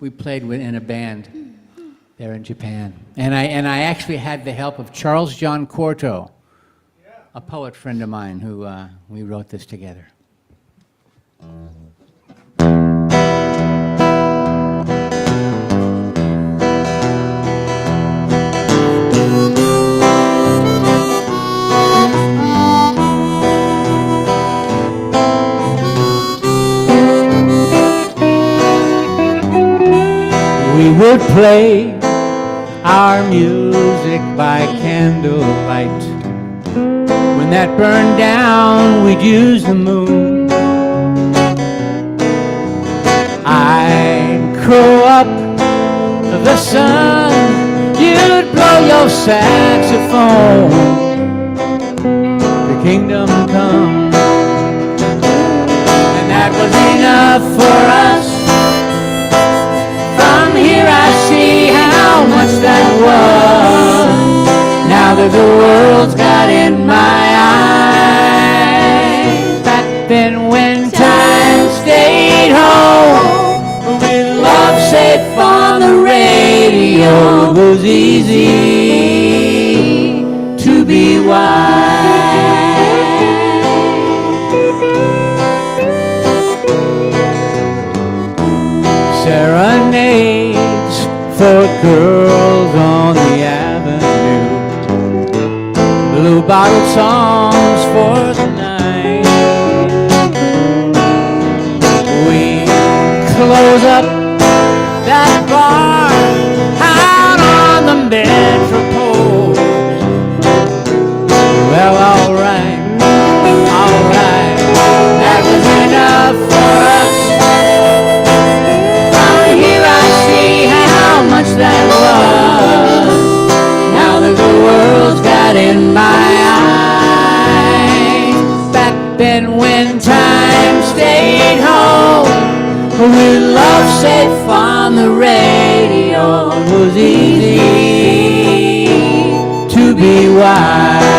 we played in a band there in Japan. And I actually had the help of Charles John Corto, a poet friend of mine, who we wrote this together. We would play our music by candlelight. When that burned down, we'd use the moon. I'd crow up the sun, you'd blow your saxophone. The kingdom come, and that was enough for us. From here I see how much that was. Now that the world's got in my eyes. Back then when time stayed home, with love safe on the radio, it was easy to be wise. Serenades for girls on the avenue, blue bottle songs for the night. We close up that bar out on the metropole. Well, alright, that was enough for us. That was. Now that the world's got in my eyes. Back then when time stayed home, with love safe on the radio, it was easy to be wise.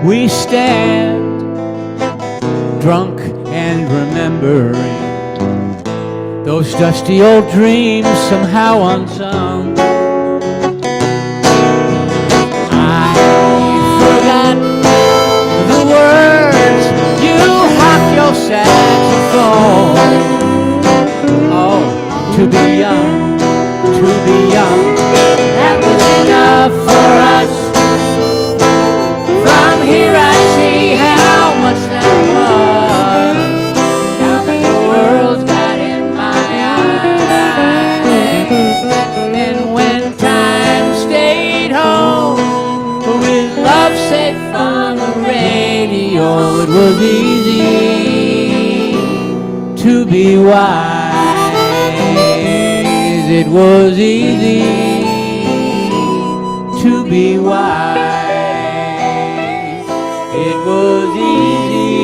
We stand drunk and remembering those dusty old dreams somehow unsung. I forgot the words, you hocked your saxophone. Oh, to be young, that was enough for us. From here I see how much that was. Now that the world's got in my eyes. And when time stayed home, with love easy to be wise. It was easy to be wise. It was easy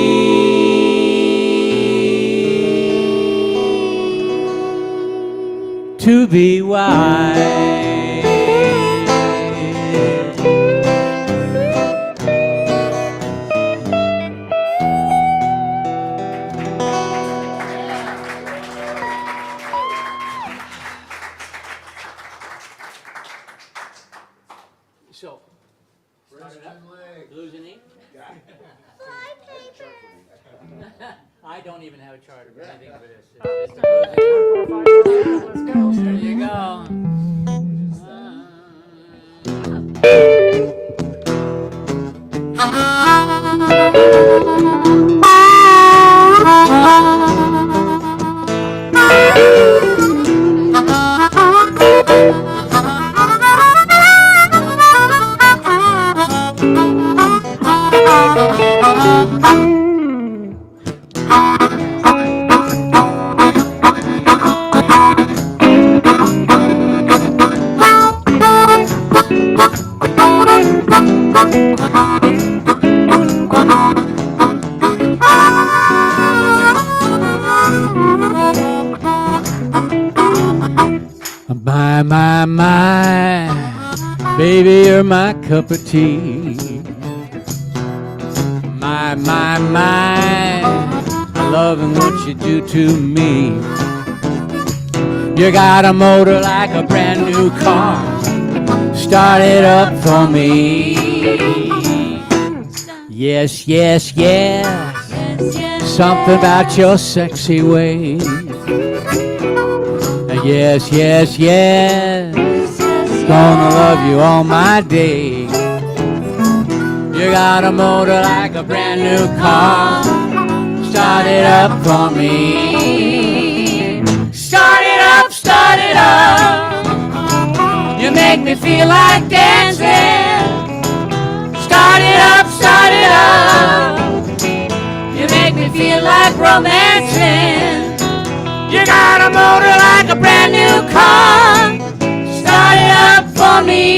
to be wise. So, losing ink? I don't even have a chart of anything for this. It's just Let's go. there you go. My, baby, you're my cup of tea. My, I'm loving what you do to me. You got a motor like a brand new car. Start it up for me. Yes, yes, yes. Something about your sexy ways. Yes, yes, yes. Gonna love you all my days. You got a motor like a brand new car. Start it up for me. Start it up, start it up. You make me feel like dancing. Start it up, start it up. You make me feel like romancing. You got a motor like a brand new car. Start it up for me.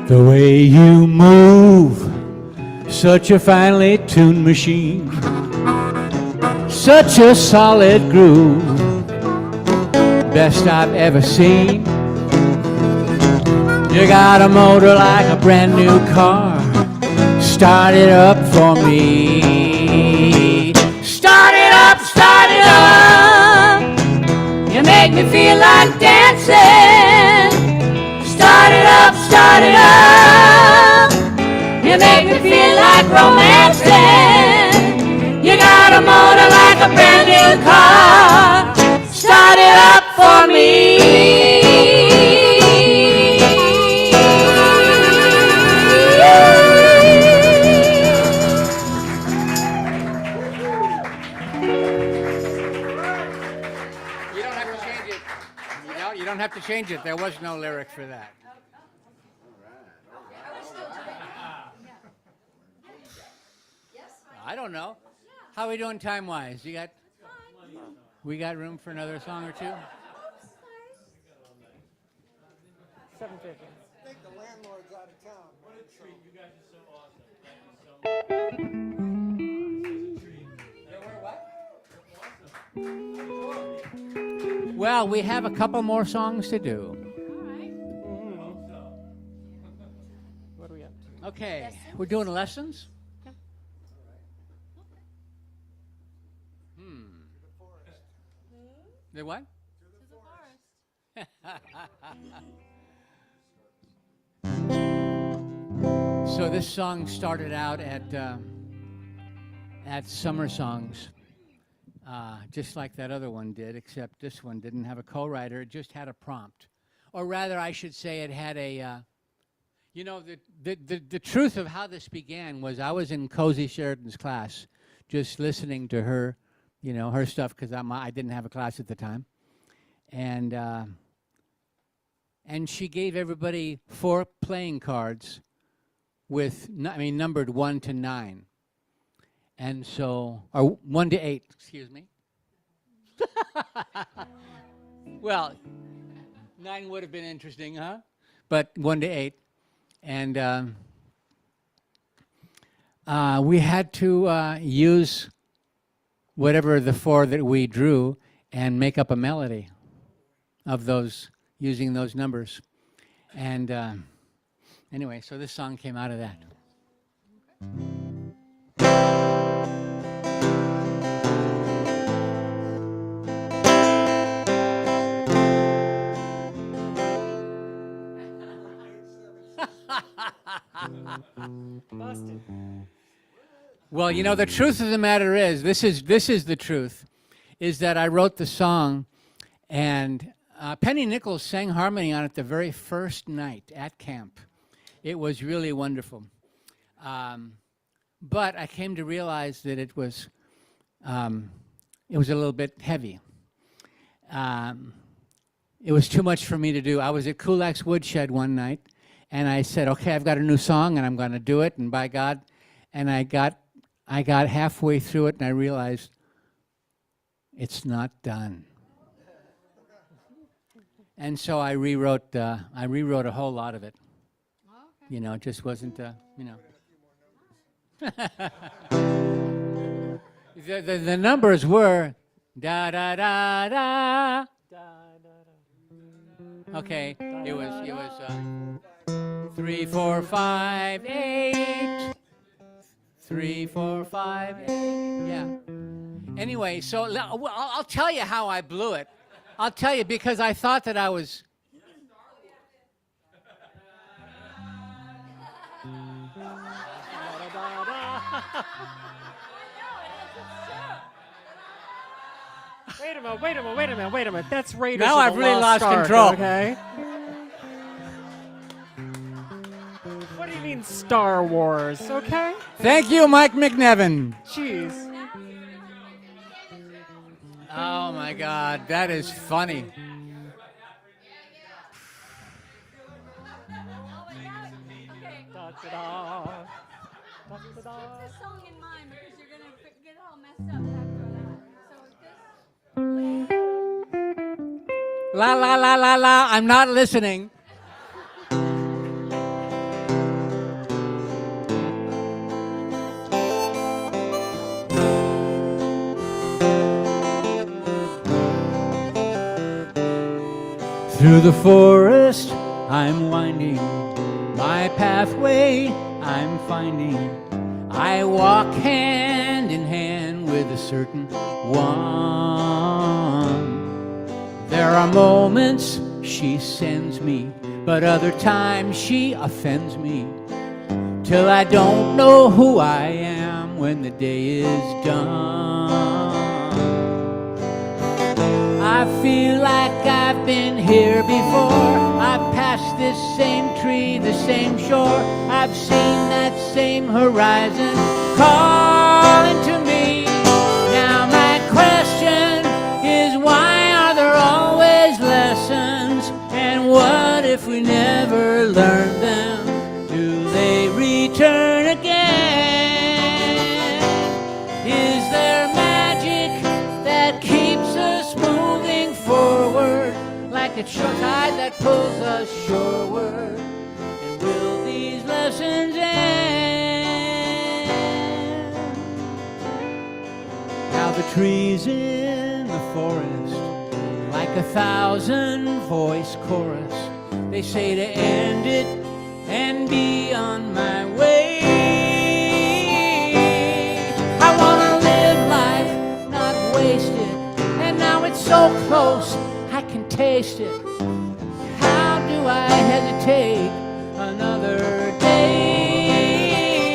The way you move, such a finely tuned machine, such a solid groove, best I've ever seen. You got a motor like a brand new car. Start it up for me. Start it up, start it up. You make me feel like dancing. Start it up, start it up. You make me feel like romancing. You got a motor like a brand new car. Start it up for me. You don't have to change it. You don't have to change it. There was no lyric for that. I don't know. How are we doing time-wise? We got room for another song or two? 7:50. I think the landlord's out of town. What a treat. You guys are so awesome. Thank you so much. Well, we have a couple more songs to do. What are we up to? Okay, we're doing lessons? The what? So this song started out at Summer Songs, just like that other one did, except this one didn't have a co-writer. It just had a prompt, or rather, I should say, it had a. You know, the truth of how this began was I was in Cozy Sheridan's class, just listening to her, you know, her stuff because I didn't have a class at the time, and she gave everybody 4 playing cards with numbered 1 to 9, and so or 1 to 8, excuse me. Well, 9 would have been interesting, huh? But 1 to 8. And we had to use whatever the 4 that we drew and make up a melody of those, using those numbers. And anyway, so this song came out of that. Busted. Well, you know, the truth of the matter is, this is the truth, is that I wrote the song, and Penny Nichols sang harmony on it the very first night at camp. It was really wonderful. But I came to realize that it was a little bit heavy. It was too much for me to do. I was at Kulak's Woodshed one night, and I said, okay, I've got a new song, and I'm going to do it, and by God, and I got halfway through it, and I realized it's not done. And so I rewrote a whole lot of it. You know, it just wasn't, you know. The numbers were da da da da. Okay, it was 3, 4, 5, 8. 3, 4, 5, 8. Yeah. Anyway, so I'll tell you how I blew it. I'll tell you because I thought that I was. Wait a minute. That's Raiders Now of I've the really lost Ark, control. Okay. What do you mean Star Wars? Okay. Thank you, Mike McNevin. Jeez. Oh my God, that is funny. Da-da-da. Keep this song in mind because you're going to get all messed up after that. So La la la la la. I'm not listening. Through the forest, I'm winding my pathway, I'm finding I walk hand in hand with a certain one. There are moments she sends me, but other times she offends me, till I don't know who I am when the day is done. I feel like I've been here before. I've passed this same tree, the same shore. I've seen that same horizon calling to me. Now my question is, why are there always lessons? And what if we never learn them? Do they return again? Is there magic that keeps us moving forward, like a tide that pulls us shoreward? And will these lessons end? Now the trees in the forest, like 1,000-voice chorus, they say to end it and be on my way. I wanna live life, not waste it, and now it's so close, I can taste it. How do I hesitate another day?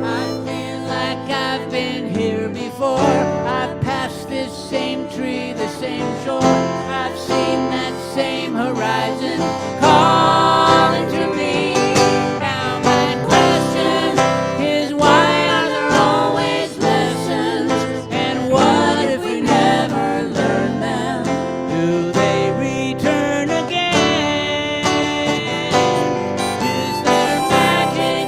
I feel like I've been here before. I've passed this same tree, the same shore. I've seen that same horizon calling to me. Now my question is, why are there always lessons? And what if we never learn them? Do they return again? Is there magic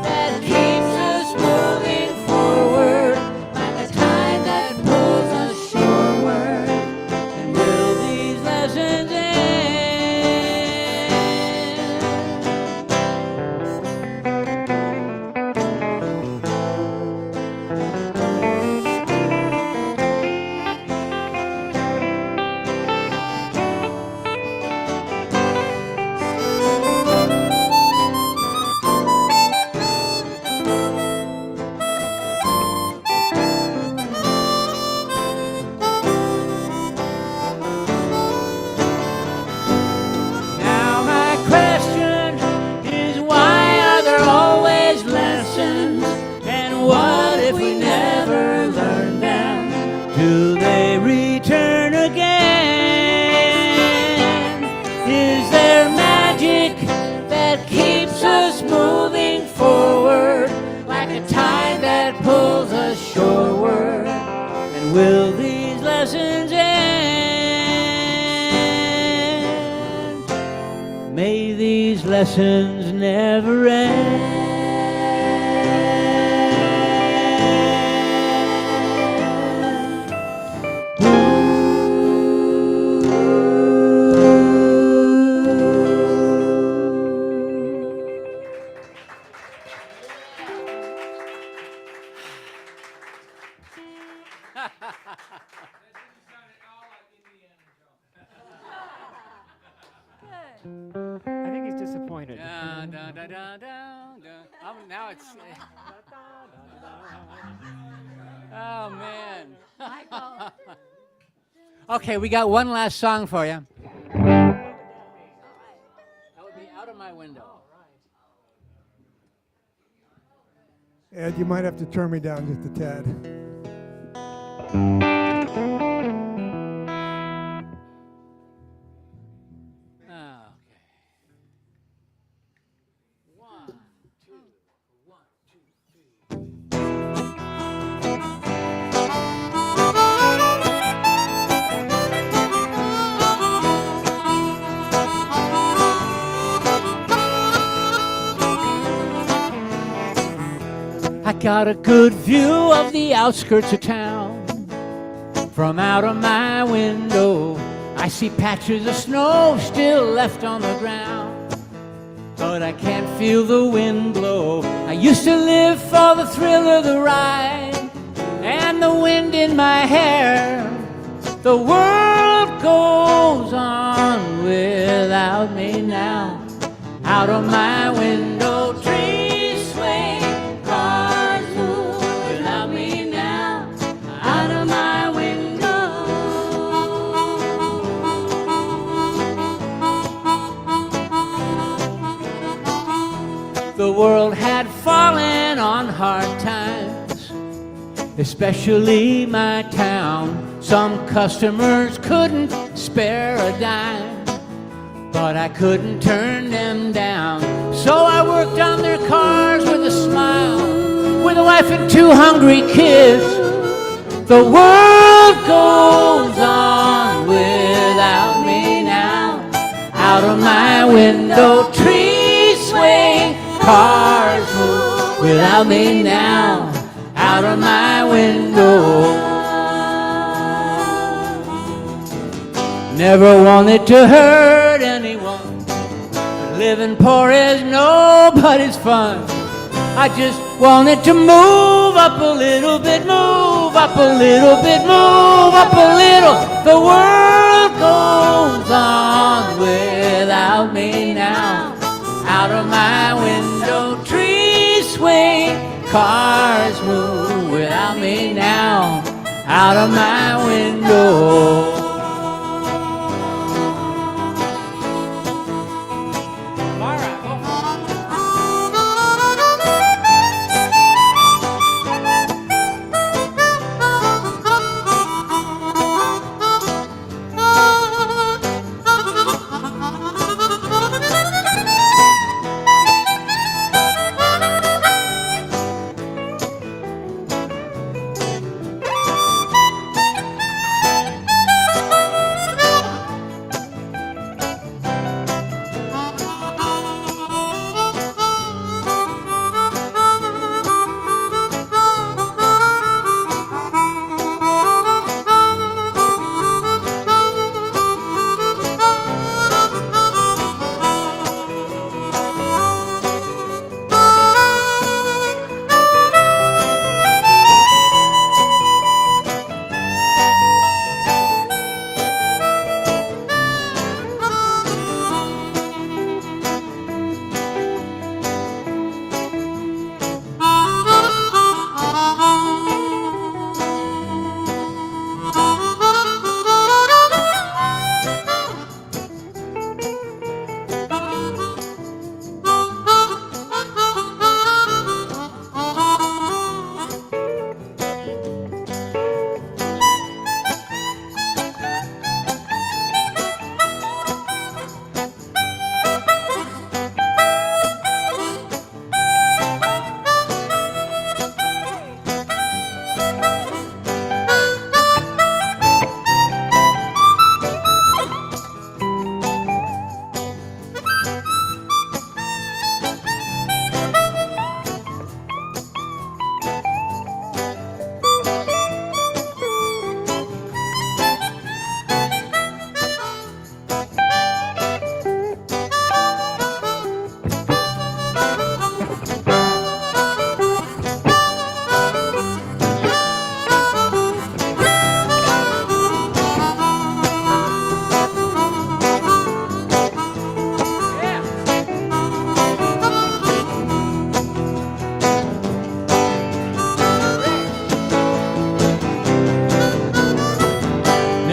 that keeps us moving forward, like a tide that pulls us shoreward? And will these lessons end? Now my question is, why are there always lessons? And what if we never learn them? Do they return again? Is there magic that keeps us moving forward, like a tide that pulls us shoreward? And will these lessons end? May these lessons never end. I think he's disappointed. Dun, dun, dun, dun, dun, dun. Now it's. Oh man. Okay, we got one last song for you. That would be Out of My Window. Ed, you might have to turn me down just a tad. Okay. 1, 2, 1, 2, 3. I got a good view of the outskirts of town. From out of my window, I see patches of snow still left on the ground, but I can't feel the wind blow. I used to live for the thrill of the ride and the wind in my hair. The world goes on with without me now. Out of my window, trees sway, cars move without me now. Out of my window. The world had fallen on hard times, especially my town. Some customers couldn't spare a dime, but I couldn't turn them down. So I worked on their cars with a smile, with a wife and 2 hungry kids. The world goes on without me now. Out of my window, trees sway, cars move without me now. Out of my window. Never wanted to hurt anyone. Living poor is nobody's fun. I just wanted to move up a little bit, move up a little bit, move up a little. The world goes on without me now. Out of my window, trees sway, cars move without me now. Out of my window.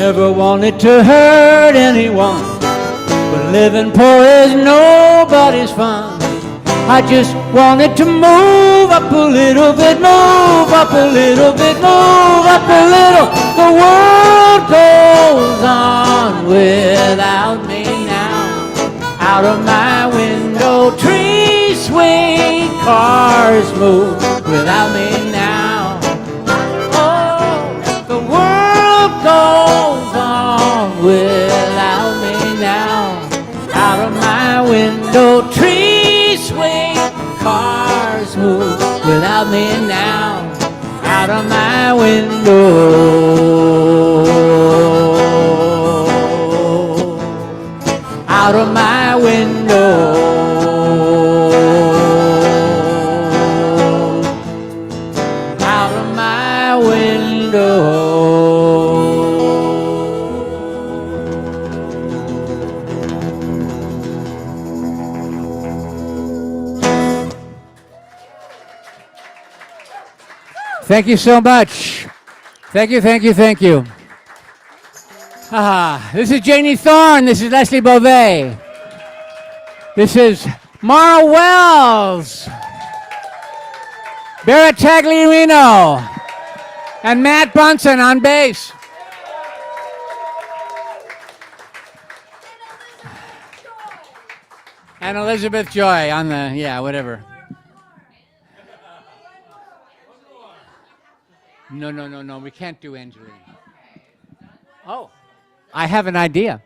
Never wanted to hurt anyone, but living poor is nobody's fun. I just wanted to move up a little bit, move up a little bit, move up a little. The world goes on without me now. Out of my window, trees swing, cars move without me now. Oh, the world goes on without me now. Out of my window, trees swing, cars move without me now. Out of my window. Out of my window. Out of my window. Thank you so much. Thank you, thank you, thank you. This is Janie Thorne. This is Leslie Beauvais. This is Mara Wells, Barrett Tagliarino, and Matt Bunson on bass. And Elizabeth Joy on the, yeah, whatever. No, we can't do Angeline. Oh, I have an idea.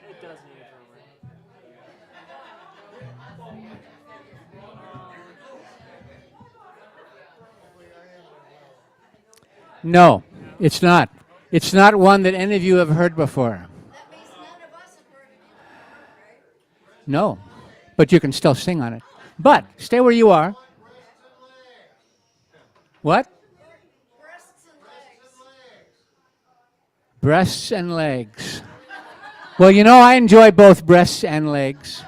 It does need a drummer. No, it's not. It's not one that any of you have heard before. No, but you can still sing on it. But stay where you are. What? Breasts and legs. Well, you know, I enjoy both breasts and legs.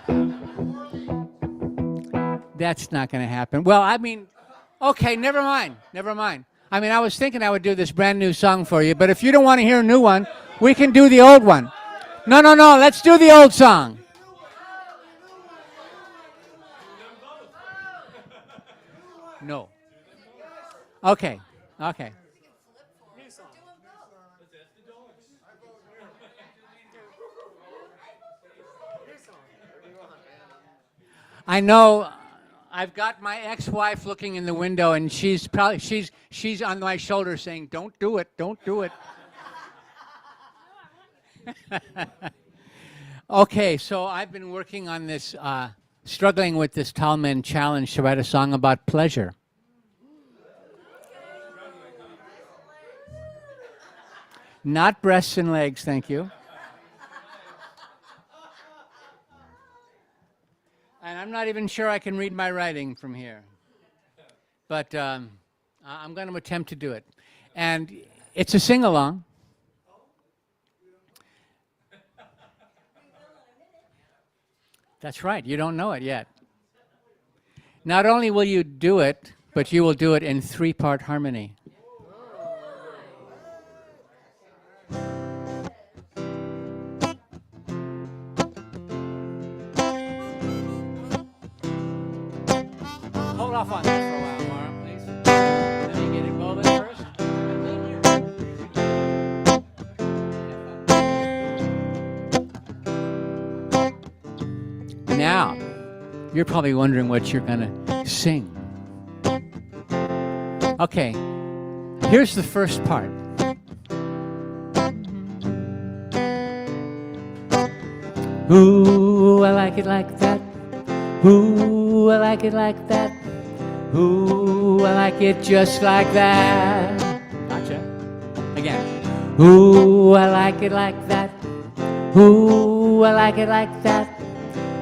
That's not going to happen. Well, I mean, okay, never mind. Never mind. I mean, I was thinking I would do this brand new song for you, but if you don't want to hear a new one, we can do the old one. No, let's do the old song. No. Okay. I know I've got my ex-wife looking in the window, and she's on my shoulder saying, "Don't do it, don't do it." Okay, so I've been working on this, struggling with this Tall Men Challenge to write a song about pleasure. Not breasts and legs, thank you. And I'm not even sure I can read my writing from here. But I'm going to attempt to do it. And it's a sing-along. That's right, you don't know it yet. Not only will you do it, but you will do it in 3-part harmony. Hold off on that for a while, Mara, please. Let me get it going first. Now, you're probably wondering what you're going to sing. Okay, here's the first part. Ooh, I like it like that. Ooh, I like it like that. Ooh, I like it just like that. Gotcha. Again. Ooh, I like it like that. Ooh, I like it like that.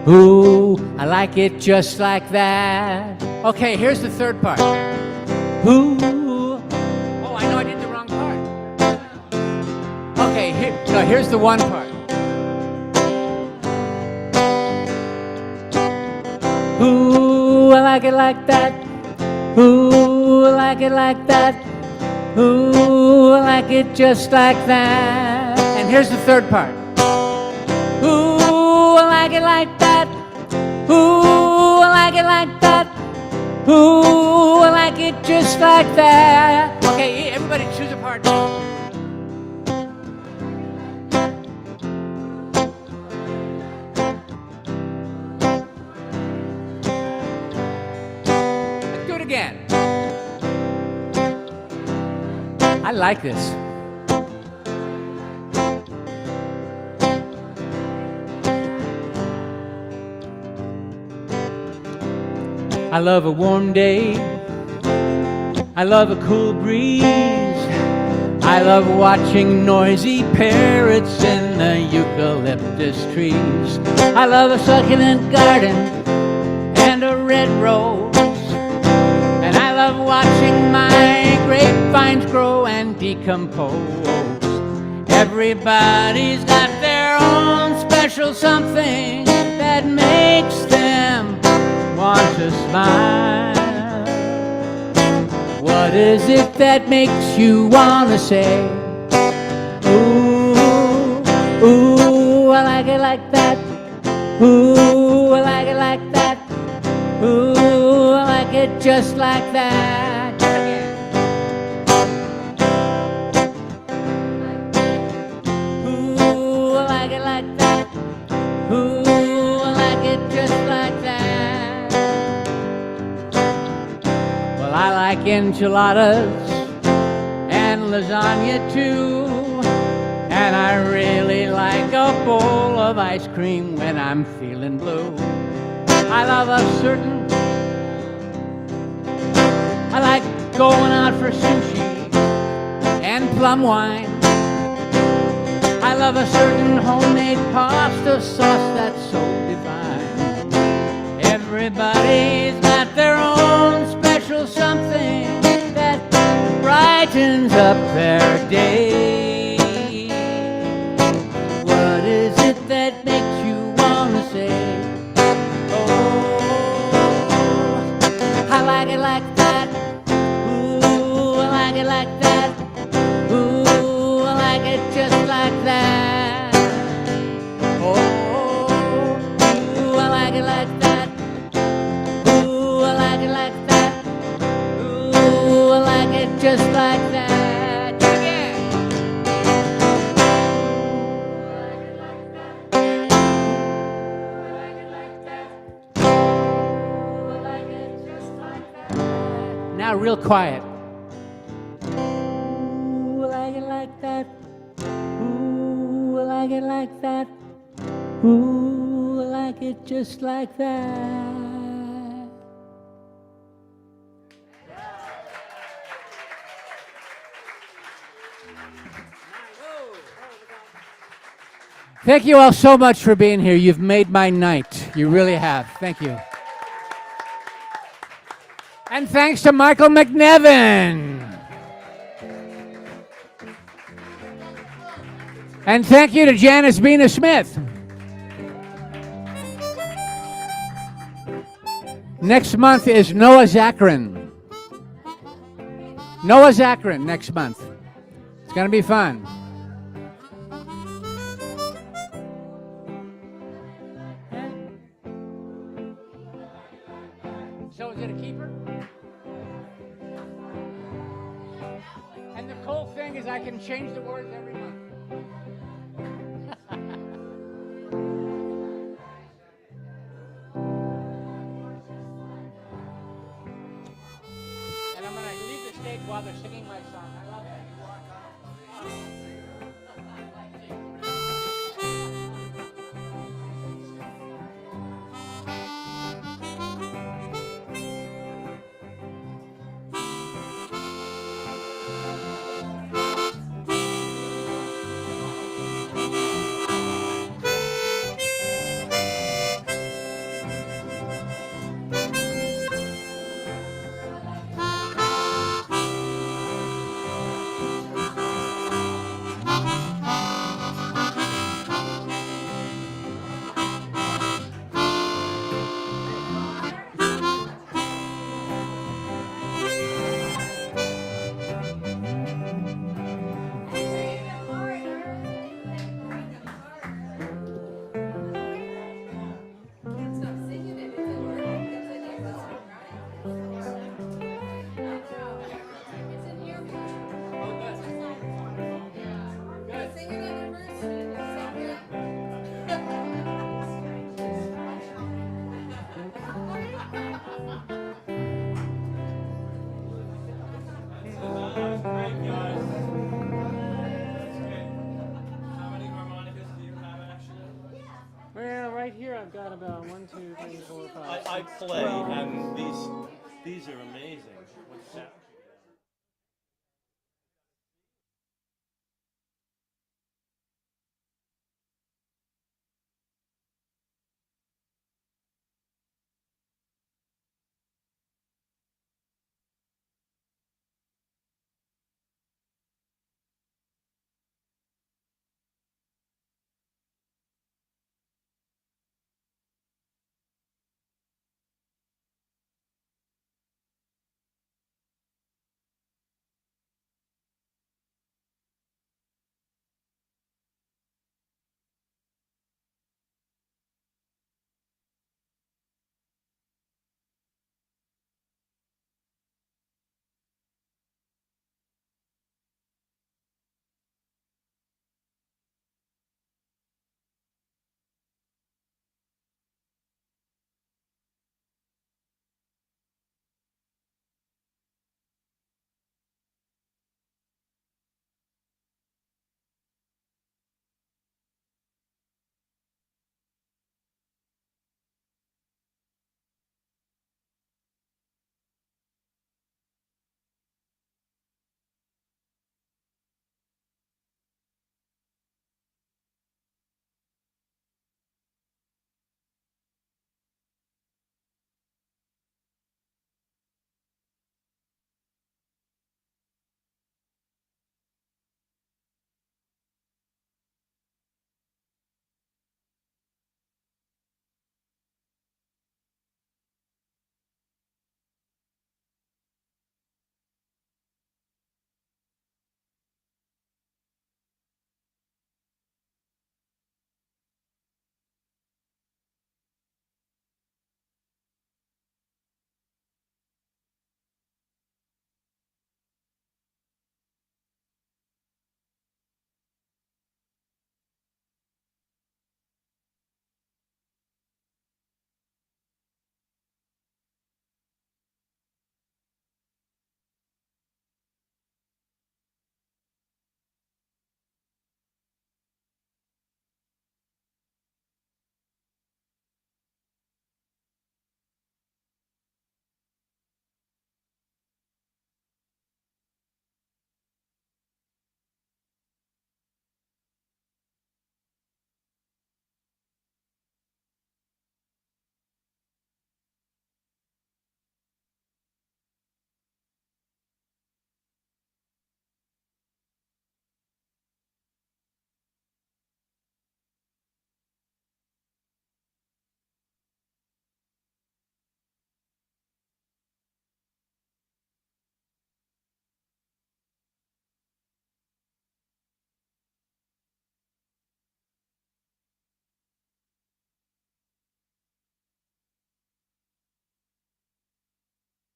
Ooh, I like it just like that. Okay, here's the third part. Ooh. Oh, I know I did the wrong part. Okay, here's the one part. Ooh, I like it like that. Ooh, I like it like that. Ooh, I like it just like that. And here's the third part. Ooh, I like it like that. Ooh, I like it like that. Ooh, I like it just like that. Okay, everybody choose a part. Let's do it again. I like this. I love a warm day. I love a cool breeze. I love watching noisy parrots in the eucalyptus trees. I love a succulent garden and a red rose. And I love watching my grapevines grow and decompose. Everybody's got their own special something that makes them want to smile. What is it that makes you want to say, ooh, ooh, I like it like that. Ooh, I like it like that. Ooh, I like it just like that. Again. Ooh, I like it like that. Ooh, I like it just like that. Well, I like enchiladas and lasagna too. And I really like a bowl of ice cream when I'm feeling blue. I love I like going out for sushi and plum wine. I love a certain homemade pasta sauce that's so divine. Everybody's got their own special something that brightens up their day. What is it that makes you want to say, oh, I like it like that. Ooh, I like it like that. Ooh, I like it just like that. Oh, ooh, I like it like that. Ooh, I like it like that. Ooh, I like it just like that. Yeah. Now real quiet. Ooh, I like it like that. Ooh, I like it like that. Ooh, I like it just like that. Thank you all so much for being here. You've made my night. You really have. Thank you. And thanks to Michael McNevin. And thank you to Janice Bina Smith. Next month is Noah Zachrin. Noah Zachrin next month. It's going to be fun. So is it a keeper? And the cool thing is I can change the words every month. And I'm going to leave the stage while they're singing my song. I love that. Great, guys. How many harmonicas do you have, actually? Well, right here I've got about 1, 2, 3, 4, 5. I play, and these are amazing. What's that?